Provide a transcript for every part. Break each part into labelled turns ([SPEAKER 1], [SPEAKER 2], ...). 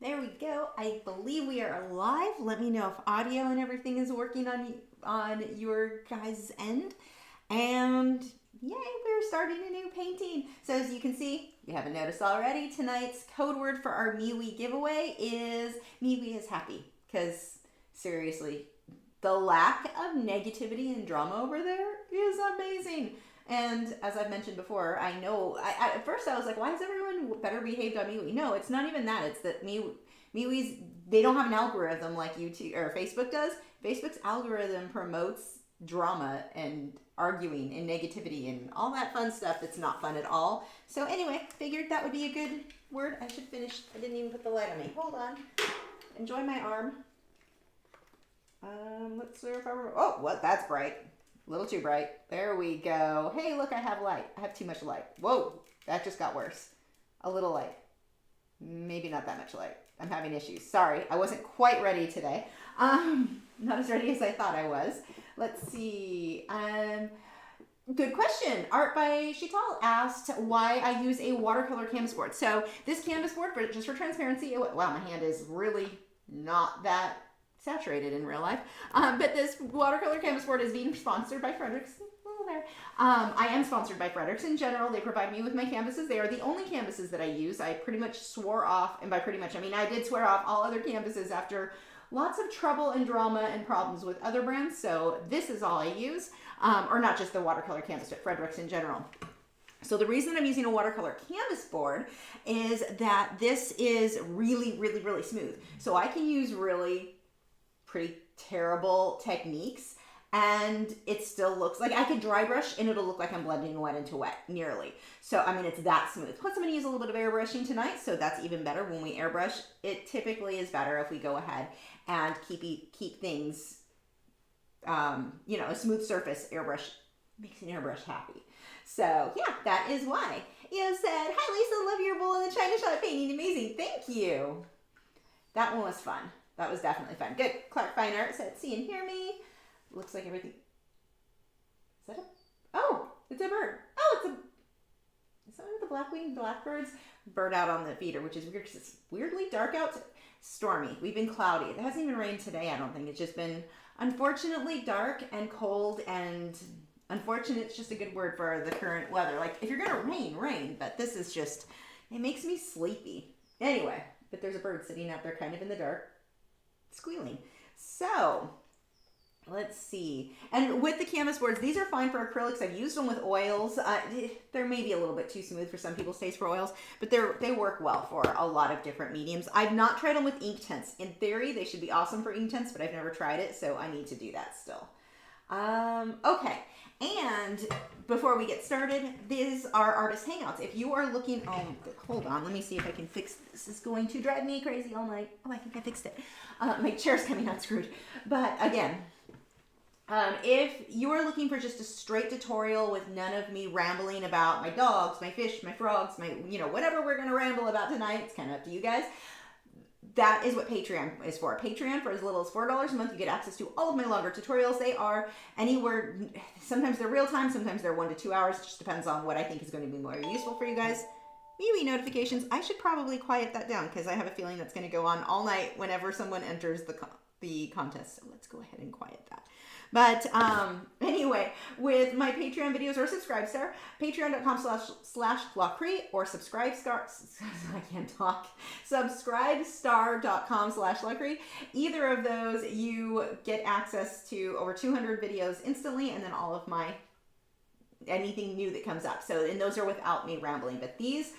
[SPEAKER 1] There we go. I believe we are live. Let me know if audio and everything is working on your guys' end. And yay, we're starting a new painting. So as you can see, if you haven't noticed already, tonight's code word for our MeWe giveaway is MeWe is happy. Because seriously, the lack of negativity and drama over there is amazing. And as I've mentioned before, I know, at first I was like, why is everyone better behaved on MeWe? No, it's not even that. It's that MeWe's, they don't have an algorithm like YouTube or Facebook does. Facebook's algorithm promotes drama and arguing and negativity and all that fun stuff that's not fun at all. So anyway, figured that would be a good word. I should finish. I didn't even put the light on me. Hold on. Enjoy my arm. Let's see if I remember. Oh, what? That's bright. A little too bright. There we go. Hey, look, I have light. I have too much light. Whoa, that just got worse. A little light. Maybe not that much light. I'm having issues. Sorry, I wasn't quite ready today. Not as ready as I thought I was. Let's see. Good question. Art by Shital asked why I use a watercolor canvas board. So this canvas board, just for transparency, wow, my hand is really not that saturated in real life. But this watercolor canvas board is being sponsored by Fredericks. Oh, there. I am sponsored by Fredericks in general. They provide me with my canvases. They are the only canvases that I use. I pretty much swore off, and by pretty much, I mean, I did swear off all other canvases after lots of trouble and drama and problems with other brands. So this is all I use, or not just the watercolor canvas, but Fredericks in general. So the reason I'm using a watercolor canvas board is that this is really, really, really smooth. So I can use really pretty terrible techniques and it still looks like I could dry brush and it'll look like I'm blending wet into wet, nearly. So, I mean, it's that smooth. Plus, I'm gonna use a little bit of airbrushing tonight, so that's even better. When we airbrush, it typically is better if we go ahead and keep things, you know, a smooth surface. Airbrush makes an airbrush happy. So, yeah, that is why. Eo said, hi, Lisa, love your bowl in the China shot painting. Amazing, thank you. That one was fun. That was definitely fun. Good. Clark Fine Art said, see and hear me. Looks like everything. Is that a? Oh, it's a bird. Oh, it's a. Is that one of the black-winged blackbirds? Bird out on the feeder, which is weird because it's weirdly dark out. Stormy. We've been cloudy. It hasn't even rained today, I don't think. It's just been unfortunately dark and cold, and unfortunate's just a good word for the current weather. Like, if you're going to rain, rain. But this is just, it makes me sleepy. Anyway, but there's a bird sitting out there kind of in the dark, squealing. So let's see. And with the canvas boards, these are fine for acrylics. I've used them with oils. They're maybe a little bit too smooth for some people's taste for oils, but they work well for a lot of different mediums. I've not tried them with Inktense. In theory, they should be awesome for Inktense, but I've never tried it, so I need to do that still. Okay. And before we get started, these are artist hangouts. If you are looking, oh, hold on, let me see if I can fix this. This is going to drive me crazy all night. Oh, I think I fixed it. My chair's coming out screwed. But again, if you are looking for just a straight tutorial with none of me rambling about my dogs, my fish, my frogs, my, you know, whatever we're going to ramble about tonight, it's kind of up to you guys. That is what Patreon is for. Patreon, for as little as $4 a month, you get access to all of my longer tutorials. They are anywhere, sometimes they're real time, sometimes they're 1 to 2 hours. It just depends on what I think is going to be more useful for you guys. MeWe notifications, I should probably quiet that down because I have a feeling that's going to go on all night whenever someone enters the contest. So let's go ahead and quiet that. But anyway, with my Patreon videos or Subscribestar, patreon.com/Lachri or Subscribestar, I can't talk, Subscribestar.com/Lachri. Either of those, you get access to over 200 videos instantly, and then all of my, anything new that comes up. So, and those are without me rambling. But this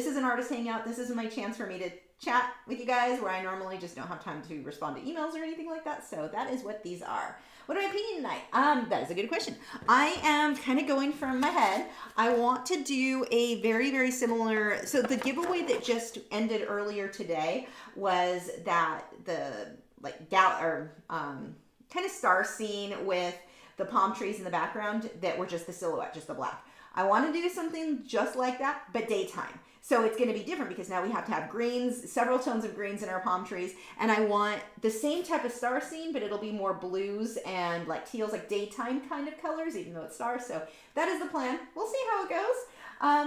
[SPEAKER 1] is an artist hangout. This is my chance for me to chat with you guys where I normally just don't have time to respond to emails or anything like that. So that is what these are. What am I painting tonight? That is a good question. I am kind of going from my head. I want to do a very, very similar, so the giveaway that just ended earlier today was that the kind of star scene with the palm trees in the background that were just the silhouette, just the black. I want to do something just like that, but daytime. So it's going to be different because now we have to have greens, several tones of greens in our palm trees. And I want the same type of star scene, but it'll be more blues and like teals, like daytime kind of colors, even though it's stars. So that is the plan. We'll see how it goes.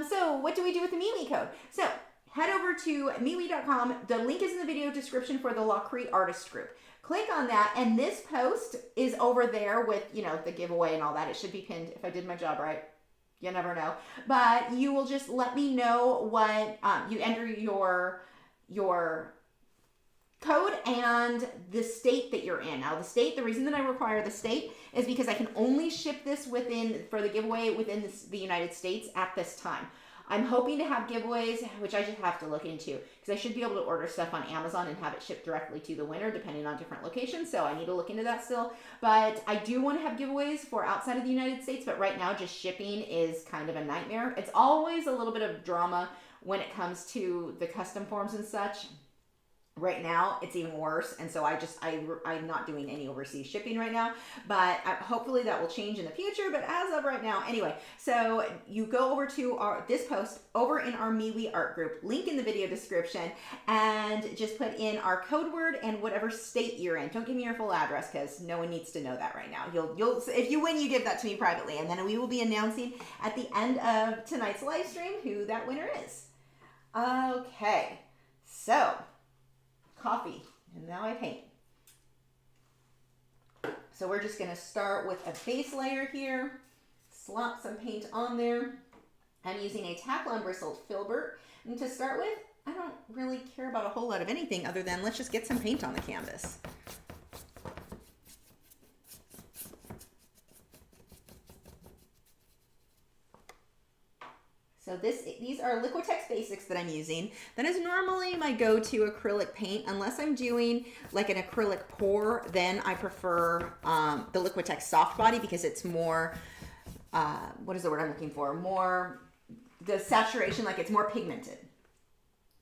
[SPEAKER 1] So what do we do with the MeWe code? So head over to MeWe.com. The link is in the video description for the Lachri artist group. Click on that, and this post is over there with, you know, the giveaway and all that. It should be pinned if I did my job right. You never know. But you will just let me know what, you enter your code and the state that you're in. Now the state, the reason that I require the state is because I can only ship this for the giveaway within the United States at this time. I'm hoping to have giveaways, which I just have to look into, because I should be able to order stuff on Amazon and have it shipped directly to the winner, depending on different locations. So I need to look into that still. But I do want to have giveaways for outside of the United States, but right now just shipping is kind of a nightmare. It's always a little bit of drama when it comes to the custom forms and such. Right now, it's even worse, and so I'm not doing any overseas shipping right now, but hopefully that will change in the future, but as of right now, anyway, so you go over to this post over in our MeWe art group, link in the video description, and just put in our code word and whatever state you're in. Don't give me your full address, because no one needs to know that right now. If you win, you give that to me privately, and then we will be announcing at the end of tonight's live stream who that winner is. Okay, so coffee, and now I paint. So we're just gonna start with a base layer here, slop some paint on there. I'm using a tackle and bristled filbert, and to start with, I don't really care about a whole lot of anything other than let's just get some paint on the canvas. So these are Liquitex Basics that I'm using. That is normally my go-to acrylic paint. Unless I'm doing like an acrylic pour, then I prefer the Liquitex Soft Body because it's more, what is the word I'm looking for? More, the saturation, like it's more pigmented.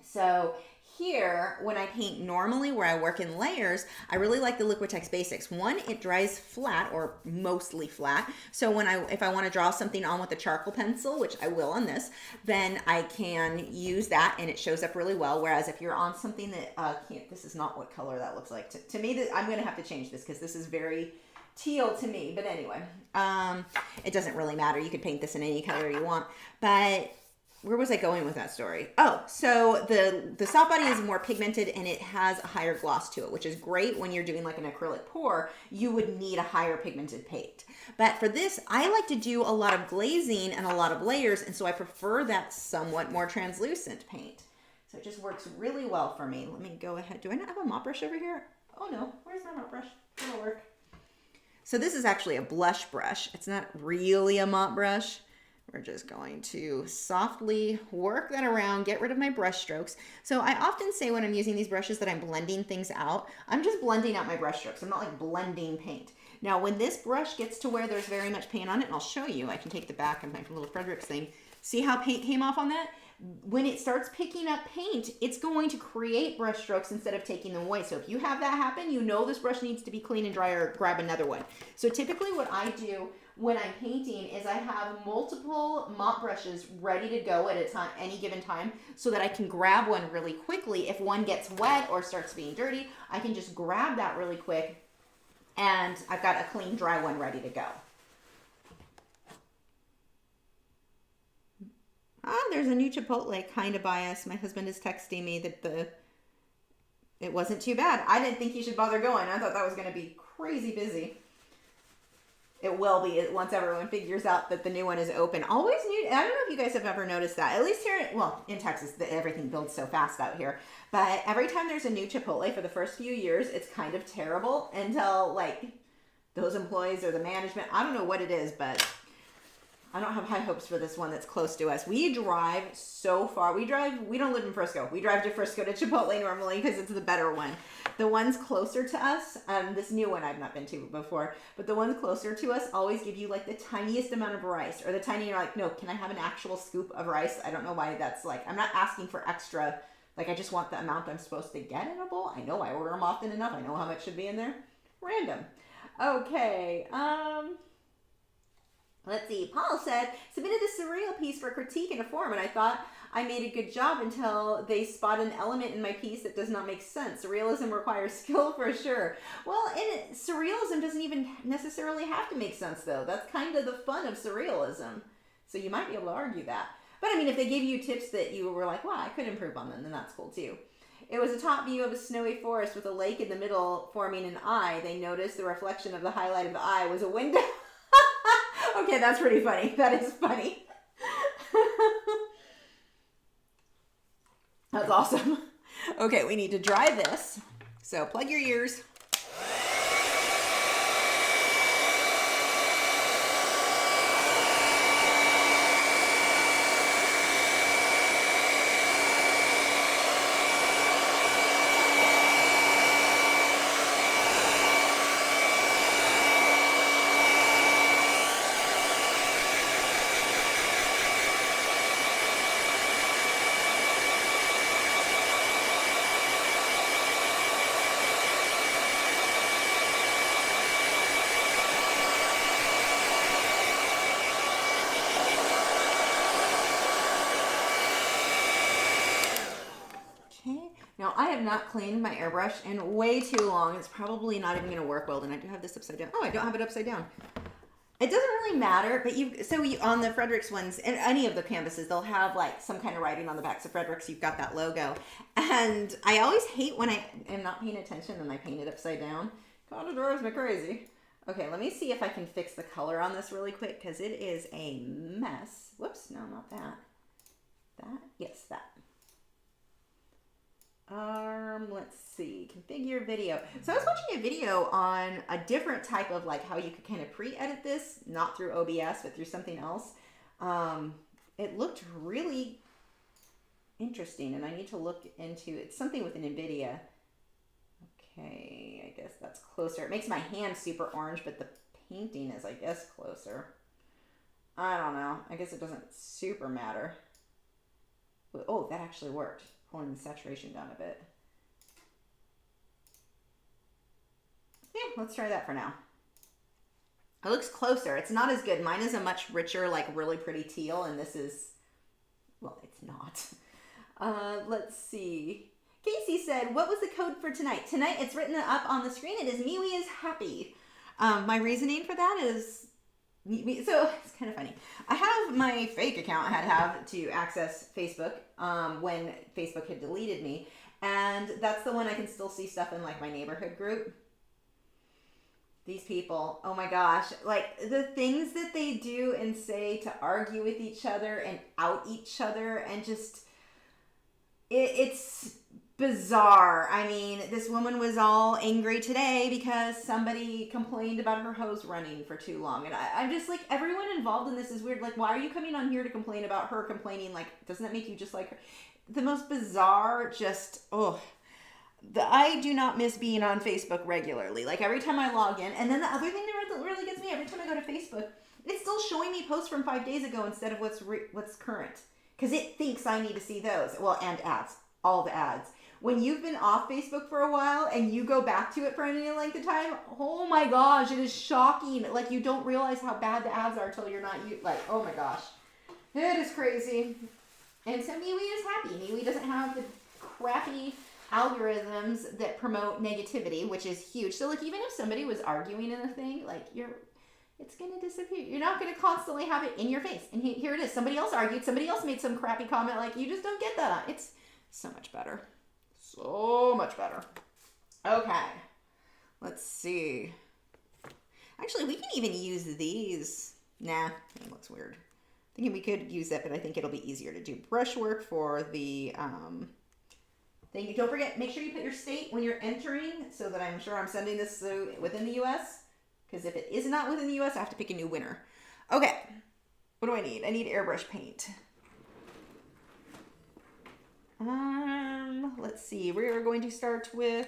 [SPEAKER 1] So here, when I paint normally, where I work in layers, I really like the Liquitex Basics. One, it dries flat or mostly flat. So if I want to draw something on with a charcoal pencil, which I will on this, then I can use that and it shows up really well. Whereas if you're on something that this is not what color that looks like. To me, I'm going to have to change this because this is very teal to me. But anyway, it doesn't really matter. You could paint this in any color you want. But where was I going with that story? Oh, so the soft body is more pigmented and it has a higher gloss to it, which is great when you're doing like an acrylic pour. You would need a higher pigmented paint. But for this, I like to do a lot of glazing and a lot of layers, and so I prefer that somewhat more translucent paint. So it just works really well for me. Let me go ahead. Do I not have a mop brush over here? Oh no, where's my mop brush? It'll work. So this is actually a blush brush. It's not really a mop brush. We're just going to softly work that around, get rid of my brush strokes. So I often say when I'm using these brushes that I'm blending things out. I'm just blending out my brush strokes. I'm not like blending paint. Now when this brush gets to where there's very much paint on it, and I'll show you, I can take the back of my little Frederick's thing. See how paint came off on that? When it starts picking up paint, it's going to create brush strokes instead of taking them away. So if you have that happen, you know this brush needs to be clean and dry or grab another one. So typically what I do when I'm painting is I have multiple mop brushes ready to go at any given time so that I can grab one really quickly. If one gets wet or starts being dirty, I can just grab that really quick and I've got a clean, dry one ready to go. There's a new Chipotle kind of by us. My husband is texting me that it wasn't too bad. I didn't think you should bother going. I thought that was going to be crazy busy. It will be once everyone figures out that the new one is open. Always new. I don't know if you guys have ever noticed that. At least here, well, in Texas, everything builds so fast out here. But every time there's a new Chipotle for the first few years, it's kind of terrible until like those employees or the management. I don't know what it is, but I don't have high hopes for this one that's close to us. We drive so far. We don't live in Frisco. We drive to Frisco to Chipotle normally because it's the better one. The ones closer to us, this new one I've not been to before, but the ones closer to us always give you like the tiniest amount of rice, or you're like, no, can I have an actual scoop of rice? I don't know why that's like, I'm not asking for extra. Like I just want the amount I'm supposed to get in a bowl. I know I order them often enough. I know how much should be in there. Random. Okay. Let's see. Paul said, submitted a surreal piece for critique in a forum, and I thought I made a good job until they spot an element in my piece that does not make sense. Surrealism requires skill for sure. Well, surrealism doesn't even necessarily have to make sense, though. That's kind of the fun of surrealism. So you might be able to argue that. But I mean, if they give you tips that you were like, wow, I could improve on them, then that's cool too. It was a top view of a snowy forest with a lake in the middle forming an eye. They noticed the reflection of the highlight of the eye was a window. Okay, that's pretty funny. That is funny. That's awesome. Okay, we need to dry this. So plug your ears. Now, I have not cleaned my airbrush in way too long. It's probably not even going to work well. And I do have this upside down. Oh, I don't have it upside down. It doesn't really matter, but on the Fredericks ones, and any of the canvases, they'll have like some kind of writing on the back. So Fredericks, you've got that logo. And I always hate when I am not paying attention and I paint it upside down. God, it drives me crazy. Okay, let me see if I can fix the color on this really quick because it is a mess. Whoops, no, not that. That? Yes, that. Let's see, configure video. So I was watching a video on a different type of like how you could kind of pre-edit this, not through OBS, but through something else. It looked really interesting and I need to look into, it's something with an NVIDIA. Okay, I guess that's closer. It makes my hand super orange, but the painting is, I guess, closer. I don't know. I guess it doesn't super matter. Oh, that actually worked. Pulling the saturation down a bit. Yeah, let's try that for now. It looks closer. It's not as good. Mine is a much richer, like really pretty teal, and this is, well, it's not. Let's see. Casey said, what was the code for tonight? Tonight, it's written up on the screen. It is MeWe is happy. My reasoning for that is, so it's kind of funny. I have my fake account I had to have to access Facebook when Facebook had deleted me. And that's the one I can still see stuff in like my neighborhood group. These people, oh my gosh, like the things that they do and say to argue with each other and out each other and just, it's bizarre. I mean, this woman was all angry today because somebody complained about her hose running for too long. And I'm just like, everyone involved in this is weird. Like, why are you coming on here to complain about her complaining? Like, doesn't that make you just like her? The most bizarre, just, oh. I do not miss being on Facebook regularly. Like every time I log in. And then the other thing that really gets me, every time I go to Facebook, it's still showing me posts from 5 days ago instead of what's current. Because it thinks I need to see those. Well, and ads. All the ads. When you've been off Facebook for a while and you go back to it for any length of time, oh my gosh, it is shocking. Like you don't realize how bad the ads are until you're not, like, oh my gosh. It is crazy. And so MeWe is happy. MeWe doesn't have the crappy algorithms that promote negativity, which is huge. So like even if somebody was arguing in a thing, like it's going to disappear. You're not going to constantly have it in your face. And here it is. Somebody else argued. Somebody else made some crappy comment. Like you just don't get that. It's so much better. So much better. Okay. Let's see. Actually, we can even use these. Nah, it looks weird. Thinking we could use that, but I think it'll be easier to do brushwork for the thing. Don't forget, make sure you put your state when you're entering so that I'm sure I'm sending this within the U.S. Because if it is not within the U.S., I have to pick a new winner. Okay. What do I need? I need airbrush paint. Let's see. We're going to start with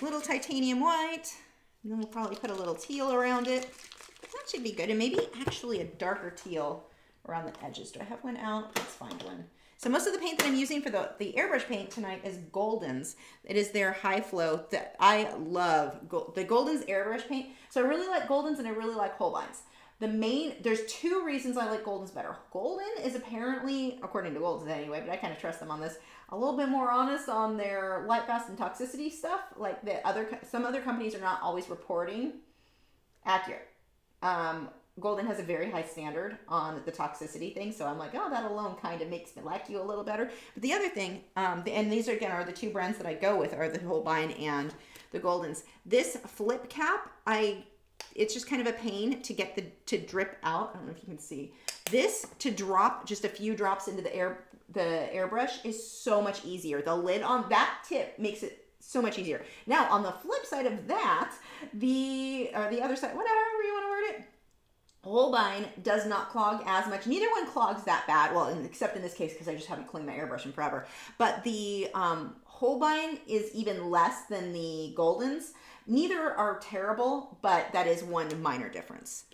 [SPEAKER 1] a little titanium white. And then we'll probably put a little teal around it. That should be good. And maybe actually a darker teal around the edges. Do I have one out? Let's find one. So most of the paint that I'm using for the airbrush paint tonight is Golden's. It is their high flow that I love. The Golden's airbrush paint. So I really like Golden's and I really like Holbein's. There's two reasons I like Golden's better. Golden is apparently, according to Golden's anyway, but I kind of trust them on this, a little bit more honest on their light fast and toxicity stuff. Like some other companies are not always reporting accurate. Golden has a very high standard on the toxicity thing, so I'm like, oh, that alone kind of makes me like you a little better. But the other thing, and these are, again, are the two brands that I go with, are the Holbein and the Goldens. This flip cap, it's just kind of a pain to get to drip out. I don't know if you can see. This, to drop just a few drops into the airbrush is so much easier. The lid on that tip makes it so much easier. Now, on the flip side of that, the other side, whatever you want to word it, Holbein does not clog as much. Neither one clogs that bad. Well, except in this case, because I just haven't cleaned my airbrush in forever. But the Holbein is even less than the Goldens. Neither are terrible, but that is one minor difference.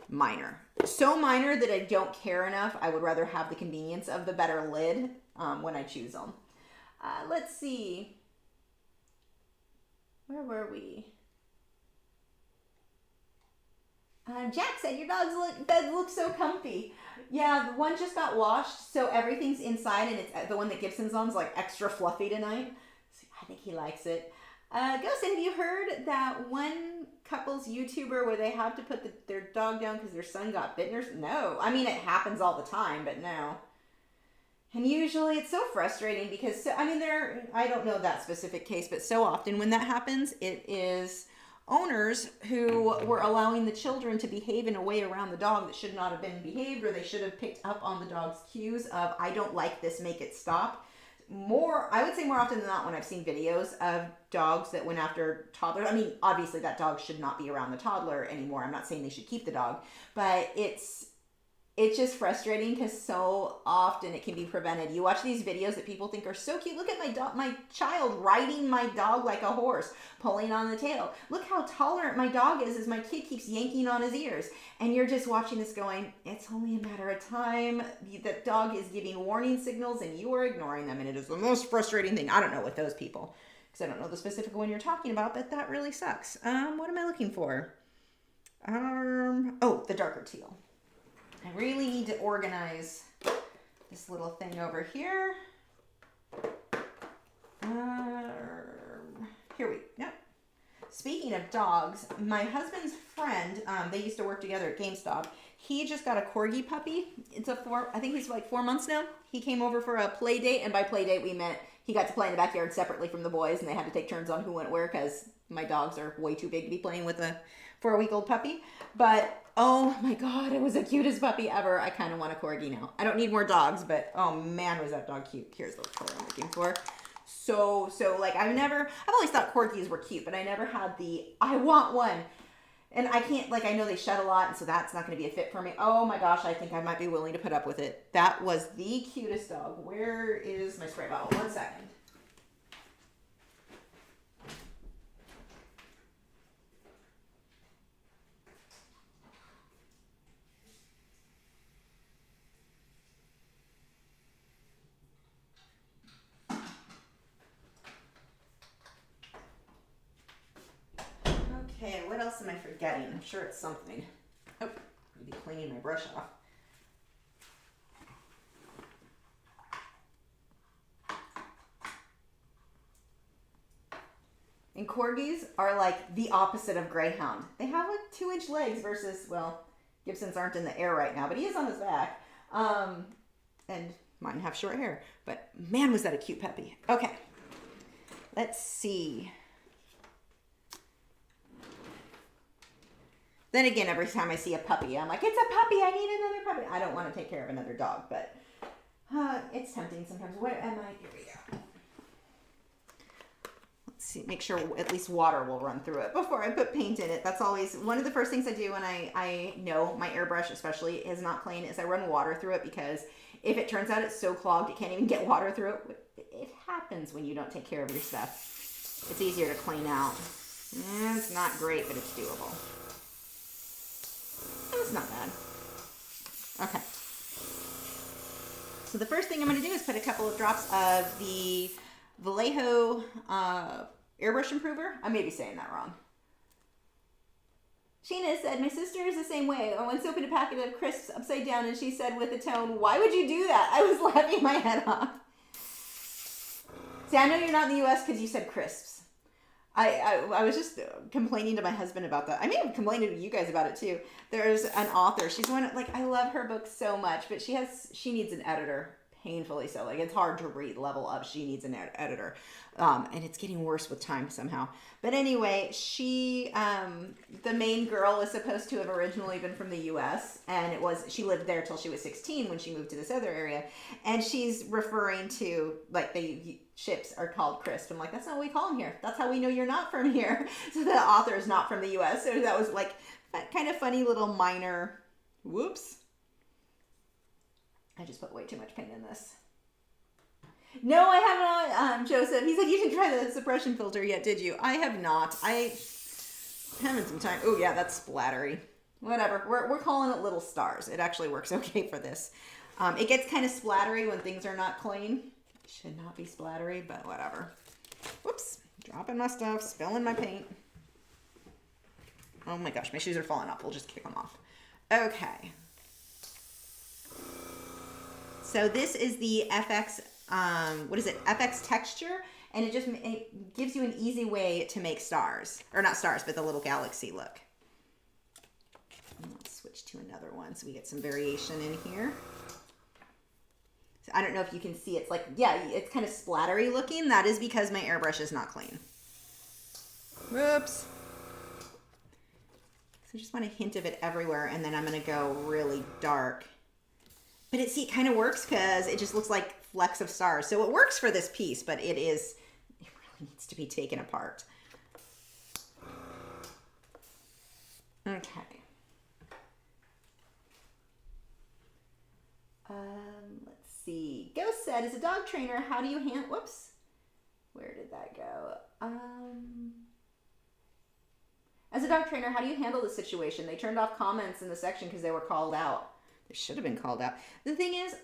[SPEAKER 1] Minor. So minor that I don't care enough. I would rather have the convenience of the better lid when I choose them. Let's see. Where were we? Jack said your dog's bed looks so comfy. Yeah, the one just got washed, so everything's inside, and it's the one that Gibson's on is like extra fluffy tonight. So I think he likes it. Ghost, have you heard that one couple's YouTuber where they have to put their dog down because their son got bitten? No. I mean, it happens all the time, but no. And usually it's so frustrating because, I mean, I don't know that specific case, but so often when that happens, it is owners who were allowing the children to behave in a way around the dog that should not have been behaved, or they should have picked up on the dog's cues of, I don't like this, make it stop. I would say more often than not when I've seen videos of dogs that went after toddlers. I mean, obviously that dog should not be around the toddler anymore. I'm not saying they should keep the dog, but it's just frustrating because so often it can be prevented. You watch these videos that people think are so cute. Look at my child riding my dog like a horse, pulling on the tail. Look how tolerant my dog is as my kid keeps yanking on his ears. And you're just watching this going, it's only a matter of time. That dog is giving warning signals and you are ignoring them. And it is the most frustrating thing. I don't know with those people because I don't know the specific one you're talking about, but that really sucks. What am I looking for? Oh, the darker teal. I really need to organize this little thing over here. Here we go. Speaking of dogs, my husband's friend, they used to work together at GameStop. He just got a corgi puppy. I think he's like 4 months now. He came over for a play date, and by play date we meant he got to play in the backyard separately from the boys, and they had to take turns on who went where because my dogs are way too big to be playing with a 4-week-old puppy. But oh my God, it was the cutest puppy ever. I kind of want a corgi now. I don't need more dogs, but oh man, was that dog cute. Here's the color I'm looking for. So like I've always thought corgis were cute, but I never had I want one. And I can't, like, I know they shed a lot, and so that's not going to be a fit for me. Oh my gosh, I think I might be willing to put up with it. That was the cutest dog. Where is my spray bottle? 1 second. Okay, what else am I forgetting? I'm sure it's something. Oh, I'll be cleaning my brush off. And corgis are like the opposite of greyhound. They have like 2-inch legs versus, well, Gibson's aren't in the air right now, but he is on his back. And mine have short hair. But man, was that a cute puppy. Okay, let's see. Then again, every time I see a puppy, I'm like, it's a puppy, I need another puppy. I don't want to take care of another dog, but it's tempting sometimes. Where am I? Here we go. Let's see, make sure at least water will run through it before I put paint in it. That's always one of the first things I do when I know my airbrush especially is not clean, is I run water through it, because if it turns out it's so clogged it can't even get water through it. It happens when you don't take care of your stuff. It's easier to clean out. It's not great, but it's doable. It's not bad. Okay. So the first thing I'm going to do is put a couple of drops of the Vallejo Airbrush Improver. I may be saying that wrong. Sheena said, my sister is the same way. I once opened a packet of crisps upside down and she said with a tone, why would you do that? I was laughing my head off. See, I know you're not in the US because you said crisps. I was just complaining to my husband about that. I may have complained to you guys about it too. There's an author. She's one, like, I love her book so much, but she needs an editor. Painfully so. Like, it's hard to read level up. She needs an editor. And it's getting worse with time somehow. But anyway, the main girl was supposed to have originally been from the US, and she lived there till she was 16 when she moved to this other area. And she's referring to, like, the ships are called crisp. I'm like, that's not what we call them here. That's how we know you're not from here. So the author is not from the US. So that was like kind of funny little minor, whoops. I just put way too much paint in this. No, I have not, Joseph. He said you didn't try the suppression filter yet, did you? I have not. I having some time. Oh, yeah, that's splattery. Whatever. We're calling it little stars. It actually works okay for this. It gets kind of splattery when things are not clean. It should not be splattery, but whatever. Whoops. Dropping my stuff. Spilling my paint. Oh, my gosh. My shoes are falling off. We'll just kick them off. Okay. So this is the FX, FX texture, and it gives you an easy way to make stars, or not stars, but the little galaxy look. And let's switch to another one so we get some variation in here. So I don't know if you can see, it's like, yeah, it's kind of splattery looking. That is because my airbrush is not clean. Whoops. So I just want a hint of it everywhere, and then I'm going to go really dark. But it kind of works because it just looks like flecks of stars. So it works for this piece, but it really needs to be taken apart. Okay. Let's see. Ghost said, as a dog trainer, how do you handle, whoops. Where did that go? As a dog trainer, how do you handle the situation? They turned off comments in the section because they were called out. Should have been called out. The thing is,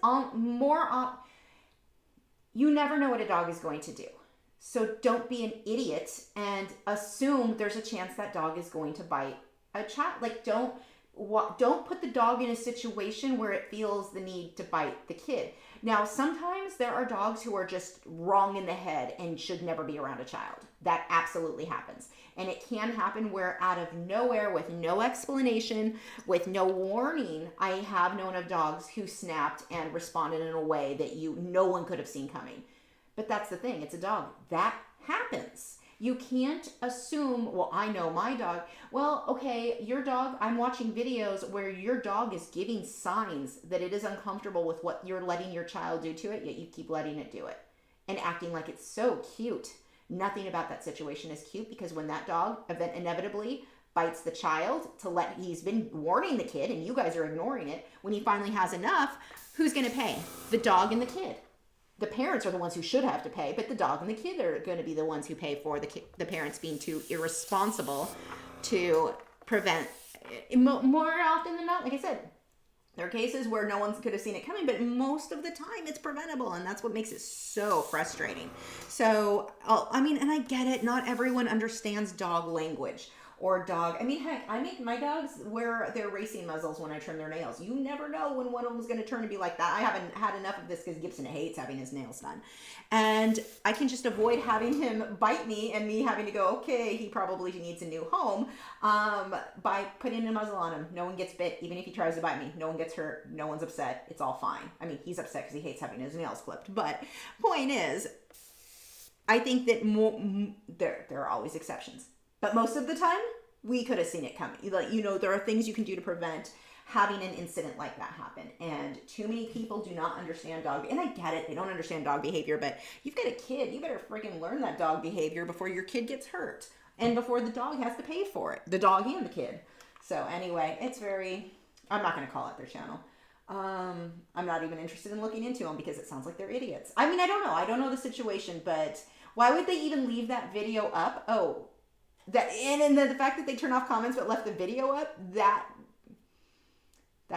[SPEAKER 1] you never know what a dog is going to do. So don't be an idiot and assume there's a chance that dog is going to bite a child. Like, don't put the dog in a situation where it feels the need to bite the kid. Now, sometimes there are dogs who are just wrong in the head and should never be around a child. That absolutely happens. And it can happen where out of nowhere, with no explanation, with no warning, I have known of dogs who snapped and responded in a way that no one could have seen coming. But that's the thing, it's a dog. That happens. You can't assume, well, I know my dog. Well, okay, your dog, I'm watching videos where your dog is giving signs that it is uncomfortable with what you're letting your child do to it, yet you keep letting it do it and acting like it's so cute. Nothing about that situation is cute, because when that dog inevitably bites the child, he's been warning the kid and you guys are ignoring it. When he finally has enough, who's going to pay? The dog and the kid. The parents are the ones who should have to pay, but the dog and the kid are going to be the ones who pay for the parents being too irresponsible to prevent. More often than not, like I said, there are cases where no one could have seen it coming, but most of the time it's preventable, and that's what makes it so frustrating. So, and I get it. Not everyone understands dog language or dog. Heck, I make my dogs wear their racing muzzles when I trim their nails. You never know when one of them is going to turn and be like that. I haven't had enough of this because Gibson hates having his nails done. And I can just avoid having him bite me and me having to go, okay, he probably needs a new home, by putting a muzzle on him. No one gets bit. Even if he tries to bite me, no one gets hurt. No one's upset. It's all fine. He's upset because he hates having his nails clipped. But point is, I think that there are always exceptions. But most of the time, we could have seen it coming. There are things you can do to prevent having an incident like that happen. And too many people do not understand dog. And I get it. They don't understand dog behavior. But you've got a kid. You better freaking learn that dog behavior before your kid gets hurt. And before the dog has to pay for it. The dog and the kid. So anyway, I'm not going to call out their channel. I'm not even interested in looking into them because it sounds like they're idiots. I don't know. I don't know the situation. But why would they even leave that video up? The fact that they turn off comments but left the video up, that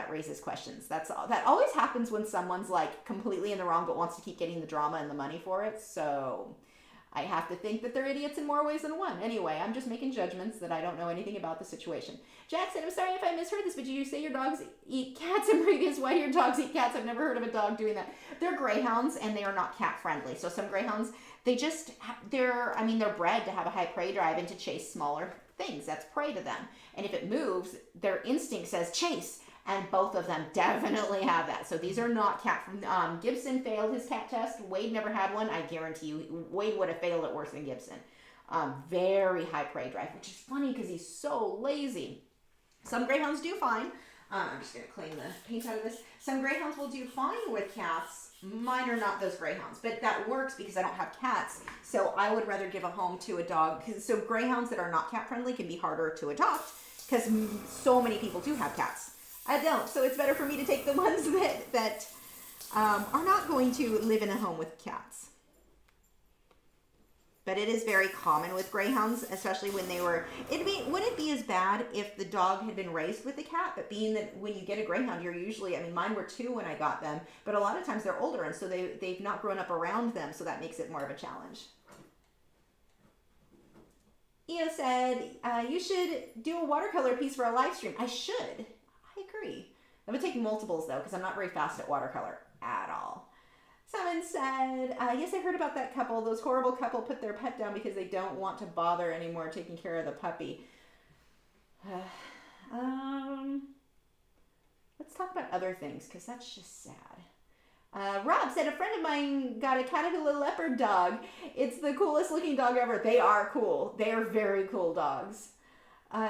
[SPEAKER 1] raises questions. That's all. That always happens when someone's like completely in the wrong but wants to keep getting the drama and the money for it. So I have to think that they're idiots in more ways than one. Anyway, I'm just making judgments that I don't know anything about the situation. Jack said, I'm sorry if I misheard this, but did you say your dogs eat cats in previous why your dogs eat cats. I've never heard of a dog doing that. They're greyhounds and they are not cat friendly. So some greyhounds, they're bred to have a high prey drive and to chase smaller things. That's prey to them. And if it moves, their instinct says chase. And both of them definitely have that. So these are not cat from, Gibson failed his cat test. Wade never had one. I guarantee you, Wade would have failed it worse than Gibson. Very high prey drive, which is funny because he's so lazy. Some greyhounds do fine. I'm just going to clean the paint out of this. Some greyhounds will do fine with cats. Mine are not those greyhounds, but that works because I don't have cats. So I would rather give a home to a dog. So greyhounds that are not cat friendly can be harder to adopt because so many people do have cats. I don't. So it's better for me to take the ones that are not going to live in a home with cats. But it is very common with greyhounds, especially when they were, wouldn't be as bad if the dog had been raised with the cat, but being that when you get a greyhound, you're usually, mine were 2 when I got them, but a lot of times they're older, and so they've not grown up around them, so that makes it more of a challenge. Io said, you should do a watercolor piece for a live stream. I should. I agree. I'm going to take multiples, though, because I'm not very fast at watercolor at all. Someone said, yes, I heard about that couple. Those horrible couple put their pet down because they don't want to bother anymore taking care of the puppy. Let's talk about other things because that's just sad. Rob said, a friend of mine got a Caterpillar leopard dog. It's the coolest looking dog ever. They are cool. They are very cool dogs.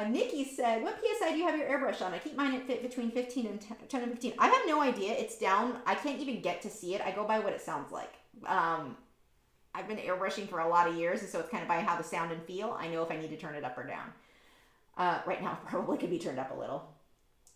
[SPEAKER 1] Nikki said, what PSI do you have your airbrush on? I keep mine at fit between 15 and 10 and 15. I have no idea. It's down. I can't even get to see it. I go by what it sounds like. I've been airbrushing for a lot of years, and so it's kind of by how the sound and feel. I know if I need to turn it up or down. Right now, it probably could be turned up a little.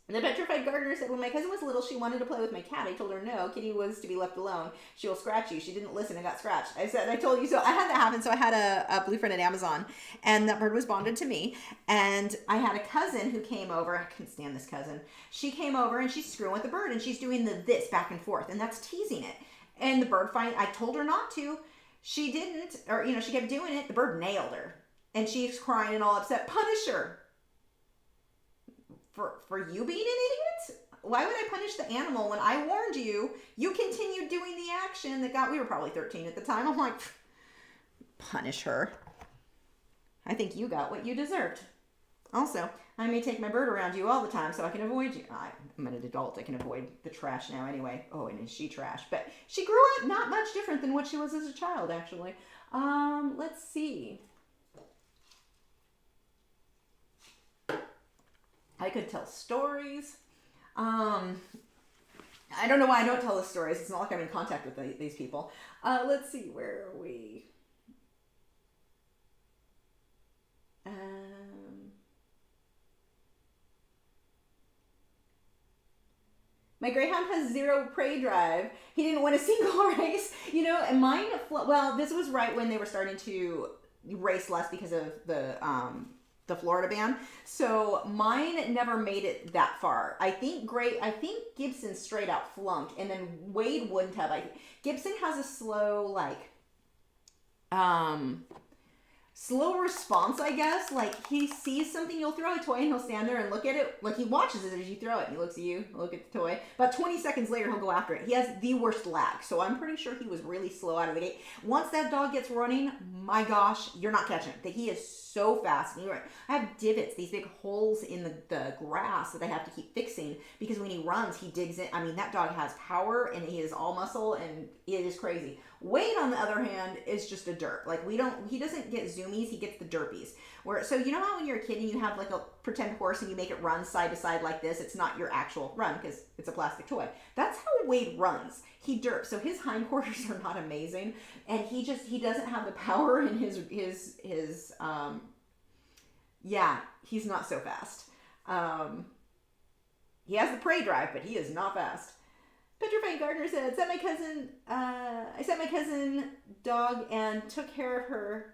[SPEAKER 1] The petrified gardener said, when my cousin was little, she wanted to play with my cat. I told her no, Kitty was to be left alone. She will scratch you. She didn't listen and got scratched. I said, I told you so. I had that happen. So I had a blue friend at Amazon, and that bird was bonded to me. And I had a cousin who came over. I couldn't stand this cousin. She came over and she's screwing with the bird, and she's doing this back and forth, and that's teasing it. And the bird I told her not to. She didn't, or she kept doing it. The bird nailed her, and she's crying and all upset. Punish her. For you being an idiot? Why would I punish the animal when I warned you? You continued doing the action that we were probably 13 at the time. I'm like, punish her. I think you got what you deserved. Also, I may take my bird around you all the time so I can avoid you. I'm an adult. I can avoid the trash now anyway. Oh, and is she trash? But she grew up not much different than what she was as a child, actually. Let's see. I could tell stories. I don't know why I don't tell the stories. It's not like I'm in contact with these people. Let's see, where are we? My greyhound has 0 prey drive. He didn't win a single race, and mine, well, this was right when they were starting to race less because of the Florida ban. So mine never made it that far. I think Gibson straight out flunked, and then Wade wouldn't have. Gibson has a slow, slow response, I guess. Like, he sees something, you'll throw a toy and he'll stand there and look at it. Like, he watches it as you throw it. He looks at you, look at the toy. About 20 seconds later, he'll go after it. He has the worst lag. So I'm pretty sure he was really slow out of the gate. Once that dog gets running, my gosh, you're not catching him. He is so fast. And I have divots, these big holes in the grass that I have to keep fixing because when he runs, he digs in. That dog has power and he is all muscle and it is crazy. Wade, on the other hand, is just a derp. He doesn't get zoomies, he gets the derpies. So you know how when you're a kid and you have a pretend horse and you make it run side to side like this, it's not your actual run because it's a plastic toy. That's how Wade runs. He derps. So his hindquarters are not amazing. And he doesn't have the power in his he's not so fast. He has the prey drive, but he is not fast. Petrified Gardner said, I sent my cousin dog and took care of her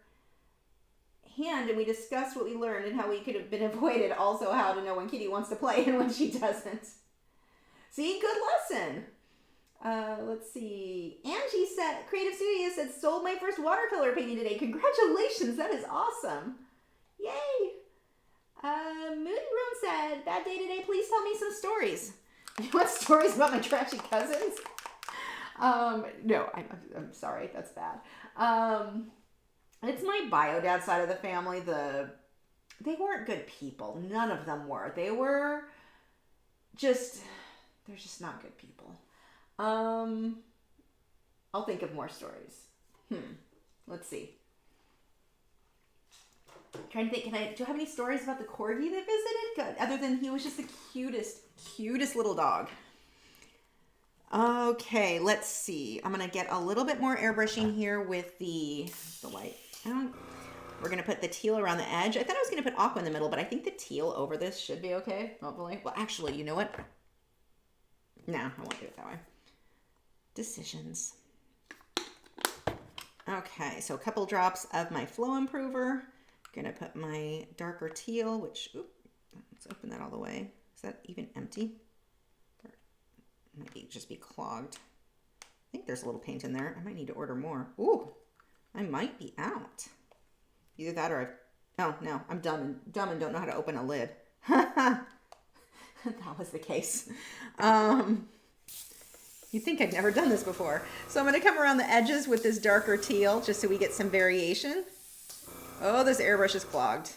[SPEAKER 1] hand, and we discussed what we learned and how we could have been avoided. Also, how to know when Kitty wants to play and when she doesn't. See, good lesson. Let's see. Angie said, Creative Studio said, sold my first watercolor painting today. Congratulations, that is awesome. Yay. Moody Room said, bad day today, please tell me some stories. You want stories about my trashy cousins? No, I'm sorry. That's bad. It's my bio dad side of the family. They weren't good people. None of them were. They're just not good people. I'll think of more stories. Let's see. I'm trying to think, do I have any stories about the corgi that visited? Good. Other than he was just the cutest little dog. Okay, let's see. I'm going to get a little bit more airbrushing here with the light. We're going to put the teal around the edge. I thought I was going to put aqua in the middle, but I think the teal over this should be okay, hopefully. Well, actually, you know what? No, I won't do it that way. Decisions. Okay, so a couple drops of my flow improver. I'm going to put my darker teal, which, let's open that all the way. Is that even empty? Or maybe just be clogged. I think there's a little paint in there. I might need to order more. Ooh, I might be out. Either that or oh no, I'm dumb and don't know how to open a lid. That was the case. You'd think I'd never done this before. So I'm going to come around the edges with this darker teal just so we get some variation. Oh, this airbrush is clogged.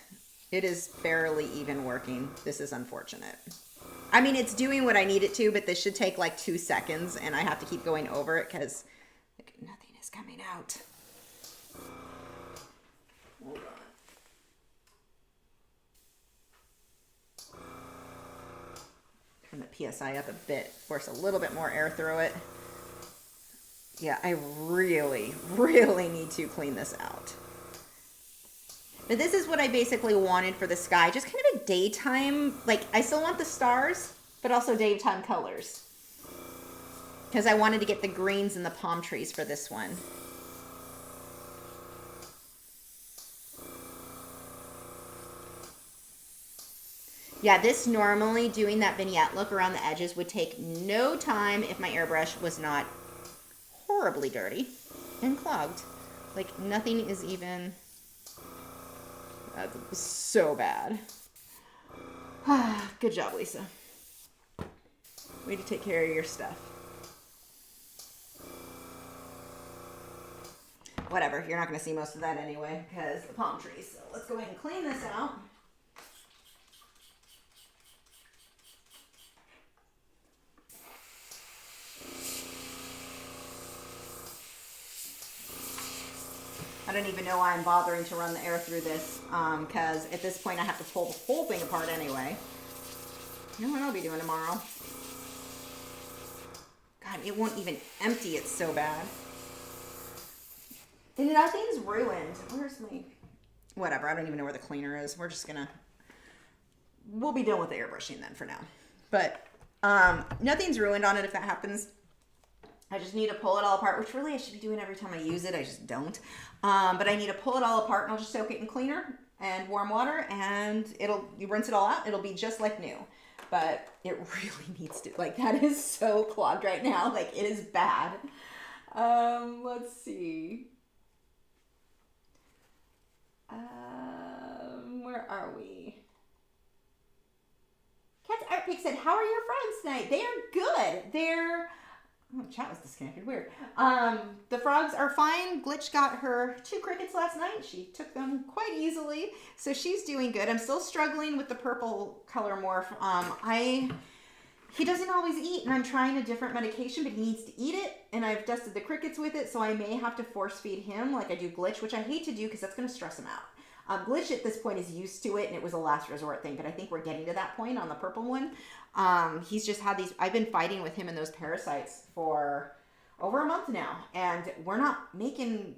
[SPEAKER 1] It is barely even working. This is unfortunate. I mean, it's doing what I need it to, but this should take like 2 seconds and I have to keep going over it because like, nothing is coming out. Hold on. Turn the PSI up a bit, force a little bit more air through it. Yeah, I really need to clean this out. But this is what I basically wanted for the sky. Just kind of a daytime, like I still want the stars, but also daytime colors. Because I wanted to get the greens and the palm trees for this one. Yeah, this normally, doing that vignette look around the edges would take no time if my airbrush was not horribly dirty and clogged. Like nothing is even... That's so bad. Good job, Lisa. Way to take care of your stuff. Whatever, you're not going to see most of that anyway because the palm trees. So let's go ahead and clean this out. I don't even know why I'm bothering to run the air through this, because at this point I have to pull the whole thing apart anyway. You know what I'll be doing tomorrow? God, it won't even empty. It's so bad. And nothing's ruined. Where's my... Whatever, I don't even know where the cleaner is. We're just gonna... We'll be done with the airbrushing then for now. But nothing's ruined on it if that happens. I just need to pull it all apart, which really I should be doing every time I use it. I just don't. But I need to pull it all apart and I'll just soak it in cleaner and warm water and you rinse it all out. It'll be just like new. But it really needs to, like that is so clogged right now. Like it is bad. Let's see. Where are we? Cat's Art Pick said, how are your friends tonight? They are good. They're... Oh, chat was disconnected. Weird. The frogs are fine. Glitch got her 2 crickets last night. She took them quite easily. So she's doing good. I'm still struggling with the purple color morph. He doesn't always eat, and I'm trying a different medication, but he needs to eat it, and I've dusted the crickets with it, so I may have to force feed him like I do Glitch, which I hate to do because that's going to stress him out. Glitch at this point is used to it, and it was a last resort thing, but I think we're getting to that point on the purple one. He's just had these... I've been fighting with him and those parasites for over a month now, and we're not making...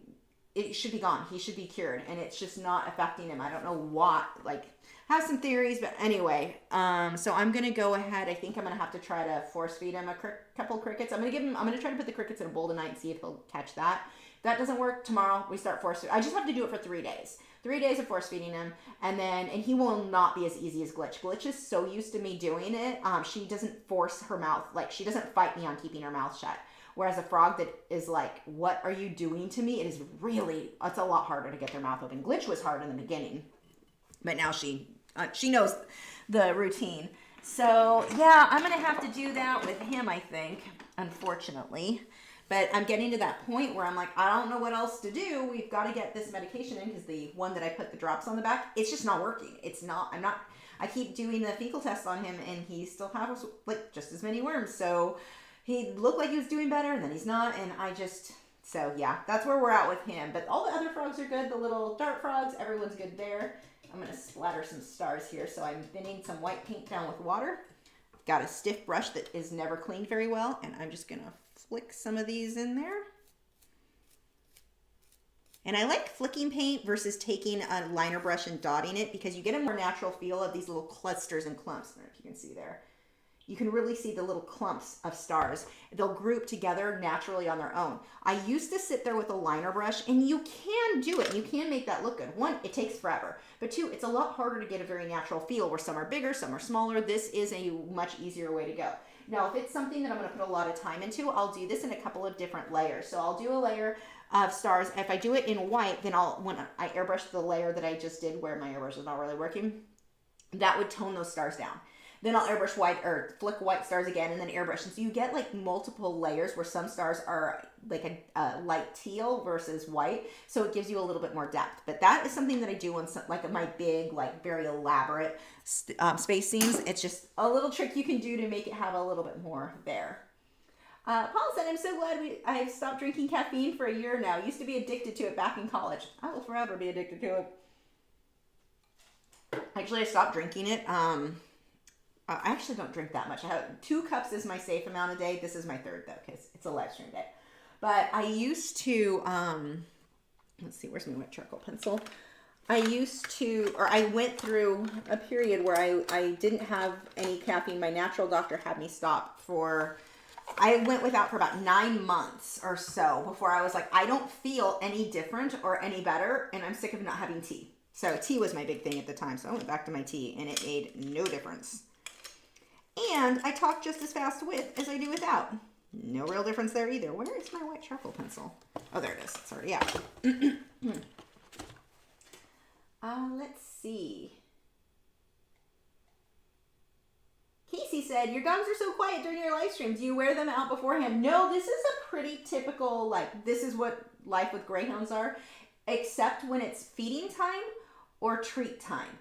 [SPEAKER 1] It should be gone. He should be cured, and it's just not affecting him. I don't know what. Like, have some theories, but anyway. So I'm going to go ahead. I think I'm going to have to try to force feed him a couple crickets. I'm going to try to put the crickets in a bowl tonight and see if he'll catch that. If that doesn't work, tomorrow we start force feeding. I just have to do it for 3 days. 3 days of force feeding him, and he will not be as easy as Glitch. Glitch is so used to me doing it. She doesn't force her mouth, like she doesn't fight me on keeping her mouth shut. Whereas a frog that is like, what are you doing to me? It's a lot harder to get their mouth open. Glitch was hard in the beginning, but now she knows the routine. So yeah, I'm gonna have to do that with him, I think, unfortunately. But I'm getting to that point where I'm like, I don't know what else to do. We've got to get this medication in because the one that I put the drops on the back, it's just not working. It's not, I keep doing the fecal test on him and he still has like just as many worms. So he looked like he was doing better and then he's not. And so yeah, that's where we're at with him. But all the other frogs are good. The little dart frogs, everyone's good there. I'm going to splatter some stars here. So I'm thinning some white paint down with water. Got a stiff brush that is never cleaned very well. And I'm just going to flick some of these in there. And I like flicking paint versus taking a liner brush and dotting it because you get a more natural feel of these little clusters and clumps. I don't know if you can see there. You can really see the little clumps of stars. They'll group together naturally on their own. I used to sit there with a liner brush, and you can do it. You can make that look good. One, it takes forever. But two, it's a lot harder to get a very natural feel where some are bigger, some are smaller. This is a much easier way to go. Now, if it's something that I'm going to put a lot of time into, I'll do this in a couple of different layers. So I'll do a layer of stars. If I do it in white, then when I airbrush the layer that I just did where my airbrush is not really working, that would tone those stars down. Then I'll airbrush white or flick white stars again and then airbrush. And so you get like multiple layers where some stars are like a light teal versus white. So it gives you a little bit more depth. But that is something that I do on some, like my big, like very elaborate space scenes. It's just a little trick you can do to make it have a little bit more there. Paul said, I'm so glad I've stopped drinking caffeine for a year now. I used to be addicted to it back in college. I will forever be addicted to it. Actually, I stopped drinking it. I actually don't drink that much. I have 2 cups is my safe amount a day. This is my 3rd though, because it's a live stream day. But I used to, let's see, where's my wet charcoal pencil? I went through a period where I didn't have any caffeine. My natural doctor had me stop I went without for about 9 months or so before I was like, I don't feel any different or any better, and I'm sick of not having tea. So tea was my big thing at the time. So I went back to my tea, and it made no difference. And I talk just as fast with as I do without. No real difference there either. Where is my white charcoal pencil? Oh, there it is. It's already out. Let's see. Casey said, your gums are so quiet during your live stream. Do you wear them out beforehand? No, this is a pretty typical, like, this is what life with greyhounds are, except when it's feeding time or treat time.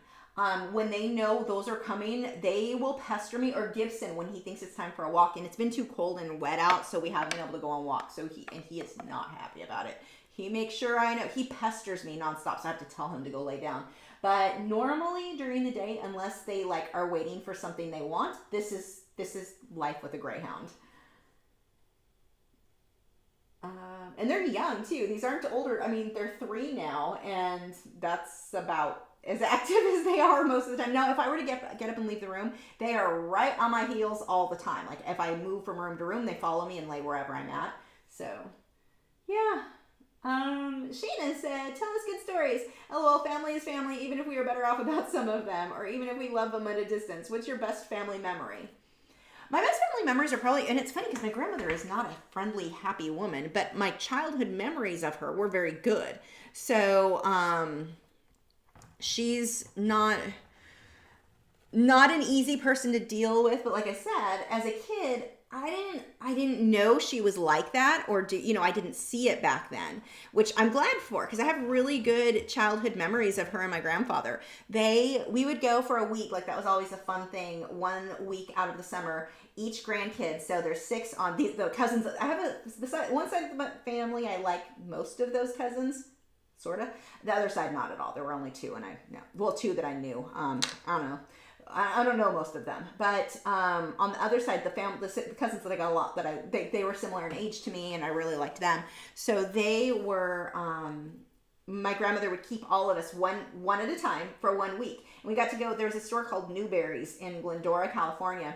[SPEAKER 1] When they know those are coming, they will pester me, or Gibson when he thinks it's time for a walk, and it's been too cold and wet out, so we haven't been able to go on walks. So he is not happy about it. He makes sure I know. He pesters me nonstop, so I have to tell him to go lay down. But normally during the day, unless they like are waiting for something they want, this is life with a greyhound. And they're young too. These aren't older. I mean, they're 3 now, and that's about as active as they are most of the time. Now, if I were to get up and leave the room, they are right on my heels all the time. Like if I move from room to room, they follow me and lay wherever I'm at. So, yeah. Sheena said, tell us good stories. LOL, family is family, even if we are better off about some of them, or even if we love them at a distance. What's your best family memory? My best family memories are probably, and it's funny because my grandmother is not a friendly, happy woman, but my childhood memories of her were very good. So, she's not an easy person to deal with, but like I said, as a kid, I didn't know she was like that, or I didn't see it back then, which I'm glad for, because I have really good childhood memories of her and my grandfather. We would go for a week, like that was always a fun thing, 1 week out of the summer, each grandkid, so there's 6 on the cousins. I have one side of the family, I like most of those cousins, sort of. The other side, not at all. There were only 2, and 2 that I knew. I don't know. I don't know most of them, but on the other side, the cousins that I got a lot, they were similar in age to me, and I really liked them. So they were. My grandmother would keep all of us one at a time for 1 week, and we got to go. There's a store called Newberry's in Glendora, California.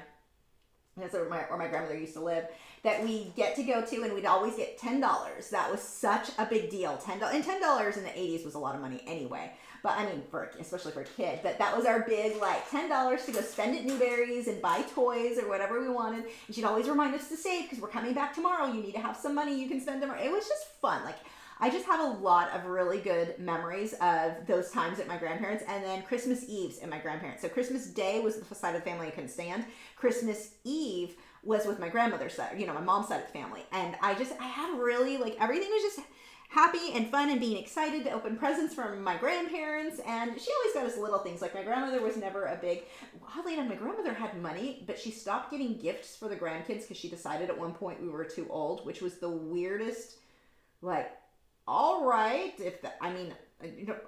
[SPEAKER 1] That's where my grandmother used to live. That we get to go to, and we'd always get $10. That was such a big deal. $10 in the 80s was a lot of money anyway. But I mean, especially for a kid. But that was our big, like, $10 to go spend at Newberry's and buy toys or whatever we wanted. And she'd always remind us to save because we're coming back tomorrow. You need to have some money you can spend tomorrow. It was just fun. Like, I just have a lot of really good memories of those times at my grandparents, and then Christmas Eves at my grandparents. So Christmas Day was the side of the family I couldn't stand. Christmas Eve was with my grandmother's side, you know, my mom's side of the family. And I had really, like, everything was just happy and fun and being excited to open presents from my grandparents. And she always got us little things. Like, my grandmother was never a big, oddly enough, my grandmother had money, but she stopped getting gifts for the grandkids because she decided at one point we were too old, which was the weirdest, like, all right,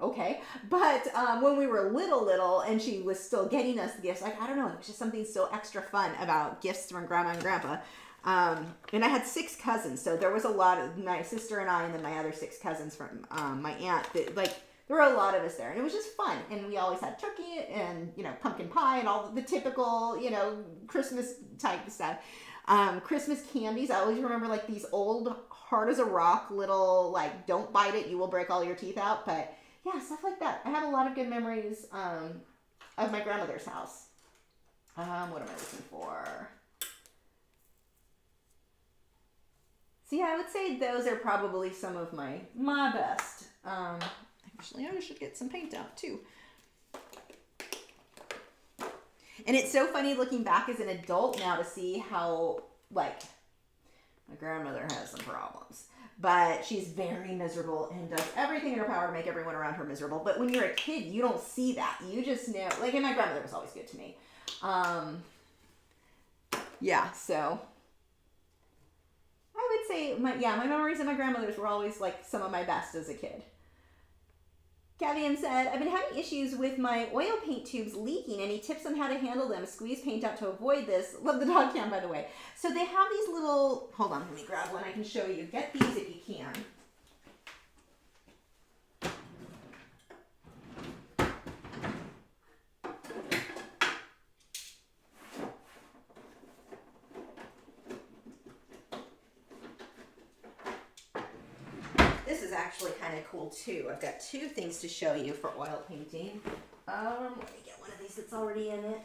[SPEAKER 1] okay. But when we were little and she was still getting us gifts, like, I don't know, it was just something so extra fun about gifts from grandma and grandpa. And I had 6 cousins, so there was a lot of my sister and I, and then my other 6 cousins from my aunt. That, like, there were a lot of us there, and it was just fun. And we always had turkey and, you know, pumpkin pie and all the typical, you know, Christmas type stuff. Christmas candies. I always remember, like, these old, hard as a rock little, like, don't bite it, you will break all your teeth out. But yeah, stuff like that. I have a lot of good memories of my grandmother's house. What am I looking for? So yeah, I would say those are probably some of my best. Actually, I should get some paint out too. And it's so funny looking back as an adult now to see how, like, my grandmother has some problems, but she's very miserable and does everything in her power to make everyone around her miserable. But when you're a kid, you don't see that. You just know, like, and my grandmother was always good to me. Yeah, so I would say my memories of my grandmother's were always, like, some of my best as a kid. Cavian said, I've been having issues with my oil paint tubes leaking. Any tips on how to handle them? Squeeze paint out to avoid this. Love the dog cam, by the way. So they have these little, hold on, let me grab one. I can show you. Get these if you can. This is actually kind of cool too. I've got 2 things to show you for oil painting. Let me get one of these that's already in it.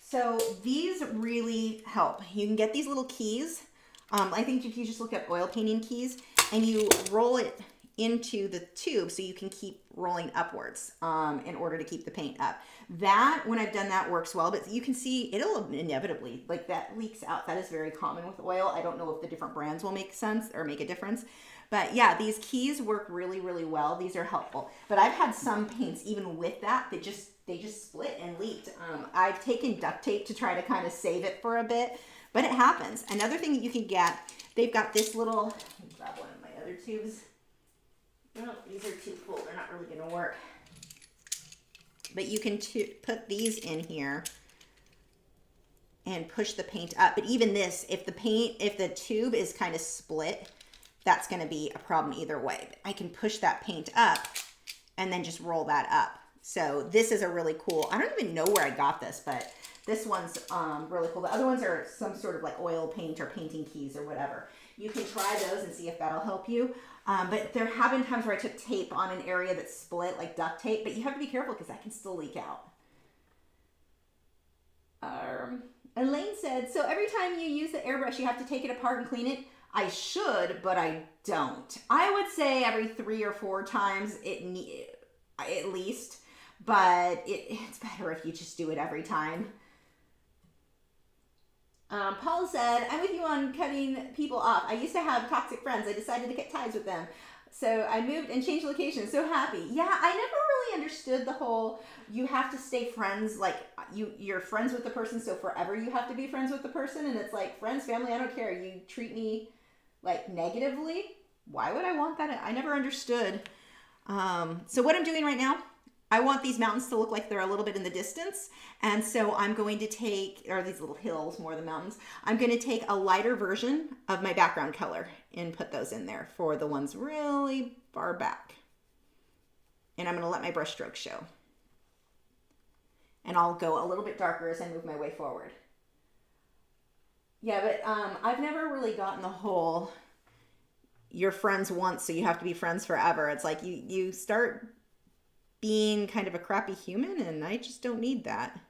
[SPEAKER 1] So these really help. You can get these little keys. I think if you just look at oil painting keys and you roll it into the tube so you can keep rolling upwards in order to keep the paint up. That, when I've done that, works well, but you can see it'll inevitably, like, that leaks out. That is very common with oil. I don't know if the different brands will make sense or make a difference, but yeah, these keys work really, really well. These are helpful, but I've had some paints even with that, they just split and leaked. I've taken duct tape to try to kind of save it for a bit, but it happens. Another thing that you can get, they've got this little, let me grab one of my other tubes. No, these are too full. They're not really going to work. But you can put these in here and push the paint up. But even this, if the tube is kind of split, that's going to be a problem either way. I can push that paint up and then just roll that up. So this is a really cool, I don't even know where I got this, but this one's really cool. The other ones are some sort of like oil paint or painting keys or whatever. You can try those and see if that'll help you. But there have been times where I took tape on an area that's split, like duct tape, but you have to be careful because that can still leak out. Elaine said, so every time you use the airbrush, you have to take it apart and clean it? I should, but I don't. I would say every 3 or 4 times at least, but it's better if you just do it every time. Paul said, I'm with you on cutting people off. I used to have toxic friends. I decided to cut ties with them. So I moved and changed location. So happy. Yeah, I never really understood the whole, you have to stay friends. Like, you're friends with the person, so forever you have to be friends with the person. And it's like, friends, family, I don't care. You treat me, like, negatively. Why would I want that? I never understood. So what I'm doing right now, I want these mountains to look like they're a little bit in the distance. And so I'm going to take, or these little hills more than mountains, I'm going to take a lighter version of my background color and put those in there for the ones really far back. And I'm going to let my brush strokes show. And I'll go a little bit darker as I move my way forward. Yeah, but I've never really gotten the whole, you're friends once, so you have to be friends forever. It's like you start being kind of a crappy human, and I just don't need that.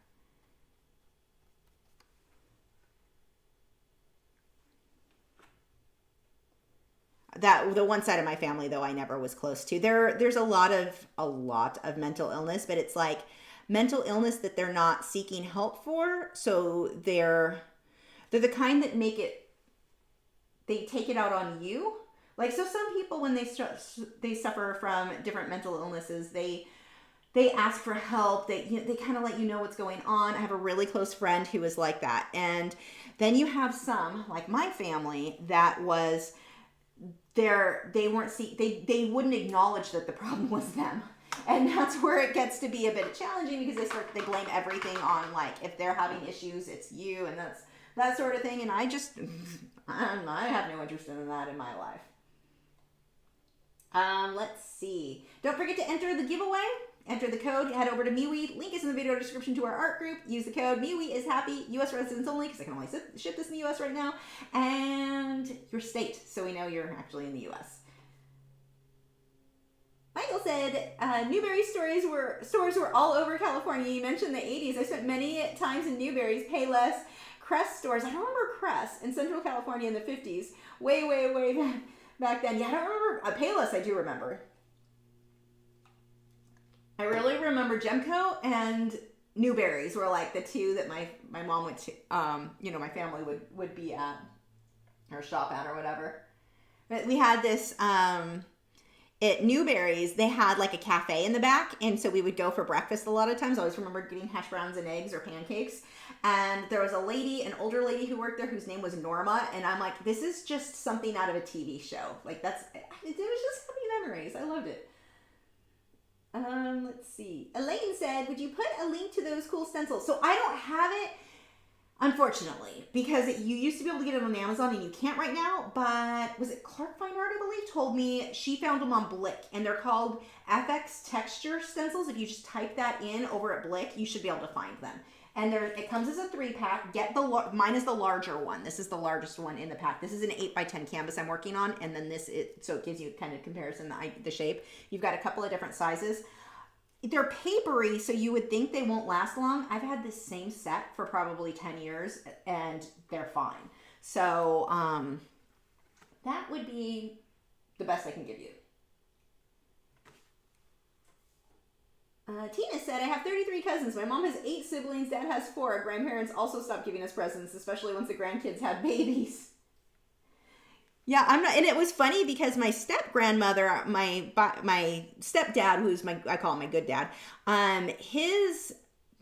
[SPEAKER 1] That the one side of my family though I never was close to. There's a lot of mental illness, but it's like mental illness that they're not seeking help for. So they're the kind that they take it out on you. Like, so some people when they suffer from different mental illnesses, they ask for help. They kind of let you know what's going on. I have a really close friend who was like that. And then you have some, like my family, that was they wouldn't acknowledge that the problem was them. And that's where it gets to be a bit challenging, because they blame everything on, like, if they're having issues, it's you, and that's that sort of thing. And I have no interest in that in my life. Let's see. Don't forget to enter the giveaway. Enter the code. Head over to MeWe. Link is in the video description to our art group. Use the code. MeWe is happy. U.S. residents only, because I can only ship this in the U.S. right now. And your state, so we know you're actually in the U.S. Michael said, Newberry stores were all over California. You mentioned the 80s. I spent many times in Newberry's Payless Crest stores. I don't remember Crest in Central California in the 50s. Way back then. Yeah, I don't remember. Payless I do remember. I really remember Gemco and Newberry's were like the two that my mom went to, my family would be at, or shop at, or whatever. But we had this, at Newberry's, they had like a cafe in the back, and so we would go for breakfast a lot of times. I always remember getting hash browns and eggs or pancakes. And there was an older lady who worked there whose name was Norma, and I'm like, this is just something out of a TV show. Like, it was just happy memories. I loved it. Let's see. Elaine said, would you put a link to those cool stencils? So I don't have it, unfortunately, because you used to be able to get it on Amazon and you can't right now. But was it Clark Fine Art, I believe, told me she found them on Blick, and they're called FX texture stencils. If you just type that in over at Blick, you should be able to find them. And it comes as a 3-pack. Mine is the larger one. This is the largest one in the pack. This is an 8x10 canvas I'm working on, and then so it gives you kind of comparison the shape. You've got a couple of different sizes. They're papery, so you would think they won't last long. I've had this same set for probably 10 years, and they're fine. So that would be the best I can give you. Tina said, I have 33 cousins. My mom has 8 siblings. Dad has 4. Our grandparents also stopped giving us presents, especially once the grandkids have babies. Yeah, and it was funny because my step-grandmother, my stepdad, I call him my good dad, his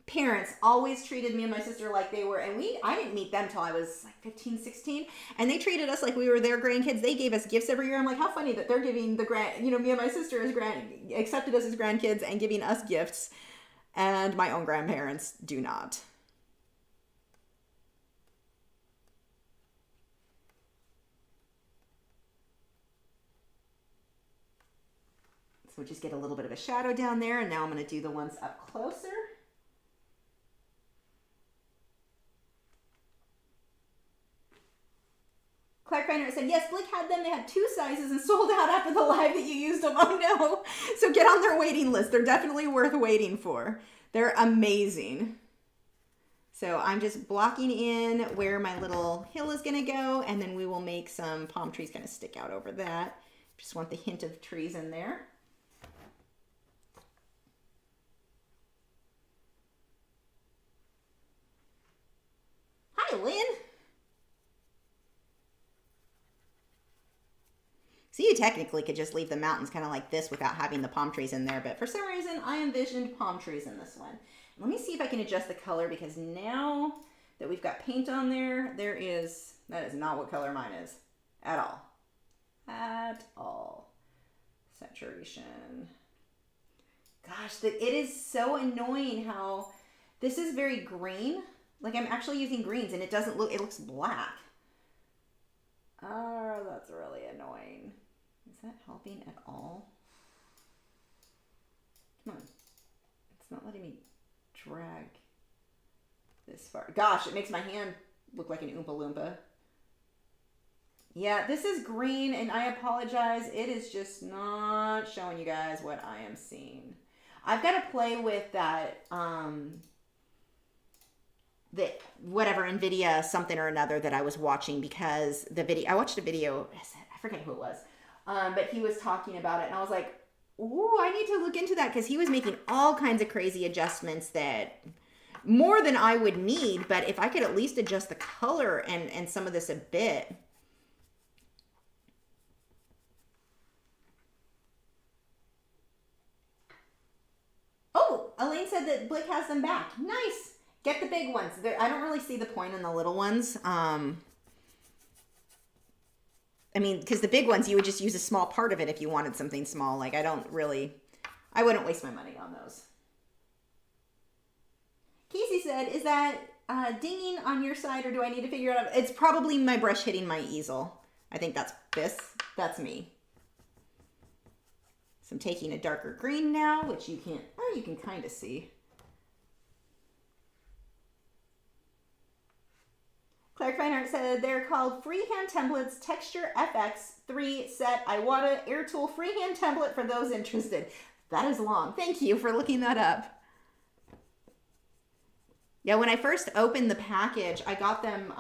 [SPEAKER 1] parents always treated me and my sister like they were, and I didn't meet them till I was like 15, 16, and they treated us like we were their grandkids. They gave us gifts every year. I'm like, how funny that they're giving me and my sister accepted us as grandkids and giving us gifts, and my own grandparents do not. So we'll just get a little bit of a shadow down there, and now I'm going to do the ones up closer. Clark Feiner said, yes, Blick had them. They had 2 sizes and sold out after the live that you used them. Oh, no. So get on their waiting list. They're definitely worth waiting for. They're amazing. So I'm just blocking in where my little hill is going to go, and then we will make some palm trees kind of stick out over that. Just want the hint of trees in there. Hi, Lynn. So you technically could just leave the mountains kind of like this without having the palm trees in there, but for some reason I envisioned palm trees in this one. Let me see if I can adjust the color, because now that we've got paint on there, that is not what color mine is at all. At all. Saturation. Gosh, it is so annoying how this is very green. Like, I'm actually using greens and it looks black. Oh, that's really annoying. Is that helping at all? Come on. It's not letting me drag this far. Gosh, it makes my hand look like an Oompa Loompa. Yeah, this is green, and I apologize. It is just not showing you guys what I am seeing. I've got to play with that, whatever NVIDIA something or another that I was watching, because I watched a video, I forget who it was, But he was talking about it, and I was like, ooh, I need to look into that, because he was making all kinds of crazy adjustments that more than I would need, but if I could at least adjust the color and some of this a bit. Oh, Elaine said that Blick has them back. Nice. Get the big ones. I don't really see the point in the little ones. I mean, because the big ones, you would just use a small part of it if you wanted something small. Like, I wouldn't waste my money on those. Casey said, is that dinging on your side, or do I need to figure it out? It's probably my brush hitting my easel. I think that's me. So I'm taking a darker green now, which you can kind of see. Clark Feinart said they're called Freehand Templates Texture FX 3 Set Iwata Air Tool Freehand Template for those interested. That is long. Thank you for looking that up. Yeah, when I first opened the package, I got them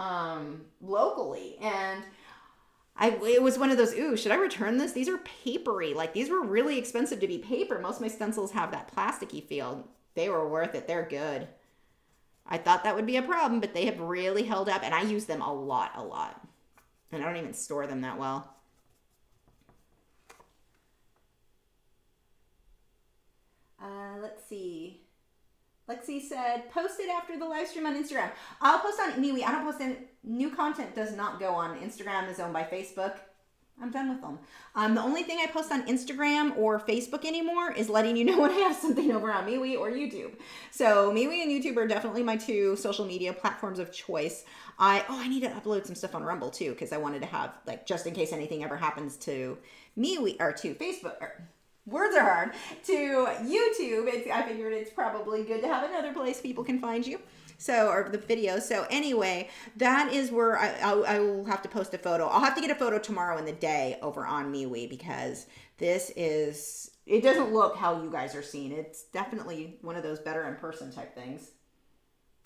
[SPEAKER 1] locally, and it was one of those, ooh, should I return this? These are papery. Like, these were really expensive to be paper. Most of my stencils have that plasticky feel. They were worth it. They're good. I thought that would be a problem, but they have really held up, and I use them a lot. And I don't even store them that well. Let's see. Lexi said, post it after the live stream on Instagram. I'll post on MeWe. I don't post any new content. Does not go on Instagram. Is owned by Facebook. I'm done with them. The only thing I post on Instagram or Facebook anymore is letting you know when I have something over on MeWe or YouTube. So MeWe and YouTube are definitely my two social media platforms of choice. I need to upload some stuff on Rumble too, because I wanted to have, like, just in case anything ever happens to MeWe or to Facebook. Words are hard. To YouTube, I figured it's probably good to have another place people can find you. So, or the videos. So anyway, that is where I will have to post a photo. I'll have to get a photo tomorrow in the day over on MeWe, because it doesn't look how you guys are seeing it. It's definitely one of those better in person type things.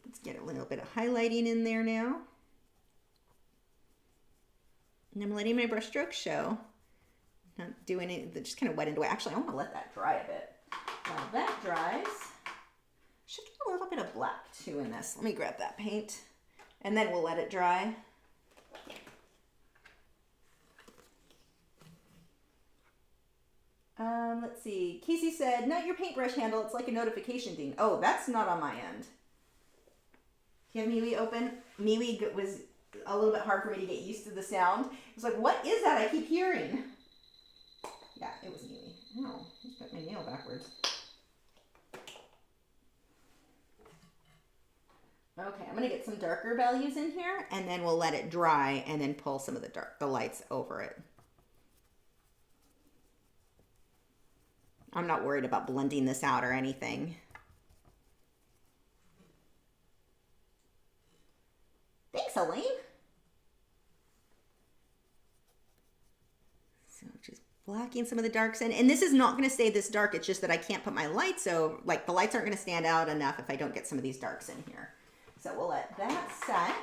[SPEAKER 1] Let's get a little bit of highlighting in there now. And I'm letting my brush stroke show. Not doing it, just kind of wet into it. Actually, I want to let that dry a bit. While that dries, should get a little bit of black too in this. Let me grab that paint, and then we'll let it dry. Let's see. Casey said, not your paintbrush handle. It's like a notification thing. Oh, that's not on my end. Do you have MeWe open? MeWe was a little bit hard for me to get used to the sound. It was like, what is that I keep hearing? Yeah, it was MeWe. Oh, I just put my nail backwards. Okay, I'm gonna get some darker values in here, and then we'll let it dry, and then pull some of the lights over it. I'm not worried about blending this out or anything. Thanks, Elaine. So just blacking some of the darks in. And this is not going to stay this dark. It's just that I can't put my lights, so like the lights aren't going to stand out enough if I don't get some of these darks in here. So we'll let that set.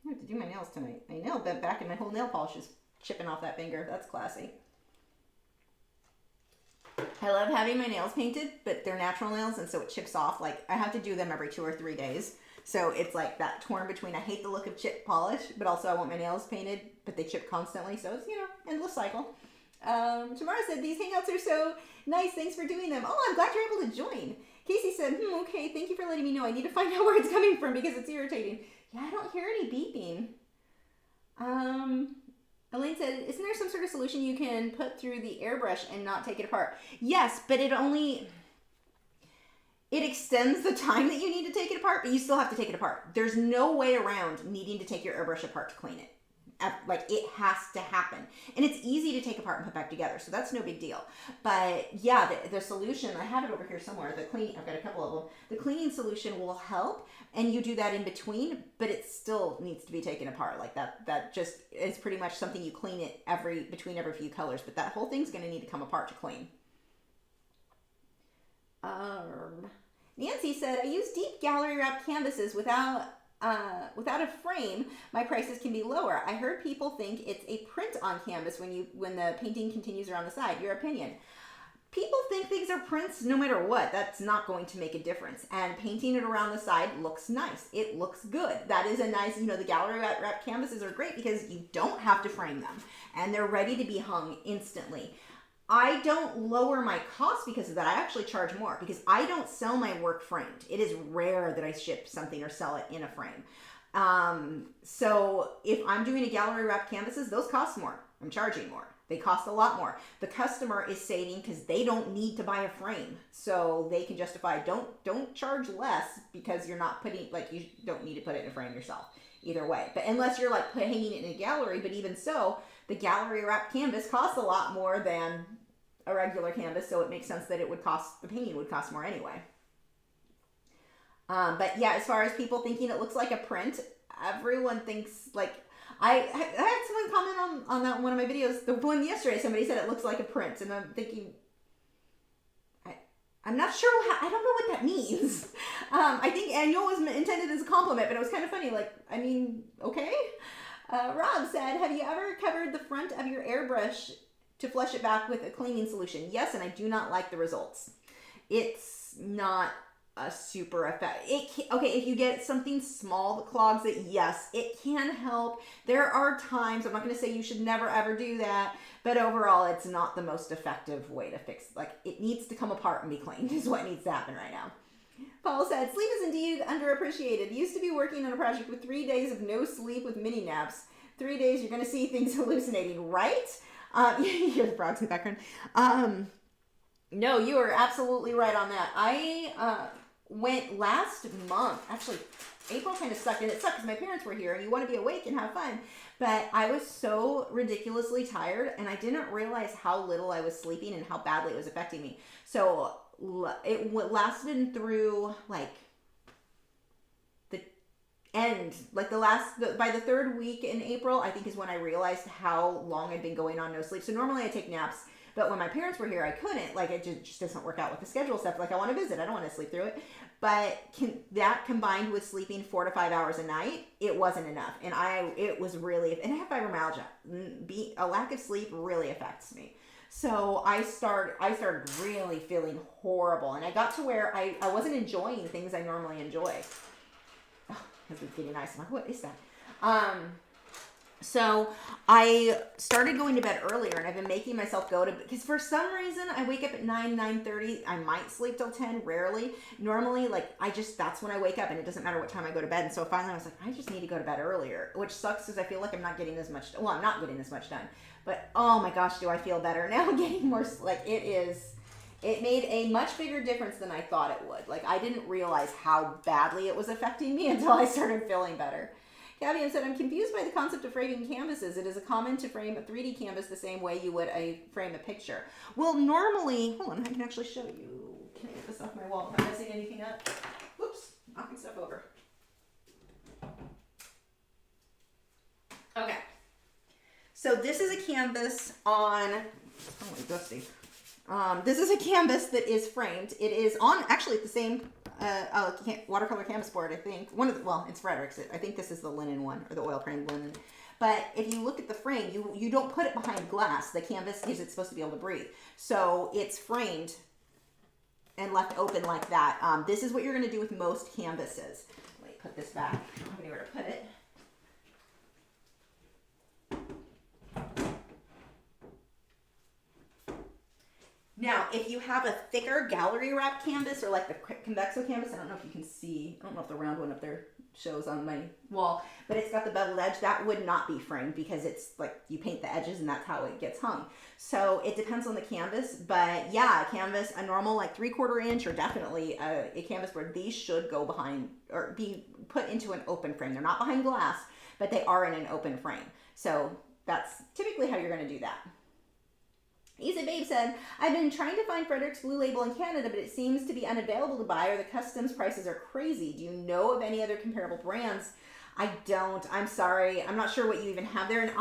[SPEAKER 1] I have to do my nails tonight. My nail bent back and my whole nail polish is chipping off that finger. That's classy. I love having my nails painted, but they're natural nails, and so it chips off. Like, I have to do them every 2 or 3 days. So it's like that torn between, I hate the look of chip polish, but also I want my nails painted, but they chip constantly. So it's, you know, endless cycle. Tamara said, these hangouts are so nice. Thanks for doing them. Oh, I'm glad you're able to join. Casey said, okay, thank you for letting me know. I need to find out where it's coming from because it's irritating. Yeah, I don't hear any beeping. Elaine said, isn't there some sort of solution you can put through the airbrush and not take it apart? Yes, but it extends the time that you need to take it apart, but you still have to take it apart. There's no way around needing to take your airbrush apart to clean it. Like, it has to happen. And it's easy to take apart and put back together, so that's no big deal. But yeah, the solution, I have it over here somewhere, I've got a couple of them. The cleaning solution will help, and you do that in between, but it still needs to be taken apart. Like that just is pretty much something you clean it between every few colors, but that whole thing's gonna need to come apart to clean. Nancy said, I use deep gallery wrapped canvases without without a frame, my prices can be lower. I heard people think it's a print on canvas when the painting continues around the side. Your opinion? People think things are prints no matter what. That's not going to make a difference. And painting it around the side looks nice. It looks good. That is a nice, the gallery wrap canvases are great because you don't have to frame them and they're ready to be hung instantly. I don't lower my cost because of that. I actually charge more because I don't sell my work framed. It is rare that I ship something or sell it in a frame. So if I'm doing a gallery wrap canvases, those cost more. I'm charging more. They cost a lot more. The customer is saving because they don't need to buy a frame. So they can justify, don't charge less because you're not putting, you don't need to put it in a frame yourself. Either way. But unless you're hanging it in a gallery, but even so, the gallery wrap canvas costs a lot more than a regular canvas. So it makes sense that the painting would cost more anyway. But yeah, as far as people thinking it looks like a print, everyone thinks I had someone comment on that one of my videos. The one yesterday, somebody said it looks like a print, and I'm thinking, I'm not sure I don't know what that means. I think annual was intended as a compliment, but it was kind of funny. Okay. Rob said, have you ever covered the front of your airbrush to flush it back with a cleaning solution? Yes, and I do not like the results. It's not a super effect. If you get something small that clogs it, yes, it can help. There are times, I'm not going to say you should never ever do that, but overall it's not the most effective way to fix, it needs to come apart and be cleaned is what needs to happen right now. Paul said, sleep is indeed underappreciated. Used to be working on a project with 3 days of no sleep with mini naps. 3 days, you're going to see things hallucinating, right? You hear the frogs in the background. No, you are absolutely right on that. I went last month, actually April kind of sucked, and it sucked because my parents were here and you want to be awake and have fun, but I was so ridiculously tired and I didn't realize how little I was sleeping and how badly it was affecting me. So it lasted through the end, by the third week in April, I think is when I realized how long I'd been going on no sleep. So normally I take naps, but when my parents were here, I couldn't. It just doesn't work out with the schedule stuff. I want to visit. I don't want to sleep through it. But that combined with sleeping 4 to 5 hours a night, it wasn't enough. And it was really, and I have fibromyalgia. A lack of sleep really affects me. So I started really feeling horrible. And I got to where I wasn't enjoying things I normally enjoy. Oh, it's getting nice. I'm like, what is that? So I started going to bed earlier, and I've been making myself go to, because for some reason I wake up at 9:30. I might sleep till 10, rarely. Normally, that's when I wake up, and it doesn't matter what time I go to bed. And so finally I was like, I just need to go to bed earlier, which sucks because I feel like I'm not getting as much, I'm not getting as much done. But oh my gosh, do I feel better now getting more, it made a much bigger difference than I thought it would. I didn't realize how badly it was affecting me until I started feeling better. Gabby said, I'm confused by the concept of framing canvases. It is common to frame a 3D canvas the same way you would frame a picture. Well, normally, hold on, I can actually show you. Can I get this off my wall? Am I messing anything up? Whoops, knocking stuff over. Okay. So this is a canvas on, oh, dusty. This is a canvas that is framed. It is on, actually, the same watercolor canvas board, I think. It's Frederick's. I think this is the linen one, or the oil framed linen. But if you look at the frame, you don't put it behind glass. The canvas is supposed to be able to breathe. So it's framed and left open like that. This is what you're going to do with most canvases. Let me put this back. I don't have anywhere to put it. Now, if you have a thicker gallery wrap canvas or the convexo canvas, I don't know if you can see, I don't know if the round one up there shows on my wall, but it's got the beveled edge. That would not be framed because it's you paint the edges and that's how it gets hung. So it depends on the canvas, but yeah, a canvas, a normal 3/4 inch or definitely a canvas board, these should go behind or be put into an open frame. They're not behind glass, but they are in an open frame. So that's typically how you're going to do that. Easy Babe said, I've been trying to find Frederick's Blue Label in Canada, but it seems to be unavailable to buy or the customs prices are crazy. Do you know of any other comparable brands? I don't. I'm sorry. I'm not sure what you even have there. And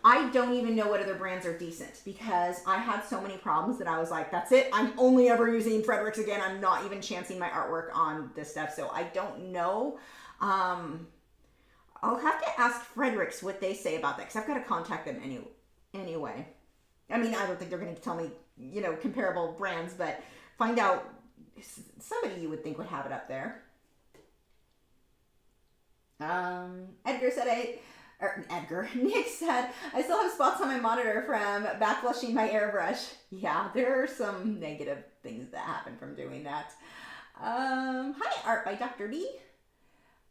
[SPEAKER 1] I don't even know what other brands are decent because I had so many problems that I was like, that's it. I'm only ever using Frederick's again. I'm not even chancing my artwork on this stuff. So I don't know. I'll have to ask Fredericks what they say about that, because I've got to contact them anyway. I mean, I don't think they're going to tell me, you know, comparable brands, but find out. Somebody you would think would have it up there. Edgar said Nick said, I still have spots on my monitor from backflushing my airbrush. Yeah, there are some negative things that happen from doing that. Hi, Art by Dr. B.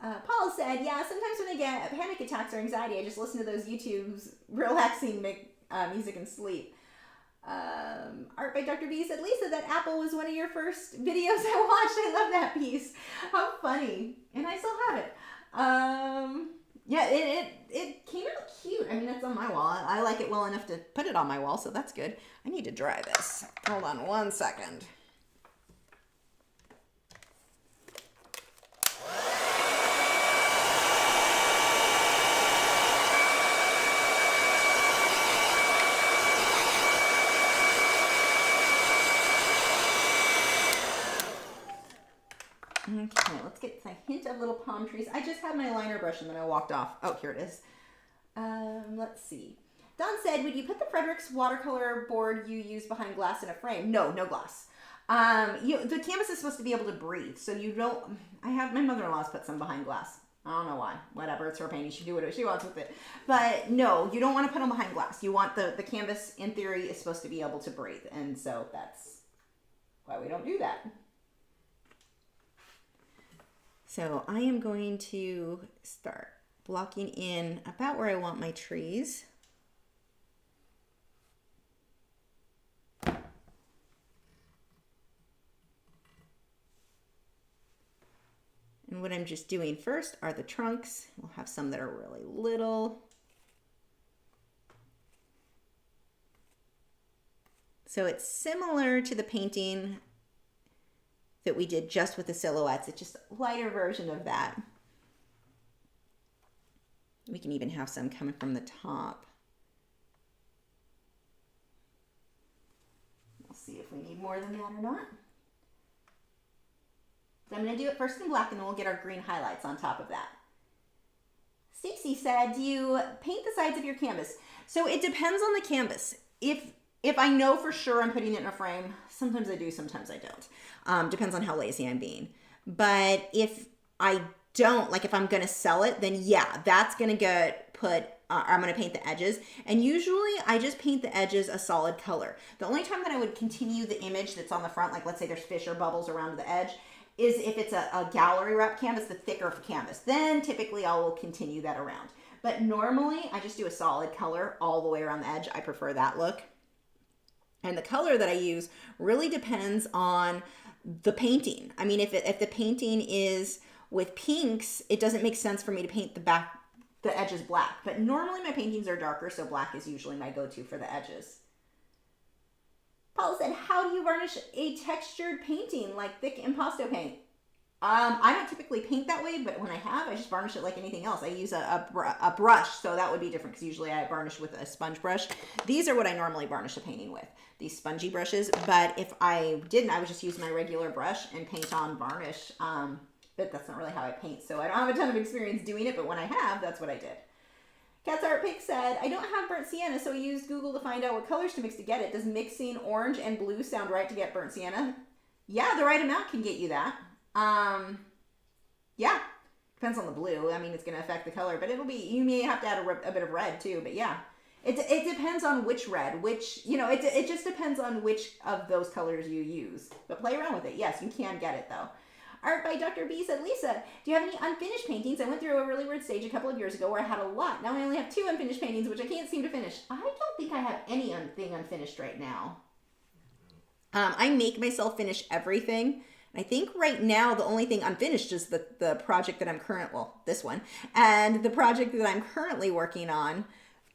[SPEAKER 1] Paul said, yeah, sometimes when I get panic attacks or anxiety, I just listen to those YouTube's relaxing music and sleep. Art by Dr. B said, Lisa, that apple was one of your first videos I watched. I love that piece. How funny. And I still have it. Yeah, it came out cute. I mean, it's on my wall. I like it well enough to put it on my wall, so that's good. I need to dry this. Hold on 1 second. Okay, let's get a hint of little palm trees. I just had my liner brush and then I walked off. Oh, here it is. Let's see. Don said, would you put the Fredericks watercolor board you use behind glass in a frame? No, no glass. The canvas is supposed to be able to breathe, so you don't. My mother-in-law's put some behind glass. I don't know why. Whatever, it's her painting. She can do whatever she wants with it. But no, you don't want to put them behind glass. You want the canvas, in theory, is supposed to be able to breathe. And so that's why we don't do that. So I am going to start blocking in about where I want my trees. And what I'm just doing first are the trunks. We'll have some that are really little. So it's similar to the painting that we did just with the silhouettes. It's just a lighter version of that. We can even have some coming from the top. We'll see if we need more than that or not. So I'm going to do it first in black, and then we'll get our green highlights on top of that. Stacy said, do you paint the sides of your canvas? So it depends on the canvas. If I know for sure I'm putting it in a frame, sometimes I do, sometimes I don't. Depends on how lazy I'm being. But if I don't, like if I'm going to sell it, then yeah, that's going to get put, I'm going to paint the edges. And usually I just paint the edges a solid color. The only time that I would continue the image that's on the front, like let's say there's fish or bubbles around the edge, is if it's a gallery wrap canvas, the thicker canvas. Then typically I will continue that around. But normally I just do a solid color all the way around the edge. I prefer that look. And the color that I use really depends on the painting. I mean, if the painting is with pinks, it doesn't make sense for me to paint the edges black. But normally my paintings are darker, so black is usually my go-to for the edges. Paul said, how do you varnish a textured painting like thick Impasto paint? I don't typically paint that way, but when I have, I just varnish it like anything else. I use a brush, so that would be different because usually I varnish with a sponge brush. These are what I normally varnish a painting with, these spongy brushes. But if I didn't, I would just use my regular brush and paint on varnish. But that's not really how I paint, so I don't have a ton of experience doing it, but when I have, that's what I did. Cat's Art Pick said, I don't have burnt sienna, so I used Google to find out what colors to mix to get it. Does mixing orange and blue sound right to get burnt sienna? Yeah, the right amount can get you that. Yeah, depends on the blue. I mean, it's going to affect the color, but you may have to add a bit of red too, but yeah, it depends on which red, it just depends on which of those colors you use, but play around with it. Yes, you can get it though. Art by Dr. B said, Lisa, do you have any unfinished paintings? I went through a really weird stage a couple of years ago where I had a lot. Now I only have 2 unfinished paintings, which I can't seem to finish. I don't think I have anything unfinished right now. I make myself finish everything. I think right now the only thing unfinished is the project that I'm this one, and the project that I'm currently working on.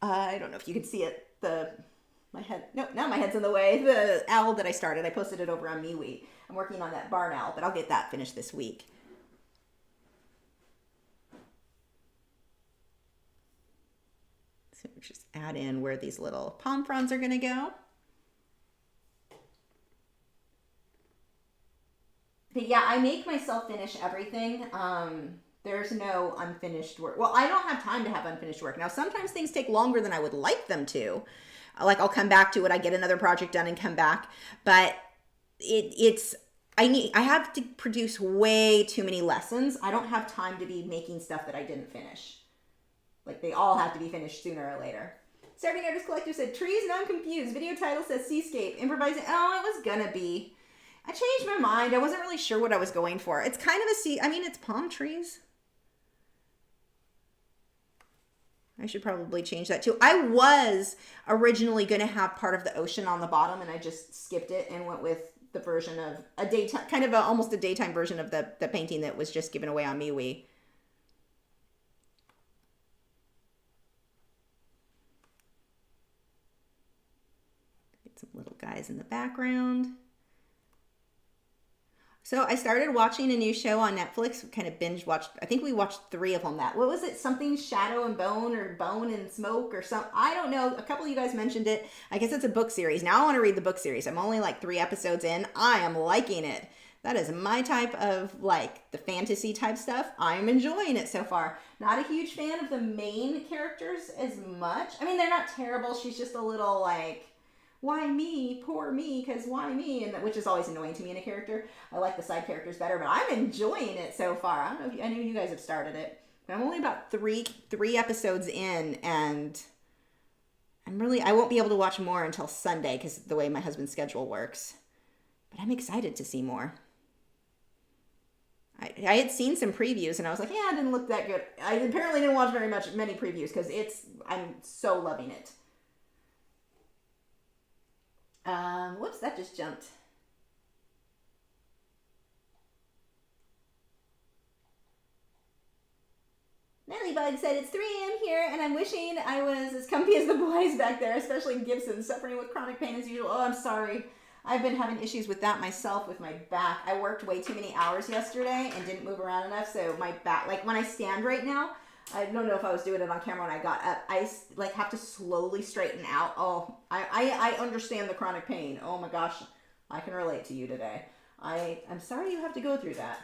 [SPEAKER 1] I don't know if you can see it. My head's in the way. The owl that I started, I posted it over on MeWe. I'm working on that barn owl, but I'll get that finished this week. So just add in where these little palm fronds are going to go. But yeah, I make myself finish everything. There's no unfinished work. Well, I don't have time to have unfinished work. Now, sometimes things take longer than I would like them to. Like I'll come back to it. I get another project done and come back. But I have to produce way too many lessons. I don't have time to be making stuff that I didn't finish. Like they all have to be finished sooner or later. Starting Artist Collector said, trees, and I'm confused. Video title says Seascape. Improvising. Oh, it was gonna be. I changed my mind. I wasn't really sure what I was going for. It's kind of it's palm trees. I should probably change that too. I was originally going to have part of the ocean on the bottom, and I just skipped it and went with the version of a daytime, almost a daytime version of the painting that was just given away on MeWe. Get some little guys in the background. So I started watching a new show on Netflix, kind of binge watched. I think we watched 3 of them. What was it? Something Shadow and Bone or Bone and Smoke or something. I don't know. A couple of you guys mentioned it. I guess it's a book series. Now I want to read the book series. I'm only like 3 episodes in. I am liking it. That is my type of like the fantasy type stuff. I'm enjoying it so far. Not a huge fan of the main characters as much. I mean, they're not terrible. She's just a little like, why me? Poor me, because why me? And which is always annoying to me in a character. I like the side characters better, but I'm enjoying it so far. I don't know if any of you guys have started it. But I'm only about three episodes in, and I won't be able to watch more until Sunday because the way my husband's schedule works. But I'm excited to see more. I had seen some previews, and I was like, yeah, it didn't look that good. I apparently didn't watch many previews because I'm so loving it. Whoops, that just jumped. Nellybug said, it's 3 a.m. here, and I'm wishing I was as comfy as the boys back there, especially Gibson, suffering with chronic pain as usual. Oh, I'm sorry. I've been having issues with that myself with my back. I worked way too many hours yesterday and didn't move around enough, so my back, like when I stand right now, I don't know if I was doing it on camera when I got up. I like have to slowly straighten out. Oh, I understand the chronic pain. Oh my gosh, I can relate to you today. I'm sorry you have to go through that.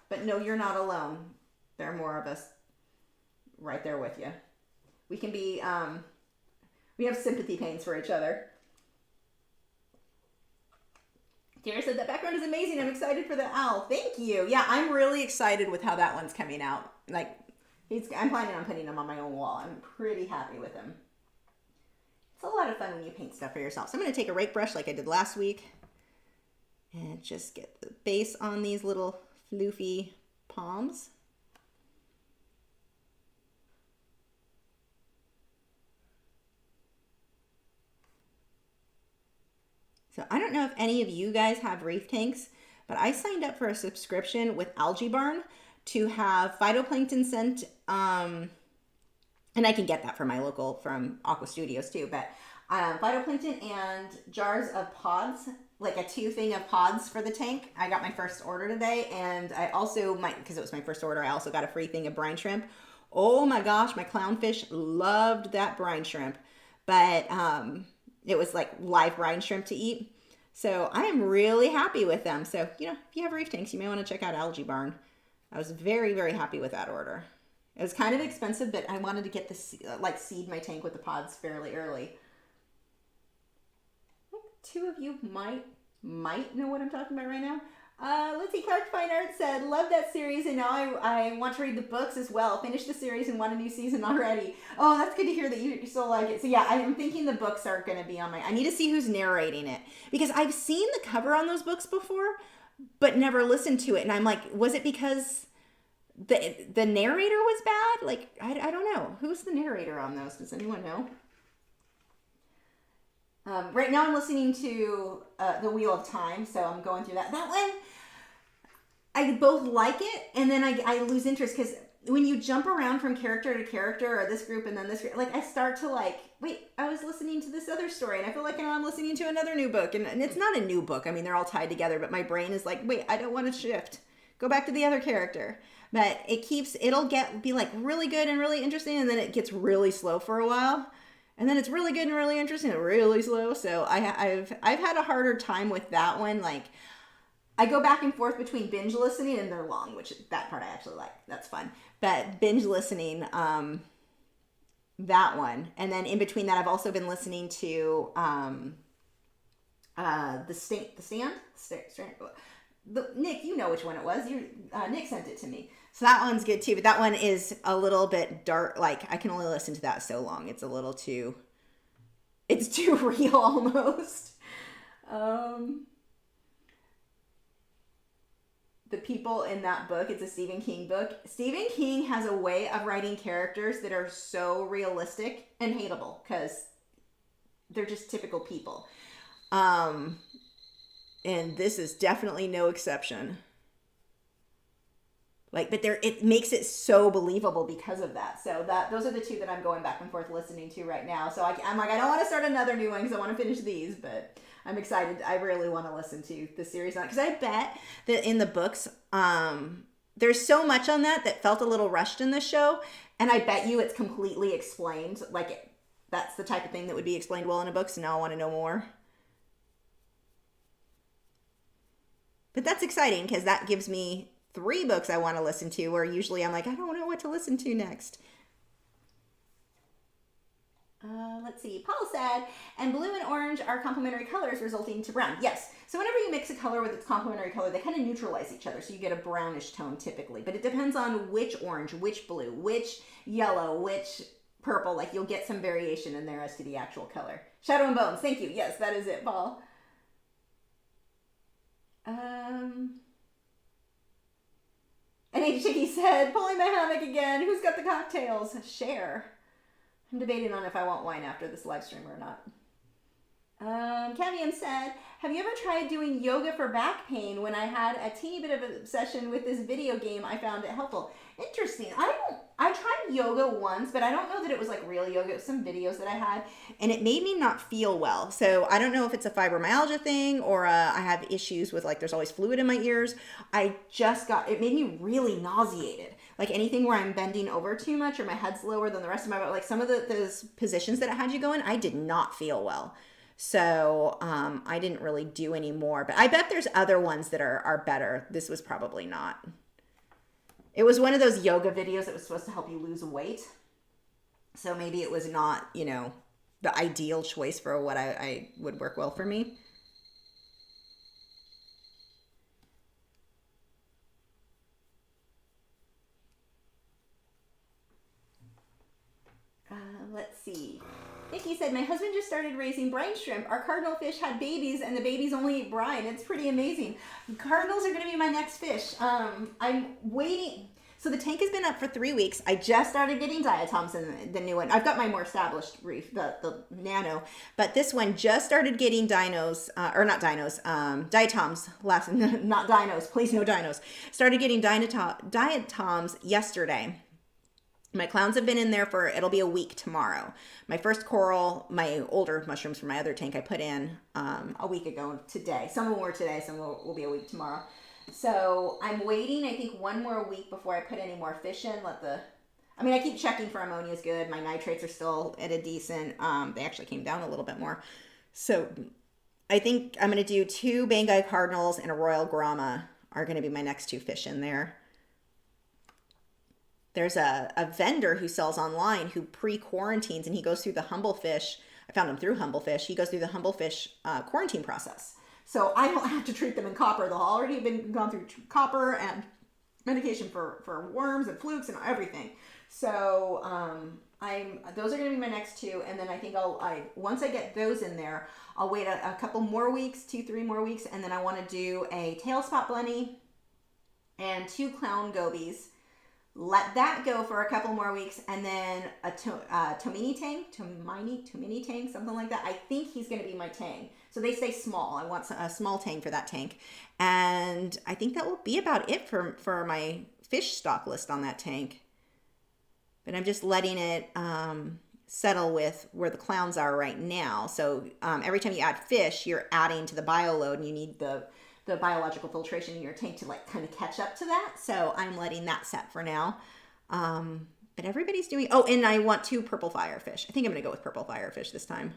[SPEAKER 1] But no, you're not alone. There are more of us right there with you. We can be, we have sympathy pains for each other. Tara said, that background is amazing. I'm excited for the owl. Thank you. Yeah, I'm really excited with how that one's coming out. Like, I'm planning on putting him on my own wall. I'm pretty happy with him. It's a lot of fun when you paint stuff for yourself. So I'm going to take a rake brush like I did last week and just get the base on these little floofy palms. So I don't know if any of you guys have reef tanks, but I signed up for a subscription with Algae Barn to have phytoplankton scent, and I can get that from Aqua Studios too, but phytoplankton and jars of pods, like a 2 thing of pods for the tank. I got my first order today, and I also because it was my first order, I also got a free thing of brine shrimp. Oh my gosh, my clownfish loved that brine shrimp, but it was like live brine shrimp to eat. So I am really happy with them. So, if you have reef tanks, you may want to check out Algae Barn. I was very, very happy with that order. It was kind of expensive, but I wanted to get seed my tank with the pods fairly early. I think 2 of you might know what I'm talking about right now. Let's see, Clark Fine Art said, love that series, and now I want to read the books as well. Finished the series and want a new season already. Oh, that's good to hear that you still like it. So yeah, I'm thinking the books are going to be on I need to see who's narrating it. Because I've seen the cover on those books before, but never listened to it. And I'm like, was it because the narrator was bad? Like, I don't know. Who's the narrator on those? Does anyone know? Right now I'm listening to The Wheel of Time, so I'm going through that. That one, I both like it, and then I lose interest, because when you jump around from character to character, or this group and then this group, like I start to wait, I was listening to this other story, and I feel like now I'm listening to another new book, and it's not a new book. I mean, they're all tied together, but my brain is like, wait, I don't want to shift. Go back to the other character. But it'll be like really good and really interesting, and then it gets really slow for a while. And then it's really good and really interesting and really slow. So I've had a harder time with that one. Like, I go back and forth between binge listening, and they're long, which that part I actually like. That's fun. But binge listening, that one. And then in between that, I've also been listening to the stand. Nick, you know which one it was. Nick sent it to me. So that one's good too, but that one is a little bit dark. Like, I can only listen to that so long. It's a little too, it's too real almost. The people in that book, it's a Stephen King book. Stephen King has a way of writing characters that are so realistic and hateable because they're just typical people. And this is definitely no exception. Like, but it makes it so believable because of that. So those are the two that I'm going back and forth listening to right now. So I'm like, I don't want to start another new one because I want to finish these, but I'm excited. I really want to listen to the series on it because I bet that in the books, there's so much on that felt a little rushed in the show, and I bet you it's completely explained. Like, that's the type of thing that would be explained well in a book. So now I want to know more. But that's exciting because that gives me 3 books I want to listen to, where usually I'm like, I don't know what to listen to next. Let's see. Paul said, and blue and orange are complementary colors resulting to brown. Yes. So whenever you mix a color with its complementary color, they kind of neutralize each other. So you get a brownish tone typically, but it depends on which orange, which blue, which yellow, which purple. Like, you'll get some variation in there as to the actual color. Shadow and Bones. Thank you. Yes, that is it, Paul. And H. Chicky said, pulling my hammock again. Who's got the cocktails? Share. I'm debating on if I want wine after this live stream or not. Cavian said, have you ever tried doing yoga for back pain? When I had a teeny bit of an obsession with this video game, I found it helpful. Interesting. I tried yoga once, but I don't know that it was like real yoga. It was some videos that I had, and it made me not feel well. So I don't know if it's a fibromyalgia thing or I have issues with, like, there's always fluid in my ears. It made me really nauseated. Like, anything where I'm bending over too much or my head's lower than the rest of my body, like some of those positions that it had you go in, I did not feel well. So I didn't really do any more, but I bet there's other ones that are better. This was probably not. It was one of those yoga videos that was supposed to help you lose weight. So maybe it was not, the ideal choice for what I would work well for me. Let's see. Nikki said, my husband just started raising brine shrimp. Our cardinal fish had babies, and the babies only eat brine. It's pretty amazing. Cardinals are going to be my next fish. I'm waiting. So the tank has been up for 3 weeks. I just started getting diatoms in the new one. I've got my more established reef, the nano. But this one just started getting diatoms last, not dinos. Please, no dinos. Started getting diatoms yesterday. My clowns have been in there it'll be a week tomorrow. My first coral, my older mushrooms from my other tank, I put in a week ago today. Some of them were today, some will be a week tomorrow. So I'm waiting, I think, 1 more week before I put any more fish in. I keep checking for ammonia is good. My nitrates are still at a decent, they actually came down a little bit more. So I think I'm going to do 2 Bangai Cardinals and a Royal Grama are going to be my next 2 fish in there. There's a vendor who sells online who pre-quarantines, and he goes through the Humble Fish. I found him through Humble Fish. He goes through the Humble Fish quarantine process. So I don't have to treat them in copper. They'll already gone through copper and medication for worms and flukes and everything. So those are going to be my next 2. And then I think once I get those in there, I'll wait a couple more weeks, 2-3 more weeks. And then I want to do a tail spot blenny and 2 clown gobies. Let that go for a couple more weeks, and then a Tomini tang, something like that. I think he's going to be my tang. So they stay small. I want a small tang for that tank. And I think that will be about it for my fish stock list on that tank. But I'm just letting it settle with where the clowns are right now. So every time you add fish, you're adding to the bio load, and you need the biological filtration in your tank to kind of catch up to that. So I'm letting that set for now. But everybody's doing, and I want 2 purple firefish. I think I'm going to go with purple firefish this time.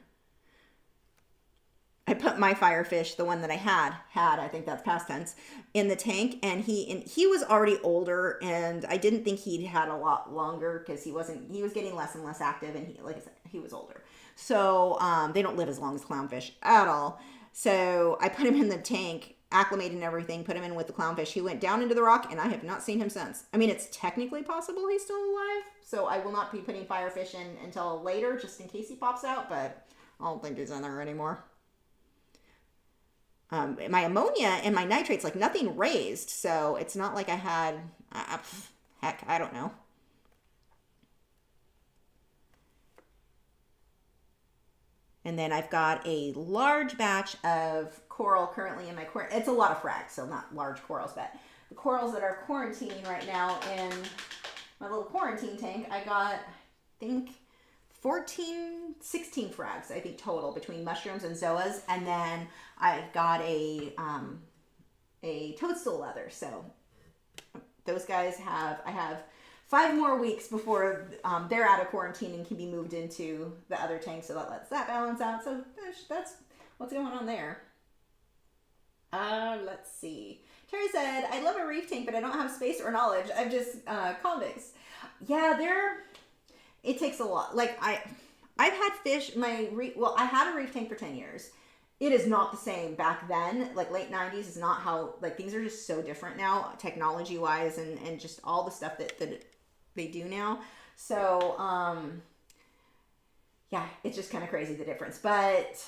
[SPEAKER 1] I put my firefish, the one that I had, I think that's past tense, in the tank, and he was already older, and I didn't think he'd had a lot longer because he was getting less and less active, and like I said, he was older. So they don't live as long as clownfish at all. So I put him in the tank, acclimated and everything, put him in with the clownfish. He went down into the rock, and I have not seen him since. I mean, it's technically possible he's still alive, so I will not be putting firefish in until later, just in case he pops out, but I don't think he's in there anymore. My ammonia and my nitrates, like nothing raised, so it's not like I had, heck, I don't know. And then I've got a large batch of coral currently in my it's a lot of frags, so not large corals, but the corals that are quarantining right now in my little quarantine tank, I got, I think, 16 frags, I think, total between mushrooms and zoas, and then I got a toadstool leather. So those guys I have 5 more weeks before they're out of quarantine and can be moved into the other tank, so that lets that balance out. So that's what's going on there. Let's see. Terry said, I love a reef tank, but I don't have space or knowledge. I'm just convicts. Yeah, it takes a lot. Like I've had fish, I had a reef tank for 10 years. It is not the same back then. Like late 90s is not how, like things are just so different now, technology wise, and just all the stuff that they do now. So, yeah, it's just kind of crazy, the difference. But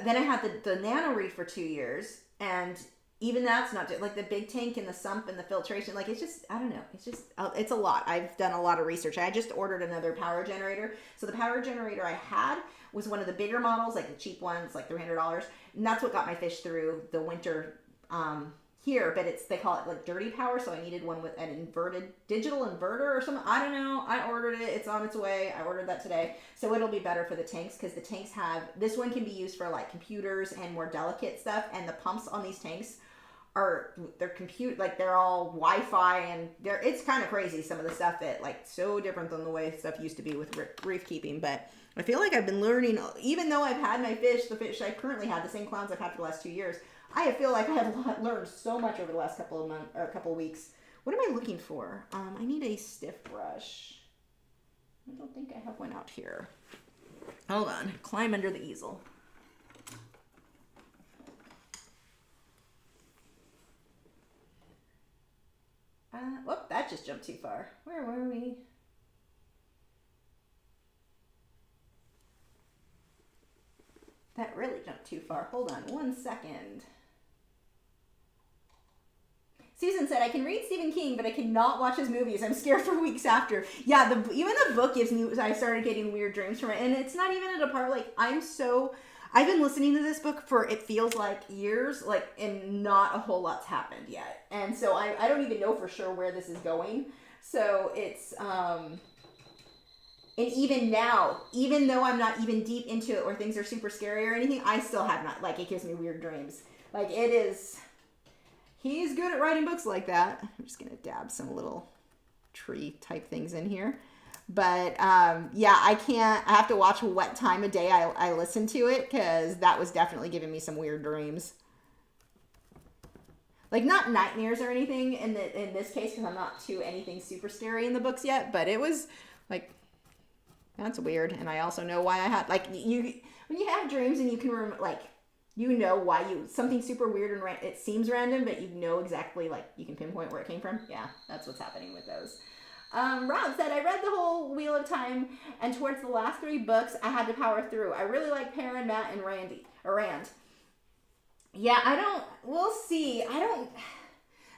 [SPEAKER 1] then I had the nano reef for 2 years, and even that's not just like the big tank and the sump and the filtration. Like, it's just, I don't know. It's just, it's a lot. I've done a lot of research. I just ordered another power generator. So the power generator I had was one of the bigger models, like the cheap ones, like $300. And that's what got my fish through the winter here. But they call it like dirty power. So I needed one with an digital inverter or something. I don't know. I ordered it. It's on its way. I ordered that today. So it'll be better for the tanks, because the tanks this one can be used for like computers and more delicate stuff. And the pumps on these tanks they're all Wi-Fi, and it's kind of crazy, some of the stuff that, like, so different than the way stuff used to be with reef keeping. But I feel like I've been learning, even though I've had the fish I currently have, the same clowns I've had for the last 2 years, I feel like I have learned so much over the last couple of months or a couple of weeks. What am I looking for? I need a stiff brush. I don't think I have one out here. Hold on. Climb under the easel. Whoop, that just jumped too far. Where were we? That really jumped too far. Hold on 1 second. Susan said, I can read Stephen King, but I cannot watch his movies. I'm scared for weeks after. Yeah, even the book gives me, I started getting weird dreams from it. And it's not even at a part, like, I've been listening to this book for, it feels like, years, like, and not a whole lot's happened yet. And so I don't even know for sure where this is going. So it's, and even now, even though I'm not even deep into it or things are super scary or anything, I still have not, like, it gives me weird dreams. Like, he's good at writing books like that. I'm just going to dab some little tree type things in here. But, yeah, I have to watch what time of day I listen to it, because that was definitely giving me some weird dreams. Like, not nightmares or anything in this case, because I'm not to anything super scary in the books yet, but it was, like, that's weird. And I also know why I had, like, when you have dreams and you can, you know why something super weird and it seems random, but you know exactly, like, you can pinpoint where it came from. Yeah, that's what's happening with those. Rob said, I read the whole Wheel of Time, and towards the last 3 books, I had to power through. I really like Perrin, Matt, and Rand. Yeah, we'll see.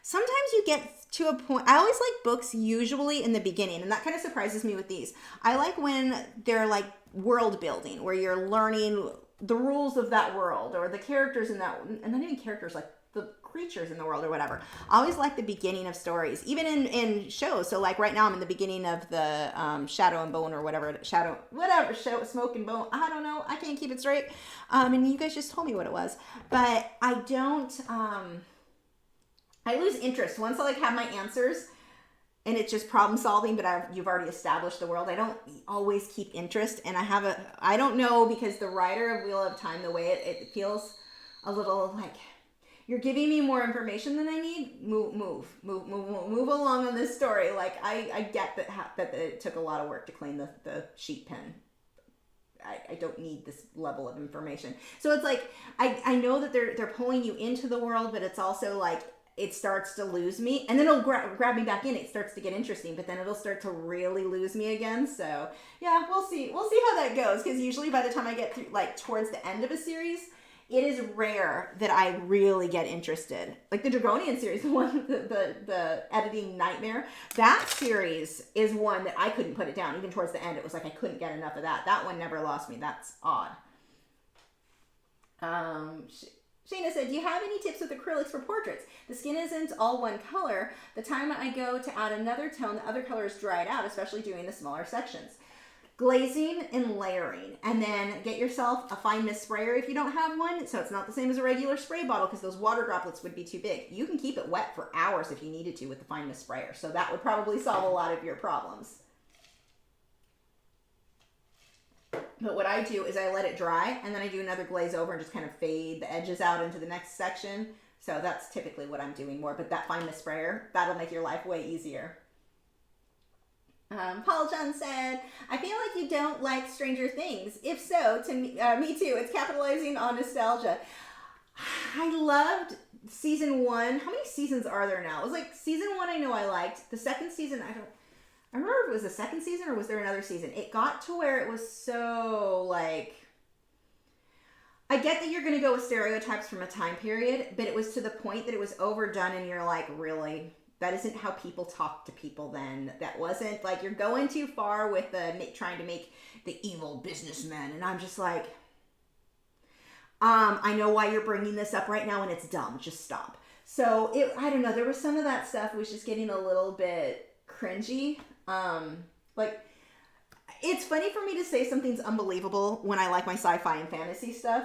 [SPEAKER 1] Sometimes you get to a point, I always like books usually in the beginning, and that kind of surprises me with these. I like when they're like world building, where you're learning the rules of that world, or the characters in that, and not even characters, like the creatures in the world or whatever. I always like the beginning of stories, even in shows. So like right now I'm in the beginning of the Shadow and Bone or whatever, Smoke and Bone. I don't know. I can't keep it straight. And you guys just told me what it was, but I don't, I lose interest once I like have my answers. and it's just problem solving, but you've already established the world. I don't always keep interest, and I don't know, because the writer of Wheel of Time, the way it feels a little like you're giving me more information than I need. Move along on this story. Like I get that it took a lot of work to clean the sheet pen. I don't need this level of information. So it's like I know that they're pulling you into the world, but it's also like it starts to lose me, and then it'll grab me back in. It starts to get interesting, but then it'll start to really lose me again. So yeah, we'll see how that goes, because usually by the time I get through, like towards the end of a series, it is rare that I really get interested. Like the Dragonian series, the one, the editing nightmare, that series is one that I couldn't put it down. Even towards the end, it was like I couldn't get enough of that. That one never lost me. That's odd. Shayna said, do you have any tips with acrylics for portraits? The skin isn't all one color. The time I go to add another tone, the other colors dried out, especially doing the smaller sections. Glazing and layering, and then get yourself a fine mist sprayer if you don't have one, so it's not the same as a regular spray bottle, because those water droplets would be too big. You can keep it wet for hours if you needed to with the fine mist sprayer, so that would probably solve a lot of your problems. But what I do is I let it dry, and then I do another glaze over and just kind of fade the edges out into the next section. So that's typically what I'm doing more, but that fine mist sprayer, that'll make your life way easier. Paul John said, I feel like you don't like Stranger Things. If so, to me too. It's capitalizing on nostalgia. I loved season 1. How many seasons are there now? It was like season 1 I know I liked. The second season, I remember if it was the second season or was there another season. It got to where it was so like, I get that you're going to go with stereotypes from a time period, but it was to the point that it was overdone and you're like, really? That isn't how people talk to people then. That wasn't, like, you're going too far with trying to make the evil businessmen. And I'm just like, I know why you're bringing this up right now and it's dumb. Just stop. So, I don't know. There was some of that stuff was just getting a little bit cringy. Like, it's funny for me to say something's unbelievable when I like my sci-fi and fantasy stuff.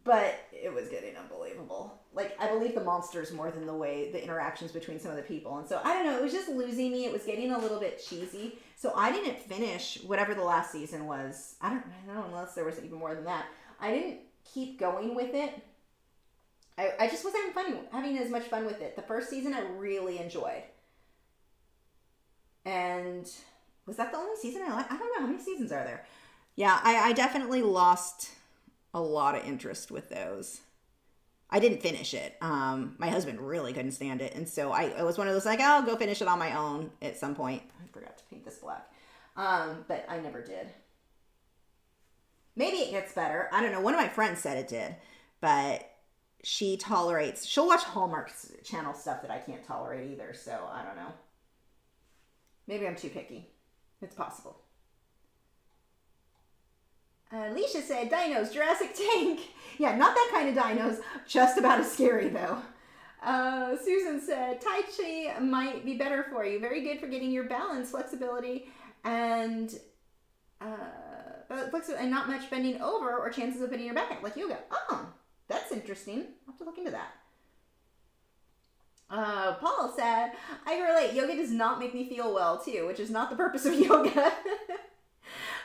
[SPEAKER 1] But it was getting unbelievable. Like, I believe the monsters more than the interactions between some of the people. And so, I don't know, it was just losing me. It was getting a little bit cheesy. So I didn't finish whatever the last season was. I don't know unless there was even more than that. I didn't keep going with it. I just wasn't having as much fun with it. The first season I really enjoyed. And was that the only season I liked? I don't know. How many seasons are there? Yeah, I definitely lost a lot of interest with those. I didn't finish it. My husband really couldn't stand it. And so it was one of those like, I'll go finish it on my own at some point. I forgot to paint this black. But I never did. Maybe it gets better. I don't know. One of my friends said it did. But she'll watch Hallmark Channel stuff that I can't tolerate either. So I don't know. Maybe I'm too picky. It's possible. Alicia said, dinos, Jurassic Tank. Yeah, not that kind of dinos. Just about as scary, though. Susan said, Tai Chi might be better for you. Very good for getting your balance, flexibility, and not much bending over or chances of bending your back out, like yoga. Oh, that's interesting. I'll have to look into that. Paul said, I can relate. Yoga does not make me feel well, too, which is not the purpose of yoga.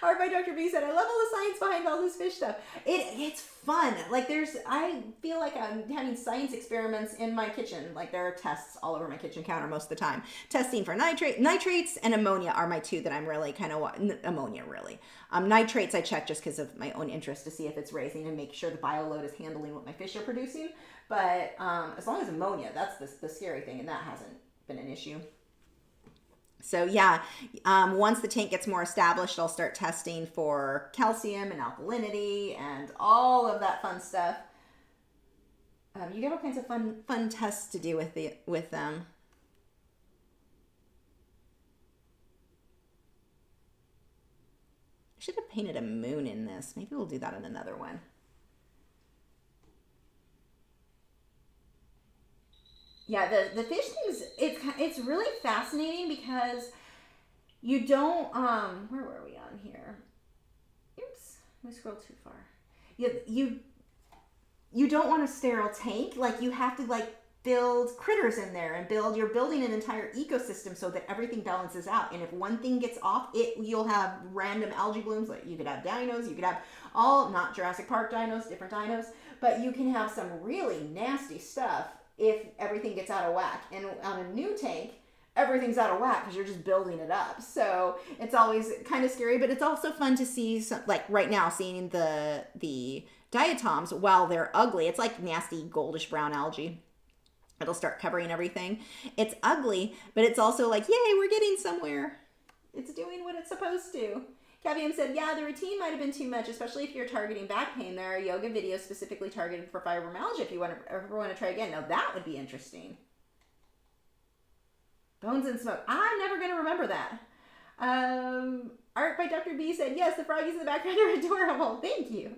[SPEAKER 1] Art by Dr. B said, I love all the science behind all this fish stuff. It's fun. Like I feel like I'm having science experiments in my kitchen. Like there are tests all over my kitchen counter most of the time. Testing for nitrates and ammonia are my two that I'm really kind of, ammonia really. Nitrates I check just because of my own interest to see if it's raising and make sure the bioload is handling what my fish are producing. But as long as ammonia, that's the scary thing, and that hasn't been an issue. So yeah, once the tank gets more established, I'll start testing for calcium and alkalinity and all of that fun stuff. You get all kinds of fun tests to do with them. I should have painted a moon in this. Maybe we'll do that in another one. Yeah, the fish things, it's really fascinating because you don't, where were we on here? Oops, I scrolled too far. You don't want a sterile tank. Like you have to build critters in there and you're building an entire ecosystem so that everything balances out. And if one thing gets off, you'll have random algae blooms. Like you could have dinos, you could have not Jurassic Park dinos, different dinos, but you can have some really nasty stuff if everything gets out of whack. And on a new tank, everything's out of whack because you're just building it up. So it's always kind of scary, but it's also fun to see like right now, seeing the diatoms, while they're ugly, it's like nasty goldish brown algae. It'll start covering everything. It's ugly, but it's also like, yay, we're getting somewhere. It's doing what it's supposed to. Kaviam said, yeah, the routine might have been too much, especially if you're targeting back pain. There are yoga videos specifically targeted for fibromyalgia if you ever want to try again. Now that would be interesting. Bones and smoke. I'm never going to remember that. Art by Dr. B said, yes, the froggies in the background are adorable. Thank you.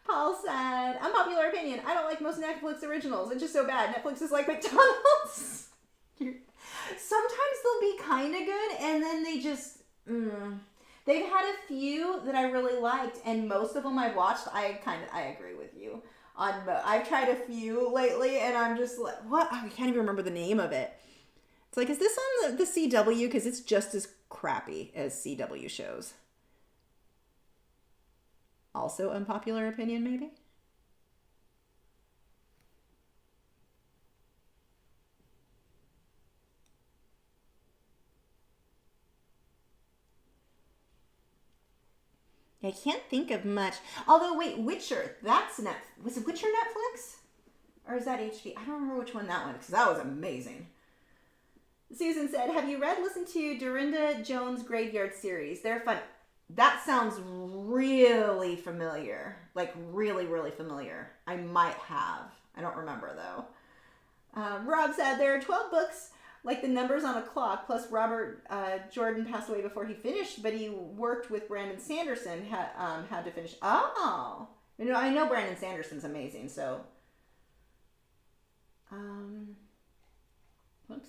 [SPEAKER 1] Paul said, unpopular opinion, I don't like most Netflix originals. It's just so bad. Netflix is like McDonald's. Sometimes they'll be kind of good, and then they just... They've had a few that I really liked, and most of them I've watched, I agree with you. I've tried a few lately, and I'm just like, what? I can't even remember the name of it. It's like, is this on the CW? Because it's just as crappy as CW shows. Also unpopular opinion, maybe? I can't think of much. Although, wait, Witcher, that's was it Witcher Netflix? Or is that HD? I don't remember which one that one, because that was amazing. Susan said, have you listened to Dorinda Jones' Graveyard series? They're fun. That sounds really familiar. Like, really, really familiar. I might have. I don't remember, though. Rob said, there are 12 books, like the numbers on a clock, plus Robert Jordan passed away before he finished, but he worked with Brandon Sanderson, had to finish. Oh! I know Brandon Sanderson's amazing, so... Whoops.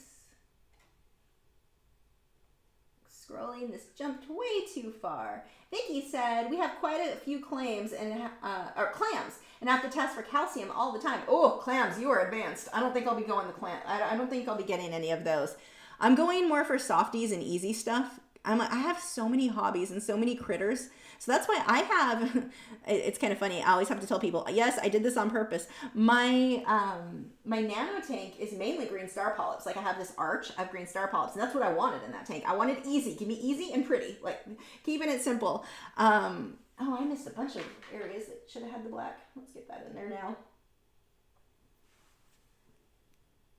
[SPEAKER 1] Scrolling, this jumped way too far. Vicky said, we have quite a few clams and have to test for calcium all the time. Oh, clams, you are advanced. I don't think I'll be going the clam. I don't think I'll be getting any of those. I'm going more for softies and easy stuff. I have so many hobbies and so many critters. So that's why I have, it's kind of funny. I always have to tell people, yes, I did this on purpose. My nano tank is mainly green star polyps. Like I have this arch of green star polyps, and that's what I wanted in that tank. I wanted easy. Give me easy and pretty, like keeping it simple. Oh, I missed a bunch of areas that should have had the black. Let's get that in there now.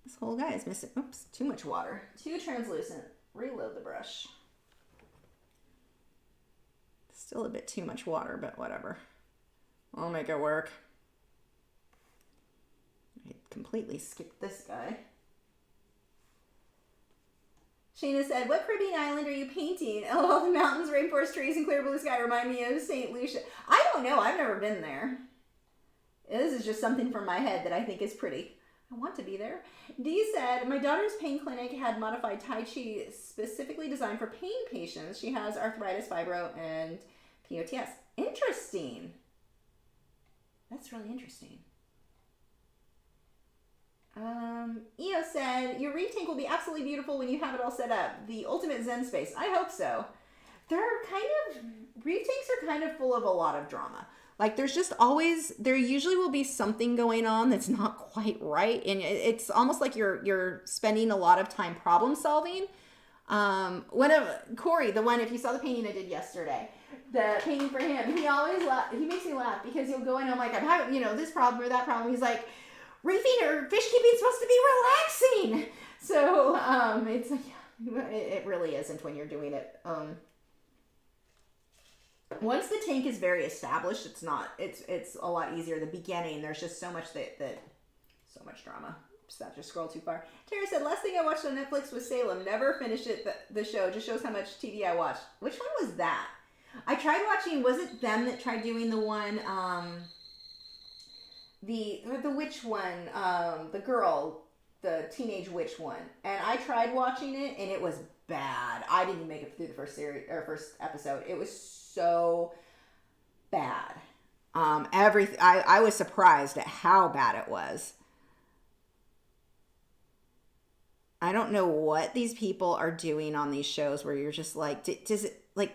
[SPEAKER 1] This whole guy is missing. Oops, too much water. Too translucent. Reload the brush. Still a bit too much water, but whatever. I'll make it work. I completely skipped this guy. Shayna said, what Caribbean island are you painting? Oh, all the mountains, rainforest, trees, and clear blue sky remind me of St. Lucia. I don't know. I've never been there. This is just something from my head that I think is pretty. I want to be there. Dee said, my daughter's pain clinic had modified Tai Chi specifically designed for pain patients. She has arthritis, fibro, and POTS. Interesting. That's really interesting. Eo said, your reef tank will be absolutely beautiful when you have it all set up. The ultimate Zen space. I hope so. Reef tanks are kind of full of a lot of drama. Like there usually will be something going on that's not quite right. And it's almost like you're spending a lot of time problem solving. Corey, if you saw the painting I did yesterday, the painting for him, he makes me laugh because he'll go in and I'm like, I'm having, this problem or that problem. He's like, reefing or fish keeping is supposed to be relaxing. So, it's like, it really isn't when you're doing it. Once the tank is very established, it's a lot easier. The beginning, there's just so much so much drama. Stop, just scroll too far. Tara said, last thing I watched on Netflix was Salem. Never finished it, the show. Just shows how much TV I watched. Which one was that? I tried watching, was it them that tried doing the one, the witch one, the girl, the teenage witch one. And I tried watching it, and it was bad. I didn't make it through the first episode. It was so bad. I was surprised at how bad it was. I don't know what these people are doing on these shows where you're just like, does it, like,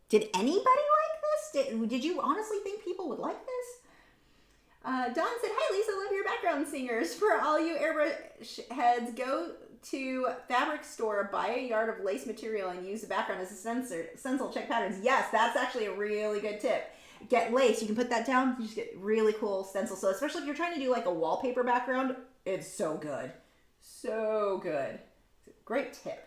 [SPEAKER 1] did anybody like this? Did you honestly think people would like this? Dawn said, "Hi Lisa, love your background singers. For all you airbrush heads, go to fabric store, buy a yard of lace material and use the background as a stencil, check patterns." Yes, that's actually a really good tip. Get lace, you can put that down, you just get really cool stencils. So especially if you're trying to do like a wallpaper background, it's so good. So good. Great tip.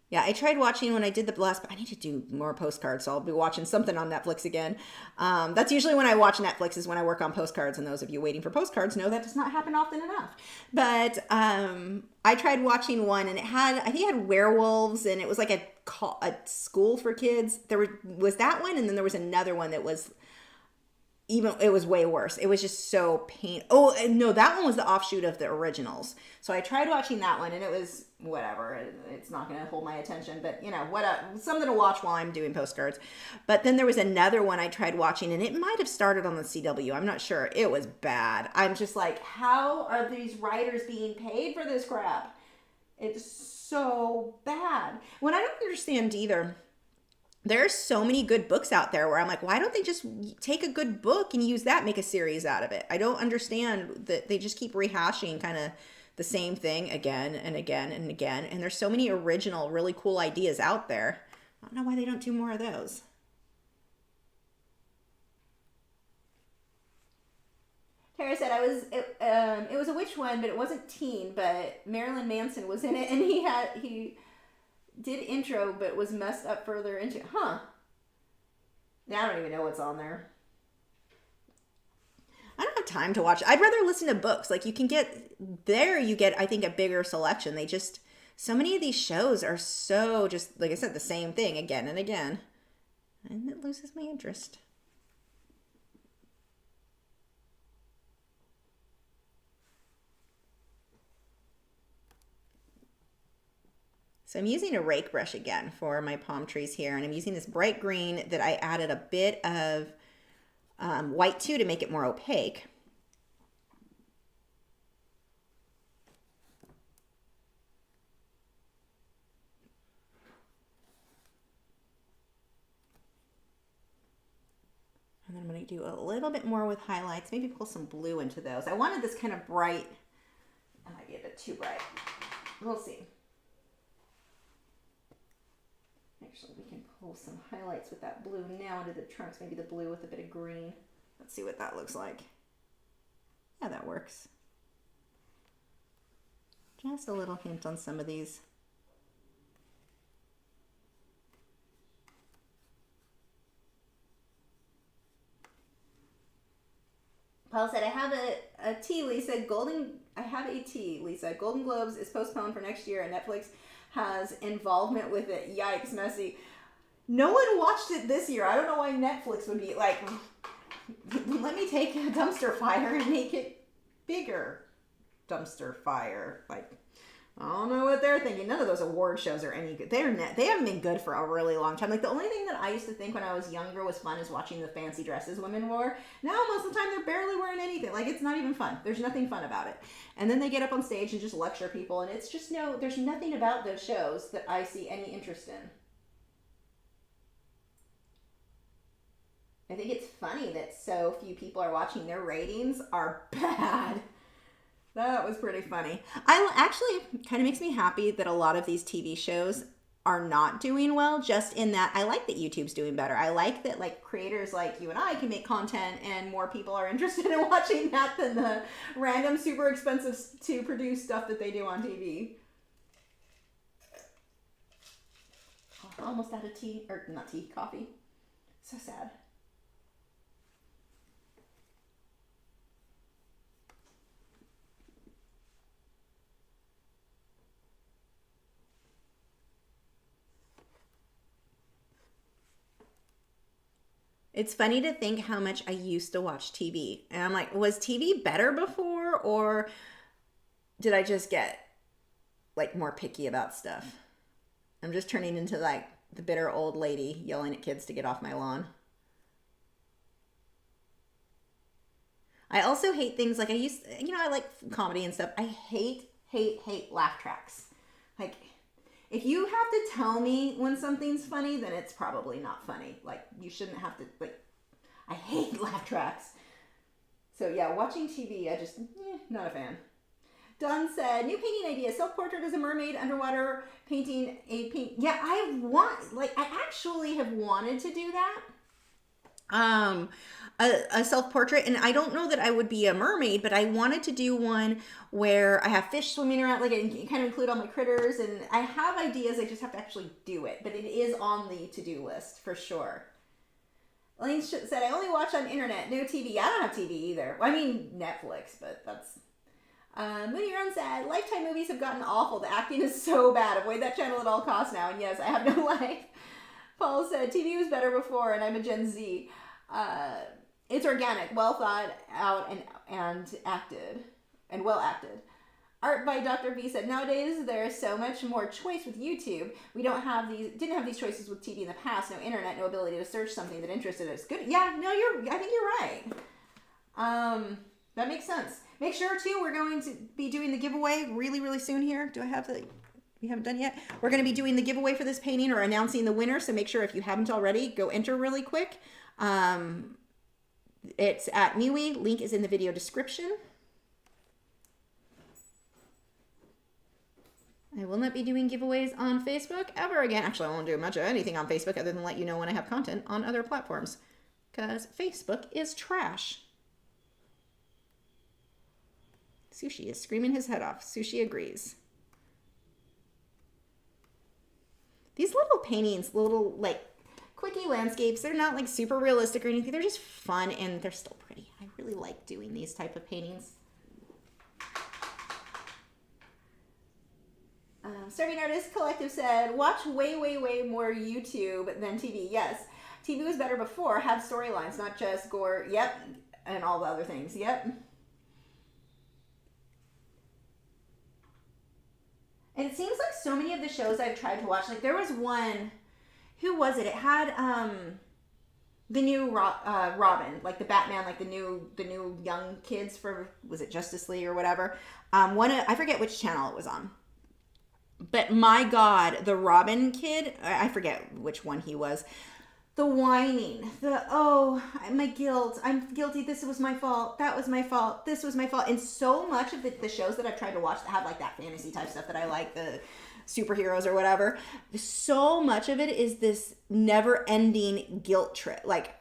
[SPEAKER 1] Yeah, I tried watching when I did the last, but I need to do more postcards, so I'll be watching something on Netflix again. That's usually when I watch Netflix, is when I work on postcards, and those of you waiting for postcards know that does not happen often enough. But I tried watching one, and I think it had werewolves, and it was like a school for kids. Was that one, and then there was another one that was it was way worse. It was just so Oh, no, that one was the offshoot of the originals. So I tried watching that one, and it was whatever. It's not going to hold my attention, but something to watch while I'm doing postcards. But then there was another one I tried watching, and it might have started on the CW. I'm not sure. It was bad. I'm just like, how are these writers being paid for this crap? It's so bad. What I don't understand either, there are so many good books out there where I'm like, why don't they just take a good book and use that, make a series out of it? I don't understand that they just keep rehashing kind of the same thing again and again and again. And there's so many original, really cool ideas out there. I don't know why they don't do more of those. Tara said, it was a witch one, but it wasn't teen, but Marilyn Manson was in it, and he did intro, but was messed up further into. Huh. Now I don't even know what's on there. I don't have time to watch. I'd rather listen to books. Like, you get, I think, a bigger selection. So many of these shows are so just, like I said, the same thing again and again. And it loses my interest. So I'm using a rake brush again for my palm trees here, and I'm using this bright green that I added a bit of white to make it more opaque. And then I'm going to do a little bit more with highlights, maybe pull some blue into those. I wanted this kind of bright. That might be a bit too bright. We'll see. Actually, we can pull some highlights with that blue now into the trunks, maybe the blue with a bit of green. Let's see what that looks like. Yeah, that works. Just a little hint on some of these. Paul said, I have a tea, Lisa. I have a tea, Lisa. Golden Globes is postponed for next year, and Netflix has involvement with it. Yikes, messy. No one watched it this year. I don't know why Netflix would be like, let me take a dumpster fire and make it bigger. Dumpster fire. Like, I don't know what they're thinking. None of those award shows are any good. They haven't been good for a really long time. Like, the only thing that I used to think when I was younger was fun is watching the fancy dresses women wore. Now, most of the time, they're barely wearing anything. Like, it's not even fun. There's nothing fun about it. And then they get up on stage and just lecture people, and it's just there's nothing about those shows that I see any interest in. I think it's funny that so few people are watching. Their ratings are bad. That was pretty funny. Actually, kind of makes me happy that a lot of these TV shows are not doing well, just in that I like that YouTube's doing better. I like that, like, creators like you and I can make content and more people are interested in watching that than the random super expensive to produce stuff that they do on TV. Oh, almost out of tea, or not tea, coffee. So sad. It's funny to think how much I used to watch TV. And I'm like, was TV better before, or did I just get, like, more picky about stuff? I'm just turning into, like, the bitter old lady yelling at kids to get off my lawn. I also hate things like I like comedy and stuff. I hate laugh tracks. Like, if you have to tell me when something's funny, then it's probably not funny. Like, you shouldn't have to, like, I hate laugh tracks. So yeah, watching TV, I just, not a fan. Don said, new painting idea, self-portrait as a mermaid, underwater, painting a paint. Yeah, I actually have wanted to do that. A self-portrait, and I don't know that I would be a mermaid, but I wanted to do one where I have fish swimming around, like, and kind of include all my critters, and I have ideas, I just have to actually do it, but it is on the to-do list, for sure. Elaine said, I only watch on internet, no TV. I don't have TV either. Well, I mean, Netflix, but that's... Moody Run said, Lifetime movies have gotten awful. The acting is so bad. Avoid that channel at all costs now. And yes, I have no life. Paul said, TV was better before, and I'm a Gen Z. It's organic, well thought out, and acted, and well acted. Art by Dr. V said, nowadays there's so much more choice with YouTube. We didn't have these choices with TV in the past. No internet, no ability to search something that interested us. Good. Yeah, no, I think you're right. That makes sense. Make sure too, we're going to be doing the giveaway really, really soon here. Do I have we haven't done yet? We're going to be doing the giveaway for this painting or announcing the winner. So make sure if you haven't already, go enter really quick. It's at MeWe. Link is in the video description. I will not be doing giveaways on Facebook ever again. Actually, I won't do much of anything on Facebook other than let you know when I have content on other platforms. Because Facebook is trash. Sushi is screaming his head off. Sushi agrees. These little paintings, little like quickie landscapes, they're not like super realistic or anything. They're just fun and they're still pretty. I really like doing these type of paintings. Starving Artist Collective said, watch way, way, way more YouTube than TV. Yes, TV was better before. Have storylines, not just gore. Yep. And all the other things. Yep. And it seems like so many of the shows I've tried to watch, like there was one, who was it? It had the new Robin, like the Batman, like the new young kids for, was it Justice League or whatever? I forget which channel it was on. But my God, the Robin kid, I forget which one he was. The whining, my guilt, I'm guilty, this was my fault, that was my fault, this was my fault. And so much of the shows that I've tried to watch that have like that fantasy type stuff that I like, the superheroes or whatever, so much of it is this never ending guilt trip. Like,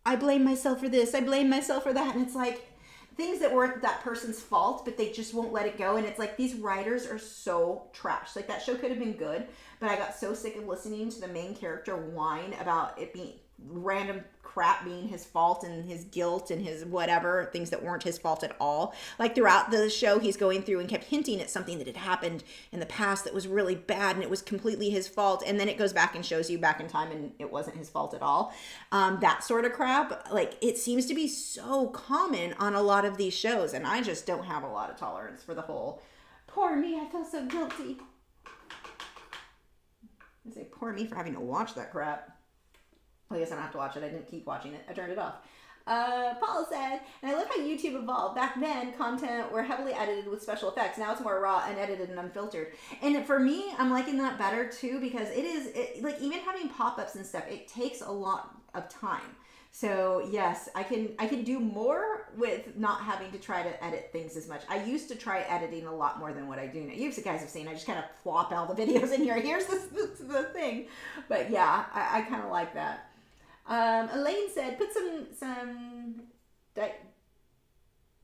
[SPEAKER 1] I blame myself for this, I blame myself for that. And it's like things that weren't that person's fault, but they just won't let it go. And it's like, these writers are so trash. Like, that show could have been good, but I got so sick of listening to the main character whine about it being random crap being his fault and his guilt and his whatever, things that weren't his fault at all. Like, throughout the show, he's going through and kept hinting at something that had happened in the past that was really bad and it was completely his fault. And then it goes back and shows you back in time and it wasn't his fault at all. That sort of crap, like, it seems to be so common on a lot of these shows. And I just don't have a lot of tolerance for the whole, poor me, I feel so guilty. I say, poor me for having to watch that crap. Well, I guess I don't have to watch it. I didn't keep watching it. I turned it off. Paul said, and I love how YouTube evolved. Back then, content were heavily edited with special effects. Now it's more raw, unedited, and unfiltered. And for me, I'm liking that better too, because like, even having pop-ups and stuff, it takes a lot of time. So yes, I can do more with not having to try to edit things as much. I used to try editing a lot more than what I do now. You guys have seen, I just kind of plop all the videos in here. Here's the thing. But yeah, I kind of like that. Elaine said, put some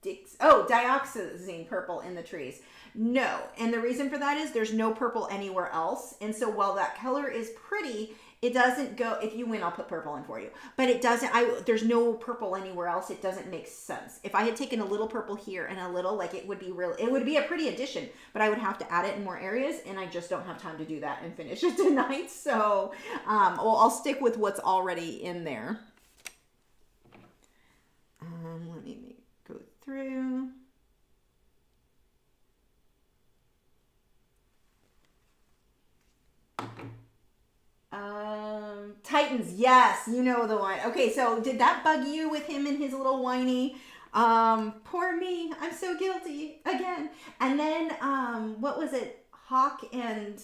[SPEAKER 1] dioxazine purple in the trees. No, and the reason for that is there's no purple anywhere else. And so while that color is pretty, it doesn't go, if you win, I'll put purple in for you. But it doesn't, there's no purple anywhere else. It doesn't make sense. If I had taken a little purple here and a little, like, it would be a pretty addition, but I would have to add it in more areas, and I just don't have time to do that and finish it tonight. So, I'll stick with what's already in there. Let me go through. Titans. Yes, you know the one. Okay, so did that bug you with him and his little whiny? Poor me. I'm so guilty again. And then, what was it? Hawk and,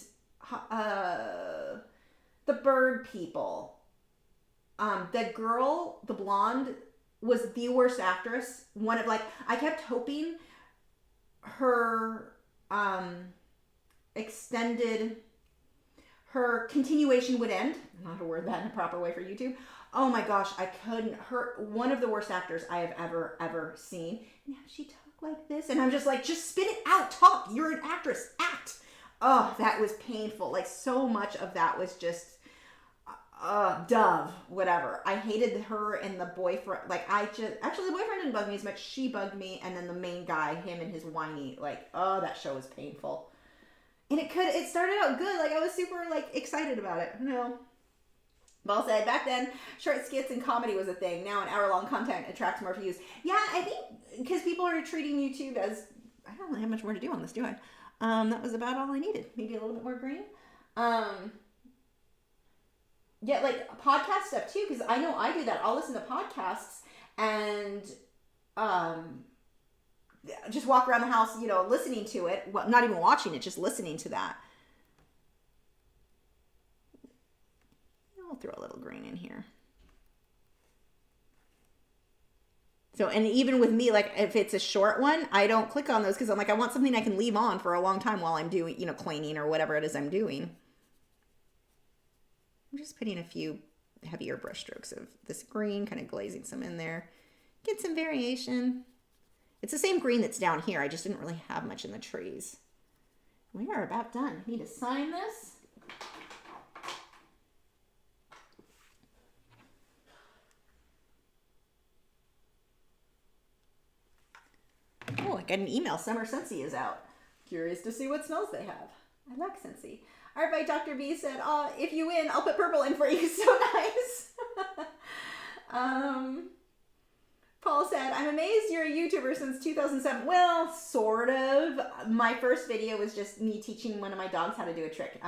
[SPEAKER 1] the bird people. The girl, the blonde, was the worst actress. One of, like, I kept hoping her, her continuation would end. I'm not to word that in a proper way for YouTube. Oh my gosh, I couldn't. One of the worst actors I have ever seen. And now she talked like this, and I'm just like, just spit it out, talk. You're an actress, act. Oh, that was painful. Like, so much of that was just, Dove, whatever. I hated her and the boyfriend. Like, actually, the boyfriend didn't bug me as much. She bugged me, and then the main guy, him and his whiny, like, oh, that show was painful. And it started out good. Like, I was super, like, excited about it. No. Ball said, back then, short skits and comedy was a thing. Now an hour-long content attracts more views. Yeah, I think because people are treating YouTube as, I don't really have much more to do on this, do I? That was about all I needed. Maybe a little bit more green. Yeah, like, podcast stuff, too, because I know I do that. I'll listen to podcasts and just walk around the house, you know, listening to it. Well, not even watching it, just listening to that. I'll throw a little green in here. So, and even with me, like, if it's a short one, I don't click on those because I'm like, I want something I can leave on for a long time while I'm doing, you know, cleaning or whatever it is I'm doing. I'm just putting a few heavier brush strokes of this green, kind of glazing some in there. Get some variation. It's the same green that's down here. I just didn't really have much in the trees. We are about done. I need to sign this. Oh, I got an email. Summer Scentsy is out. Curious to see what smells they have. I like Scentsy. Art by Dr. B said, oh, if you win, I'll put purple in for you. So nice. Paul said, I'm amazed you're a YouTuber since 2007. Well, sort of. My first video was just me teaching one of my dogs how to do a trick.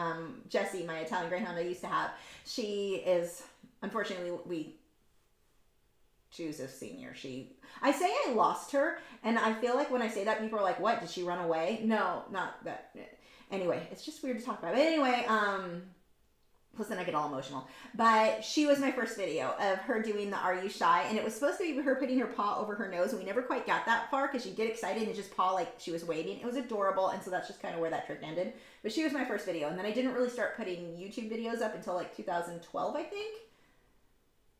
[SPEAKER 1] Jessie, my Italian Greyhound I used to have, she is, unfortunately, she was a senior. I say I lost her, and I feel like when I say that, people are like, what, did she run away? No, not that. Anyway, it's just weird to talk about. But anyway, plus then I get all emotional. But she was my first video of her doing the Are You Shy? And it was supposed to be her putting her paw over her nose, and we never quite got that far because she'd get excited and just paw like she was waiting. It was adorable, and so that's just kind of where that trick ended. But she was my first video, and then I didn't really start putting YouTube videos up until like 2012, I think.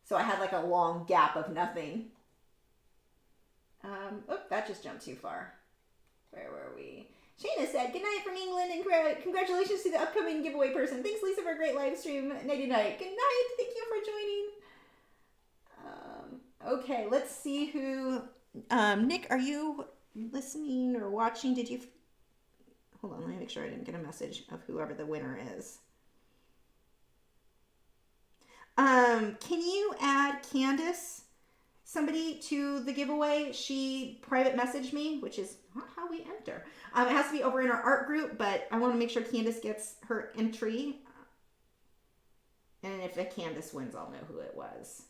[SPEAKER 1] So I had like a long gap of nothing. Oh, that just jumped too far. Where were we? Shayna said, good night from England and congratulations to the upcoming giveaway person. Thanks, Lisa, for a great live stream. Nighty night. Good night. Thank you for joining. Okay, let's see who... Nick, are you listening or watching? Did you... Hold on, let me make sure I didn't get a message of whoever the winner is. Can you add Candace, somebody, to the giveaway? She private messaged me, which is not how we enter. It has to be over in our art group, but I want to make sure Candace gets her entry. And if Candace wins, I'll know who it was.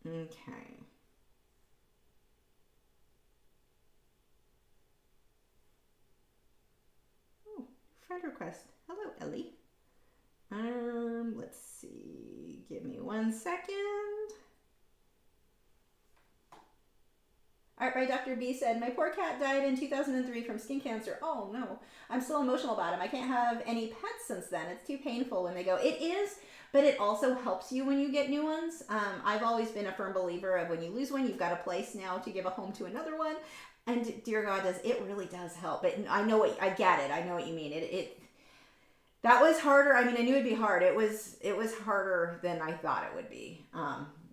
[SPEAKER 1] Okay. Oh, friend request. Hello, Ellie. Let's see. Give me 1 second. Art by Dr. B said, my poor cat died in 2003 from skin cancer. Oh no, I'm still emotional about him. I can't have any pets since then. It's too painful when they go. It is, but it also helps you when you get new ones. I've always been a firm believer of when you lose one, you've got a place now to give a home to another one. And dear God, it really does help. But I know I get it. I know what you mean. That was harder. I mean, I knew it'd be hard. It was harder than I thought it would be.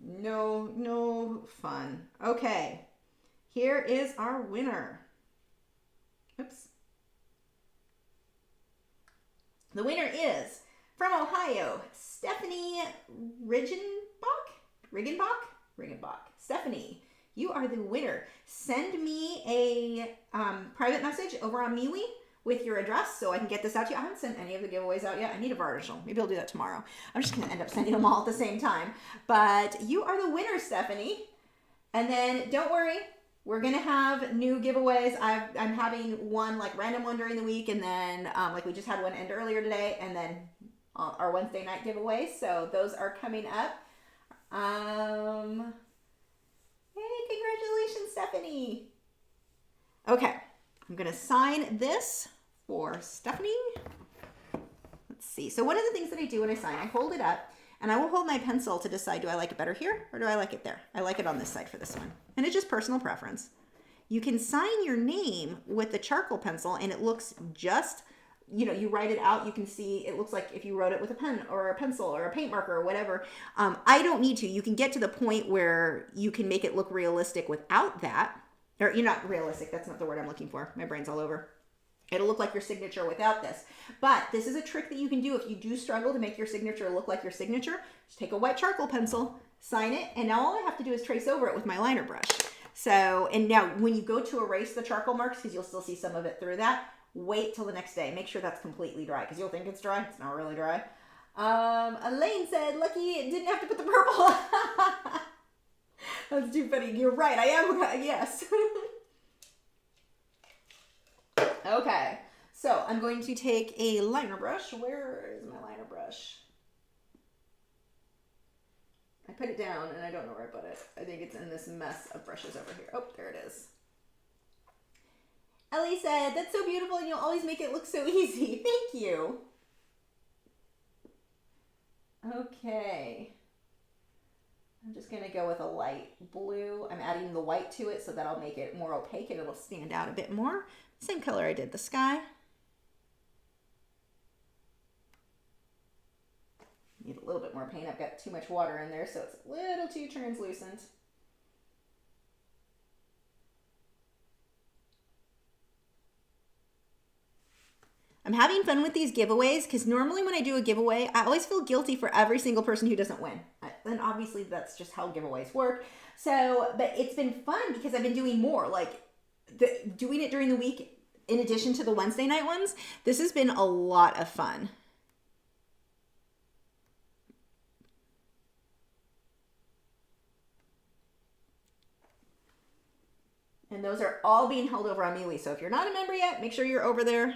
[SPEAKER 1] No fun. Okay. Here is our winner. Oops. The winner is, from Ohio, Stephanie Riggenbach. Stephanie, you are the winner. Send me a private message over on MeWe with your address so I can get this out to you. I haven't sent any of the giveaways out yet. I need a varnish them. Maybe I'll do that tomorrow. I'm just gonna end up sending them all at the same time. But you are the winner, Stephanie. And then don't worry, we're gonna have new giveaways. I'm having one like random one during the week, and then like we just had one end earlier today, and then our Wednesday night giveaway. So those are coming up. Hey, congratulations, Stephanie. Okay, I'm gonna sign this for Stephanie. Let's see. So one of the things that I do when I sign, I hold it up and I will hold my pencil to decide, do I like it better here or do I like it there? I like it on this side for this one. And it's just personal preference. You can sign your name with the charcoal pencil and it looks just, you know, you write it out, you can see, it looks like if you wrote it with a pen or a pencil or a paint marker or whatever. I don't need to. You can get to the point where you can make it look realistic without that. Or you're not realistic, that's not the word I'm looking for. My brain's all over. It'll look like your signature without this. But this is a trick that you can do if you do struggle to make your signature look like your signature. Just take a white charcoal pencil, sign it, and now all I have to do is trace over it with my liner brush. So, and now when you go to erase the charcoal marks, because you'll still see some of it through that, wait till the next day. Make sure that's completely dry, because you'll think it's dry. It's not really dry. Elaine said, lucky didn't have to put the purple. That's too funny. You're right. I am. Yes. Okay. So I'm going to take a liner brush. Where is my liner brush? I put it down and I don't know where I put it. I think it's in this mess of brushes over here. Oh, there it is. Ellie said, that's so beautiful and you'll always make it look so easy. Thank you. Okay. I'm just going to go with a light blue. I'm adding the white to it so that'll make it more opaque and it'll stand out a bit more. Same color I did the sky. Need a little bit more paint. I've got too much water in there, so it's a little too translucent. I'm having fun with these giveaways because normally when I do a giveaway, I always feel guilty for every single person who doesn't win. And obviously that's just how giveaways work. So, but it's been fun because I've been doing more, like doing it during the week in addition to the Wednesday night ones. This has been a lot of fun. And those are all being held over on MeWe. So if you're not a member yet, make sure you're over there.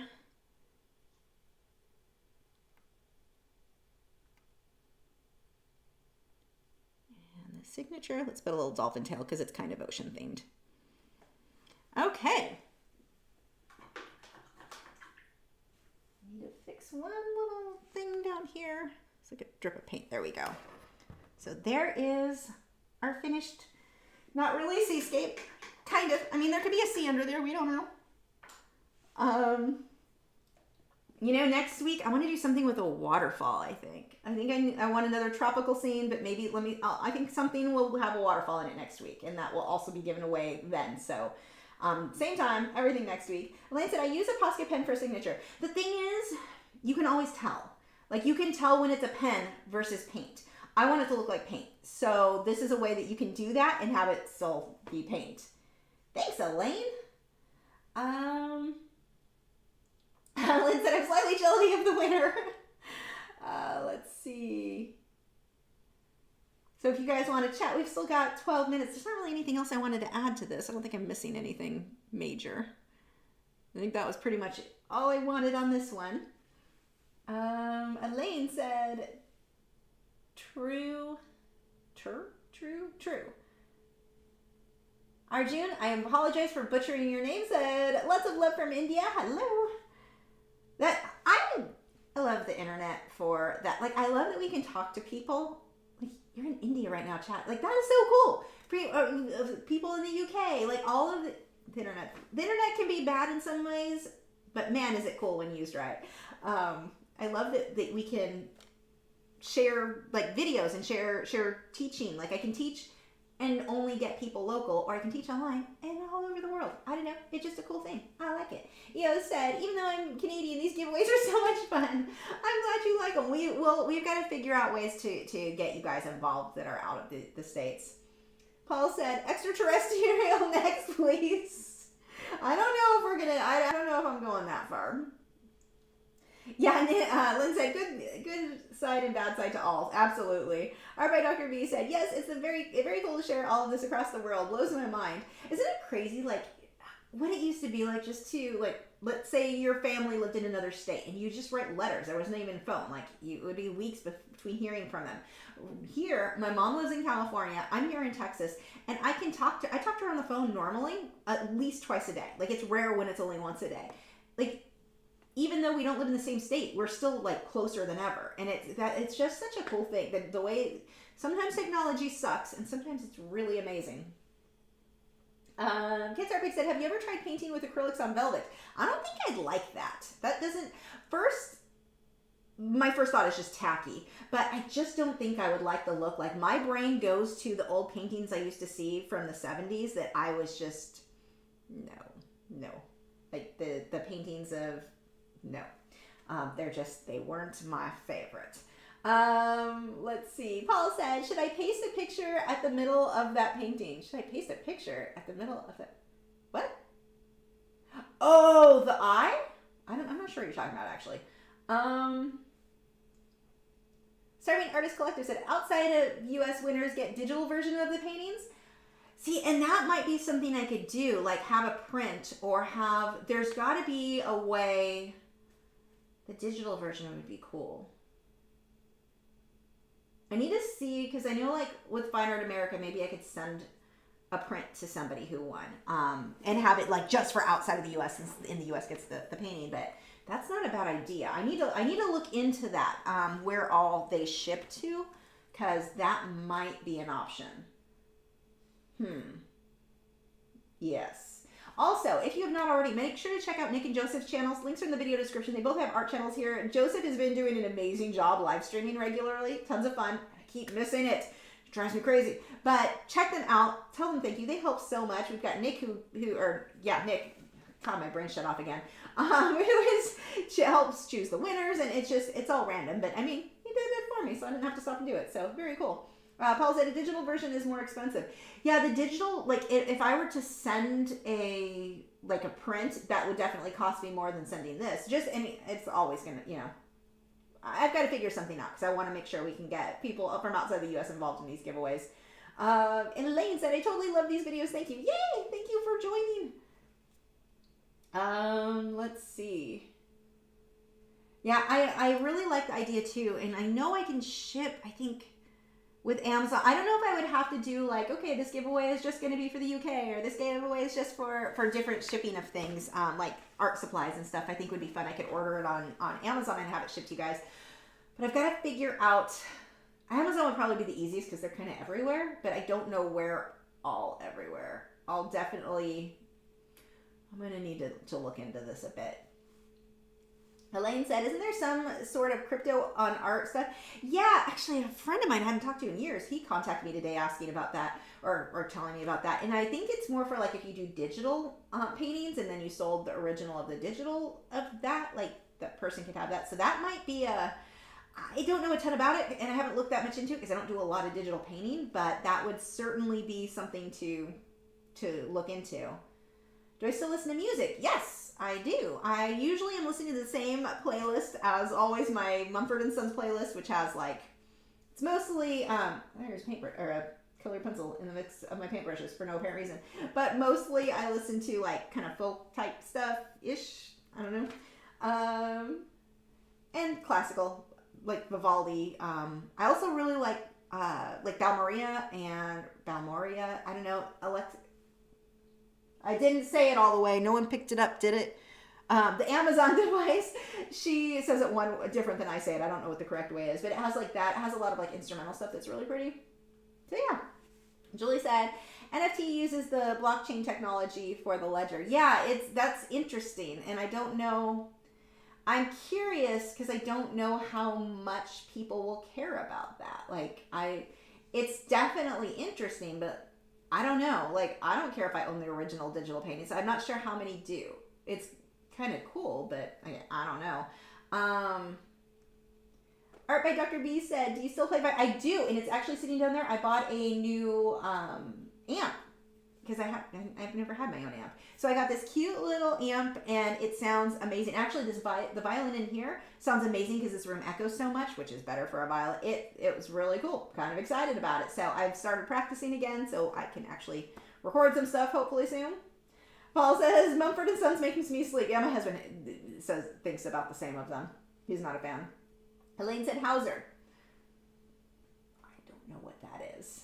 [SPEAKER 1] Signature. Let's put a little dolphin tail because it's kind of ocean themed. Okay. Need to fix one little thing down here. It's like a drip of paint. There we go. So there is our finished, not really seascape. Kind of. I mean, there could be a sea under there. We don't know. You know, next week I want to do something with a waterfall, I think. I want another tropical scene, but maybe I think something will have a waterfall in it next week, and that will also be given away then. So, same time, everything next week. Elaine said, I use a Posca pen for signature. The thing is, you can always tell. Like, you can tell when it's a pen versus paint. I want it to look like paint. So, this is a way that you can do that and have it still be paint. Thanks, Elaine. Lynn said, I'm slightly jealous of the winner. Let's see. So if you guys want to chat, we've still got 12 minutes. There's not really anything else I wanted to add to this. I don't think I'm missing anything major. I think that was pretty much all I wanted on this one. Elaine said, true. Arjun, I apologize for butchering your name, said, lots of love from India. Hello. I love the internet for that. Like, I love that we can talk to people. Like, you're in India right now, chat. Like, that is so cool. People in the UK, like, all of the internet. The internet can be bad in some ways, but man, is it cool when used right. I love that we can share, like, videos and share teaching. Like, I can teach and only get people local, or I can teach online and all over the world. I don't know. It's just a cool thing. I like it. Eo said, even though I'm Canadian, these giveaways are so much fun. I'm glad you like them. We've got to figure out ways to get you guys involved that are out of the States. Paul said, extraterrestrial next, please. I don't know if we're gonna. I don't know if I'm going that far. Yeah, Lynn said, good side and bad side to all. Absolutely. Art by Dr. B said, yes, it's very cool to share all of this across the world. Blows my mind. Isn't it crazy, like, what it used to be like just to, like, let's say your family lived in another state and you just write letters. There wasn't even phone. Like, it would be weeks between hearing from them. Here, my mom lives in California. I'm here in Texas. And I talk to her on the phone normally at least twice a day. Like, it's rare when it's only once a day. Like, even though we don't live in the same state, we're still like closer than ever. And it's just such a cool thing that the way sometimes technology sucks and sometimes it's really amazing. Kids Art said, have you ever tried painting with acrylics on velvet? I don't think I'd like that. That doesn't, my first thought is just tacky, but I just don't think I would like the look. Like, my brain goes to the old paintings I used to see from the 70s that I was just, no. Like the paintings of, no. They weren't my favorite. Let's see. Paul said, should I paste a picture at the middle of that painting? Should I paste a picture at the middle of that? What? Oh, the eye? I'm not sure what you're talking about, actually. Starving Artist Collective said, outside of US winners get digital version of the paintings. See, and that might be something I could do, like have a print or there's got to be a way. The digital version would be cool. I need to see, because I know, like, with Fine Art America, maybe I could send a print to somebody who won and have it, like, just for outside of the U.S., since in the U.S. gets the painting, but that's not a bad idea. I need to look into that, where all they ship to, because that might be an option. Yes. Also, if you have not already, make sure to check out Nick and Joseph's channels. Links are in the video description. They both have art channels here. Joseph has been doing an amazing job live streaming regularly. Tons of fun. I keep missing it. It drives me crazy. But check them out. Tell them thank you. They help so much. We've got Nick Nick. God, my brain shut off again. She helps choose the winners, and it's all random. But I mean, he did it for me, so I didn't have to stop and do it. So very cool. Paul said a digital version is more expensive. Yeah, the digital, like, if I were to send a print, that would definitely cost me more than sending this. It's always going to, I've got to figure something out because I want to make sure we can get people from outside the U.S. involved in these giveaways. And Elaine said, I totally love these videos. Thank you. Yay! Thank you for joining. Let's see. Yeah, I really like the idea too. And I know I can ship, I think, with Amazon. I don't know if I would have to do like, okay, this giveaway is just going to be for the UK, or this giveaway is just for different shipping of things, like art supplies and stuff. I think would be fun. I could order it on Amazon and have it shipped to you guys. But I've got to figure out, Amazon would probably be the easiest because they're kind of everywhere, but I don't know where all everywhere. I'm going to need to look into this a bit. Elaine said, isn't there some sort of crypto on art stuff? Yeah, actually, a friend of mine I haven't talked to in years, he contacted me today asking about that, or telling me about that. And I think it's more for like if you do digital paintings and then you sold the original of the digital of that, like that person could have that. So that might be I don't know a ton about it, and I haven't looked that much into it because I don't do a lot of digital painting, but that would certainly be something to look into. Do I still listen to music? Yes, I do. I usually am listening to the same playlist as always, my Mumford & Sons playlist, which has like, it's mostly, there's paintbrush, or a colored pencil in the mix of my paintbrushes for no apparent reason. But mostly I listen to like kind of folk type stuff-ish, I don't know. And classical, like Vivaldi. I also really like Balmoria, I don't know, I didn't say it all the way. No one picked it up, did it? The Amazon device, she says it one different than I say it. I don't know what the correct way is, but it has like that. It has a lot of like instrumental stuff that's really pretty. So yeah. Julie said, NFT uses the blockchain technology for the ledger. Yeah, that's interesting. And I don't know, I'm curious because I don't know how much people will care about that. Like it's definitely interesting, but I don't know. Like, I don't care if I own the original digital paintings. I'm not sure how many do. It's kind of cool, but I don't know. Art by Dr. B said, do you still play I do, and it's actually sitting down there. I bought a new amp because I've never had my own amp. So I got this cute little amp, and it sounds amazing. Actually, the violin in here sounds amazing because this room echoes so much, which is better for a violin. It was really cool. Kind of excited about it. So I've started practicing again, so I can actually record some stuff hopefully soon. Paul says, Mumford & Sons making me sleep. Yeah, my husband thinks about the same of them. He's not a fan. Elaine said, Hauser. I don't know what that is.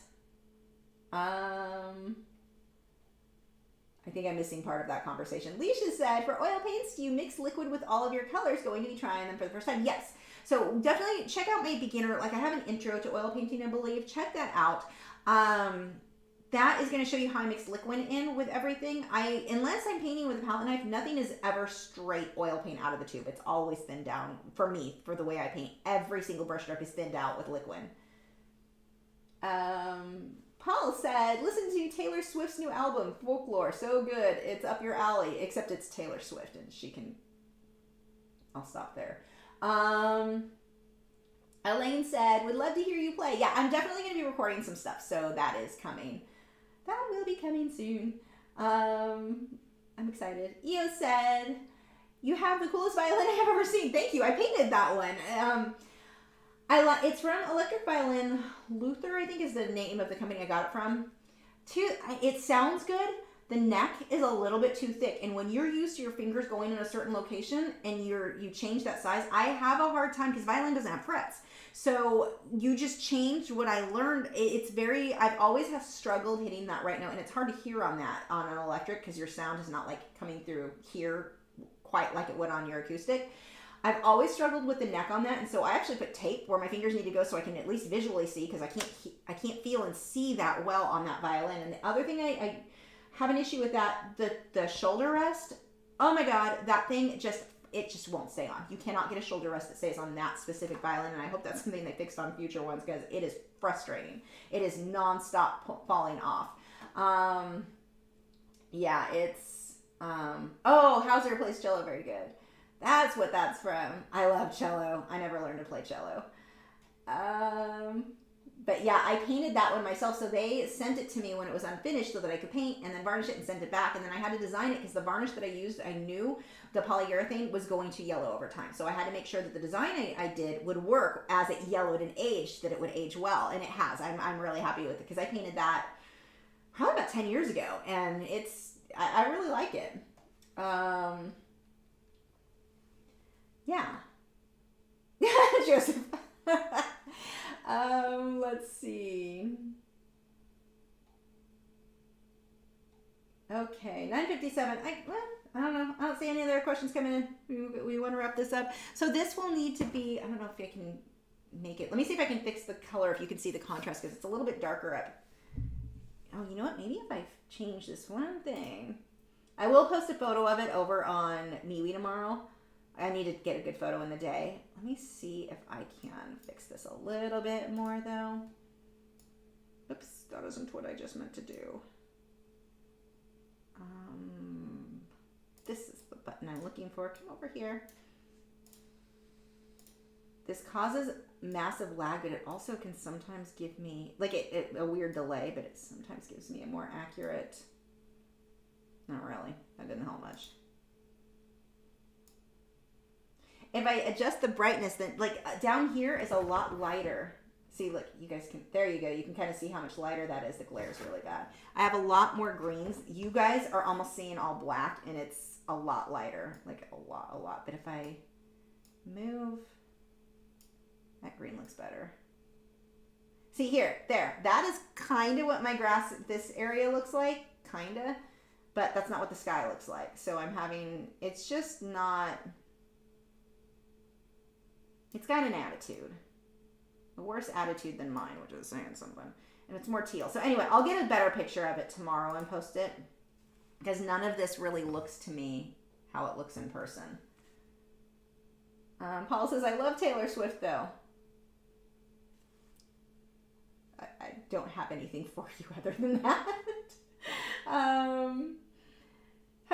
[SPEAKER 1] I think I'm missing part of that conversation. Leisha said, for oil paints, do you mix liquid with all of your colors? Going to be trying them for the first time. Yes. So definitely check out my beginner. Like I have an intro to oil painting, I believe. Check that out. That is going to show you how I mix liquid in with everything. Unless I'm painting with a palette knife, nothing is ever straight oil paint out of the tube. It's always thinned down for me, for the way I paint. Every single brush stroke is thinned out with liquid. Paul said, listen to Taylor Swift's new album, Folklore. So good. It's up your alley, except it's Taylor Swift and she can... I'll stop there. Elaine said, would love to hear you play. Yeah, I'm definitely going to be recording some stuff, so that is coming. That will be coming soon. I'm excited. Io said, you have the coolest violin I have ever seen. Thank you. I painted that one. It's from Electric Violin. Luther, I think, is the name of the company I got it from. It sounds good. The neck is a little bit too thick, and when you're used to your fingers going in a certain location and you change that size, I have a hard time because violin doesn't have frets. So you just changed what I learned. I've always have struggled hitting that right note, and it's hard to hear on an electric because your sound is not like coming through here quite like it would on your acoustic. I've always struggled with the neck on that, and so I actually put tape where my fingers need to go so I can at least visually see, because I can't feel and see that well on that violin. And the other thing I have an issue with that, the shoulder rest. Oh my god, that thing just won't stay on. You cannot get a shoulder rest that stays on that specific violin, and I hope that's something they fixed on future ones because it is frustrating. It is nonstop falling off. Yeah, it's Hauser plays cello very good. That's what that's from. I love cello. I never learned to play cello. But yeah, I painted that one myself. So they sent it to me when it was unfinished so that I could paint and then varnish it and send it back. And then I had to design it because the varnish that I used, I knew the polyurethane was going to yellow over time. So I had to make sure that the design I did would work as it yellowed and aged, that it would age well. And it has. I'm really happy with it because I painted that probably about 10 years ago. And I really like it. Yeah. Joseph. Let's see. Okay, 9:57. I don't know. I don't see any other questions coming in. We want to wrap this up. So this will need to be, I don't know if I can make it. Let me see if I can fix the color, if you can see the contrast, because it's a little bit darker up. Oh, you know what? Maybe if I change this one thing. I will post a photo of it over on MeWe tomorrow. I need to get a good photo in the day. Let me see if I can fix this a little bit more, though. Oops, that isn't what I just meant to do. This is the button I'm looking for. Come over here. This causes massive lag, but it also can sometimes give me, like a weird delay, but it sometimes gives me a more accurate, not really, that didn't help much. If I adjust the brightness, then like down here is a lot lighter. See, look, you guys can, there you go. You can kind of see how much lighter that is. The glare is really bad. I have a lot more greens. You guys are almost seeing all black, and it's a lot lighter, like a lot. But if I move, that green looks better. See here, there, that is kind of what my grass, this area looks like, kind of, but that's not what the sky looks like. So I'm having, it's just not, it's got an attitude. A worse attitude than mine, which is saying something. And it's more teal. So anyway, I'll get a better picture of it tomorrow and post it. Because none of this really looks to me how it looks in person. Paul says, I love Taylor Swift though. I don't have anything for you other than that. How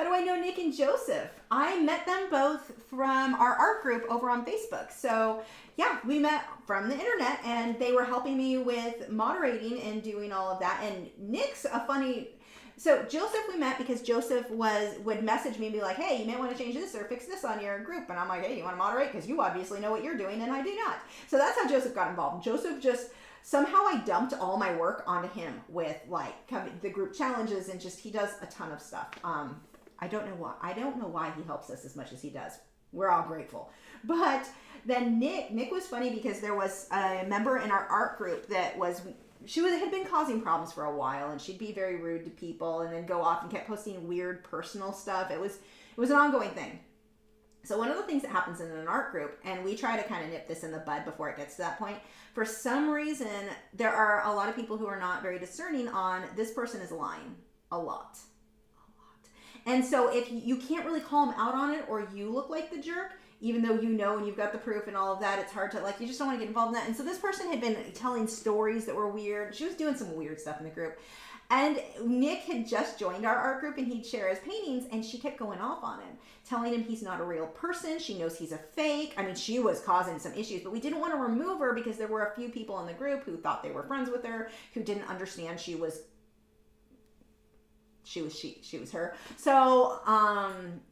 [SPEAKER 1] do I know Nick and Joseph? I met them both from our art group over on Facebook. So yeah, we met from the internet and they were helping me with moderating and doing all of that. And Nick's a funny, So Joseph we met because Joseph would message me and be like, hey, you may want to change this or fix this on your group. And I'm like, hey, you want to moderate? Because you obviously know what you're doing and I do not. So that's how Joseph got involved. Joseph just, somehow I dumped all my work onto him with like the group challenges and just, he does a ton of stuff. I don't know why he helps us as much as he does. We're all grateful. But then Nick was funny because there was a member in our art group that had been causing problems for a while, and she'd be very rude to people and then go off and kept posting weird personal stuff. It was an ongoing thing. So one of the things that happens in an art group, and we try to kind of nip this in the bud before it gets to that point, for some reason, there are a lot of people who are not very discerning on this person is lying a lot. And so if you can't really call them out on it, or you look like the jerk, even though you know and you've got the proof and all of that, it's hard to, like, you just don't want to get involved in that. And so this person had been telling stories that were weird. She was doing some weird stuff in the group. And Nick had just joined our art group and he'd share his paintings, and she kept going off on him, telling him he's not a real person. She knows he's a fake. I mean, she was causing some issues, but we didn't want to remove her because there were a few people in the group who thought they were friends with her, who didn't understand she was her. So,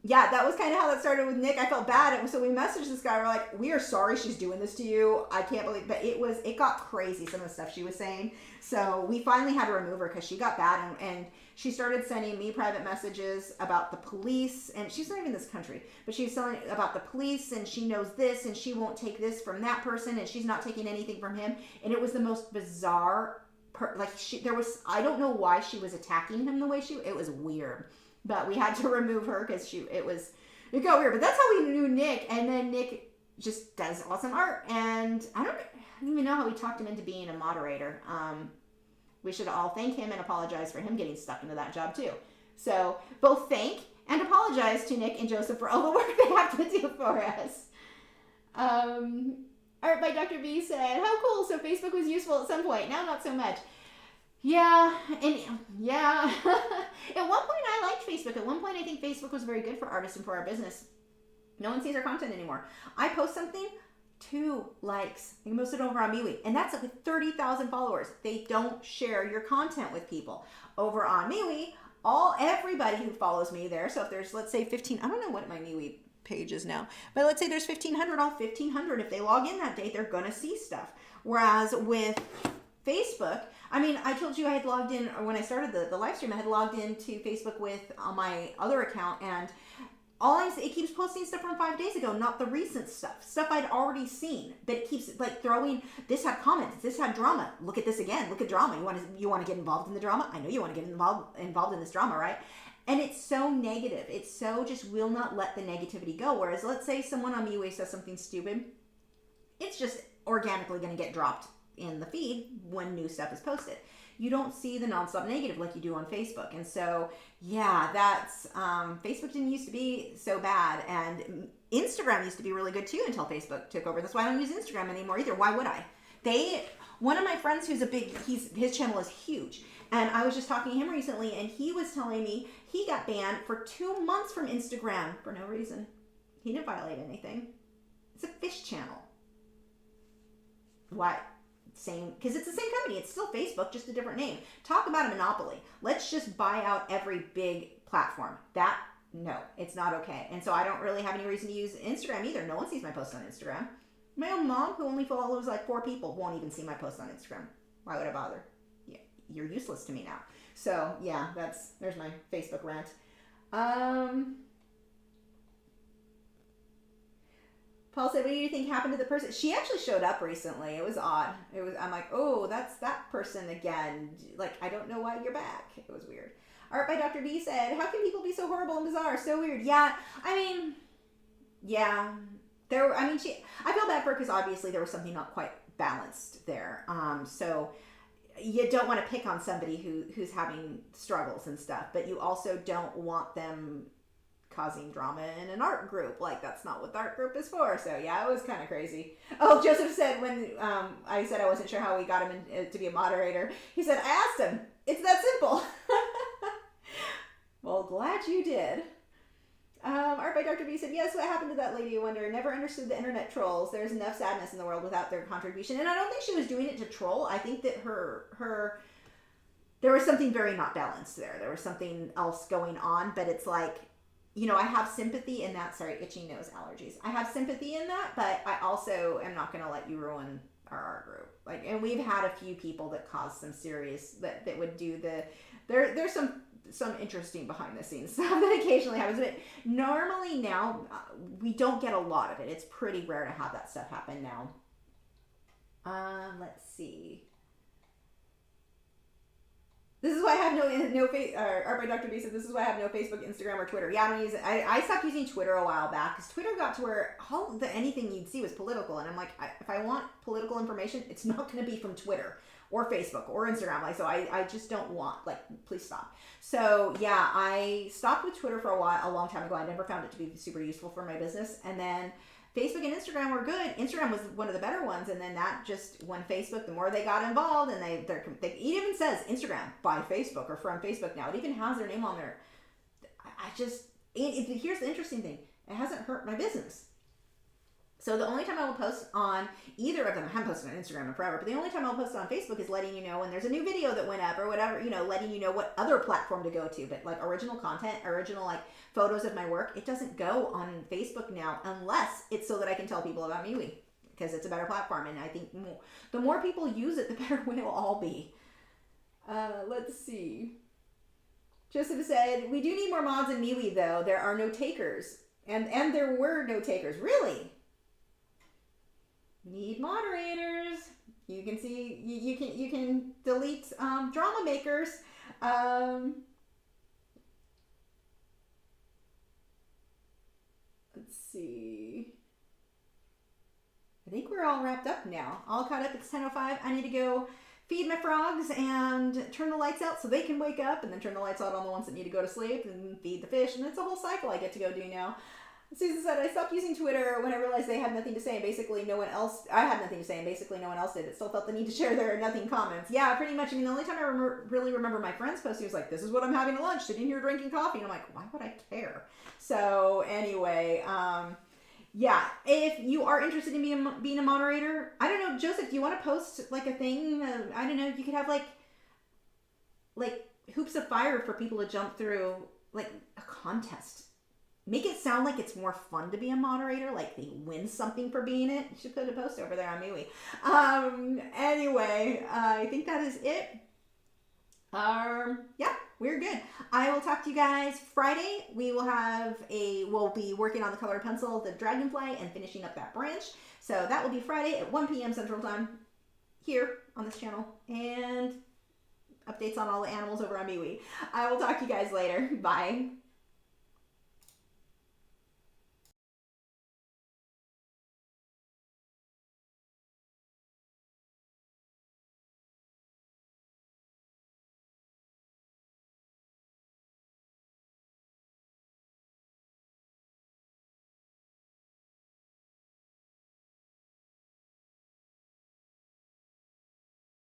[SPEAKER 1] yeah, that was kind of how that started with Nick. I felt bad. And so we messaged this guy. We're like, we are sorry she's doing this to you. I can't believe, but it got crazy, some of the stuff she was saying. So we finally had to remove her because she got bad. And she started sending me private messages about the police. And she's not even in this country, but she was telling about the police, and she knows this, and she won't take this from that person, and she's not taking anything from him. And it was the most bizarre I don't know why she was attacking him the way it was weird, but we had to remove her because it got weird. But that's how we knew Nick. And then Nick just does awesome art, and I don't even know how we talked him into being a moderator. We should all thank him and apologize for him getting stuck into that job too. So both thank and apologize to Nick and Joseph for all the work they have to do for us. Art by Dr. B said, how cool. So Facebook was useful at some point. Now not so much. Yeah. And yeah. At one point I liked Facebook. At one point I think Facebook was very good for artists and for our business. No one sees our content anymore. I post something, 2 likes. I can post it over on MeWe. And that's with 30,000 followers. They don't share your content with people. Over on MeWe, everybody who follows me there. So if there's, let's say 15, I don't know what my MeWe pages now, but let's say there's 1,500, all 1,500, if they log in that day, they're gonna see stuff. Whereas with Facebook, I mean, I told you I had logged in, or when I started the live stream, I had logged into Facebook with my other account, and it keeps posting stuff from 5 days ago, not the recent stuff I'd already seen, but it keeps like throwing, this had comments, this had drama, look at this again, look at drama, you want to get involved in the drama? I know you want to get involved in this drama, right? And it's so negative. It's so just will not let the negativity go. Whereas let's say someone on MeWe says something stupid, it's just organically going to get dropped in the feed when new stuff is posted. You don't see the nonstop negative like you do on Facebook. And so, yeah, that's, Facebook didn't used to be so bad. And Instagram used to be really good too until Facebook took over. That's why I don't use Instagram anymore either. Why would I? One of my friends who's his channel is huge. And I was just talking to him recently, and he was telling me he got banned for 2 months from Instagram for no reason. He didn't violate anything. It's a fish channel. Why? Because it's the same company. It's still Facebook, just a different name. Talk about a monopoly. Let's just buy out every big platform. No, it's not okay. And so I don't really have any reason to use Instagram either. No one sees my posts on Instagram. My own mom, who only follows like 4 people, won't even see my posts on Instagram. Why would I bother? You're useless to me now. So yeah, there's my Facebook rant. Paul said, what do you think happened to the person? She actually showed up recently. It was odd. I'm like, oh, that's that person again. Like, I don't know why you're back. It was weird. Art by Dr. B said, how can people be so horrible and bizarre? So weird. Yeah, I mean, yeah. I feel bad for her because obviously there was something not quite balanced there. So you don't want to pick on somebody who's having struggles and stuff, but you also don't want them causing drama in an art group. Like, that's not what the art group is for. So yeah, it was kind of crazy. Oh, Joseph said when I said I wasn't sure how we got him to be a moderator, he said, I asked him. It's that simple. Well, glad you did. Art by Dr. B said, yes, what happened to that lady, you wonder? Never understood the internet trolls. There's enough sadness in the world without their contribution. And I don't think she was doing it to troll. I think that there was something very not balanced there. There was something else going on, but it's like, you know, I have sympathy in that. Sorry, itchy nose allergies. I have sympathy in that, but I also am not going to let you ruin our art group. Like, and we've had a few people that caused some serious, that would do there's some interesting behind the scenes stuff that occasionally happens. But normally now, we don't get a lot of it. It's pretty rare to have that stuff happen now. Let's see. This is why I have no Art by Dr. B said, this is why I have no Facebook, Instagram, or Twitter. Yeah, I don't use it. I stopped using Twitter a while back because Twitter got to where anything you'd see was political. And I'm like, if I want political information, it's not going to be from Twitter or Facebook or Instagram. Like, so I just don't want, like, please stop. So yeah, I stopped with Twitter for a long time ago. I never found it to be super useful for my business. And then Facebook and Instagram were good. Instagram was one of the better ones, and then that just, when Facebook, the more they got involved, and it even says Instagram by Facebook or from Facebook now. It even has their name on there. Here's the interesting thing. It hasn't hurt my business. So the only time I will post on either of them, I haven't posted on Instagram in forever, but the only time I'll post on Facebook is letting you know when there's a new video that went up or whatever, you know, letting you know what other platform to go to. But like original content, original like photos of my work, it doesn't go on Facebook now unless it's so that I can tell people about MeWe, because it's a better platform. And I think the more people use it, the better it will all be. Let's see. Joseph said, we do need more mods in MeWe though. There are no takers. And there were no takers. Really? Need moderators. You can see, you can delete drama makers. Let's see. I think we're all wrapped up now. All caught up. It's 10:05. I need to go feed my frogs and turn the lights out so they can wake up, and then turn the lights out on the ones that need to go to sleep, and feed the fish, and it's a whole cycle I get to go do now. Susan said, I stopped using Twitter when I realized they had nothing to say, and basically no one else, I had nothing to say, and basically no one else did. It still felt the need to share their nothing comments. Yeah, pretty much. I mean, the only time I really remember my friend's post, he was like, this is what I'm having at lunch, sitting here drinking coffee. And I'm like, why would I care? So anyway, yeah, if you are interested in being a moderator, I don't know, Joseph, do you want to post like a thing? I don't know, you could have like hoops of fire for people to jump through, like a contest. Make it sound like it's more fun to be a moderator, like they win something for being it. You should put a post over there on MeWe. Anyway, I think that is it. Yeah, we're good. I will talk to you guys Friday. We'll be working on the colored pencil, the dragonfly, and finishing up that branch. So that will be Friday at 1 p.m. Central Time here on this channel. And updates on all the animals over on MeWe. I will talk to you guys later. Bye.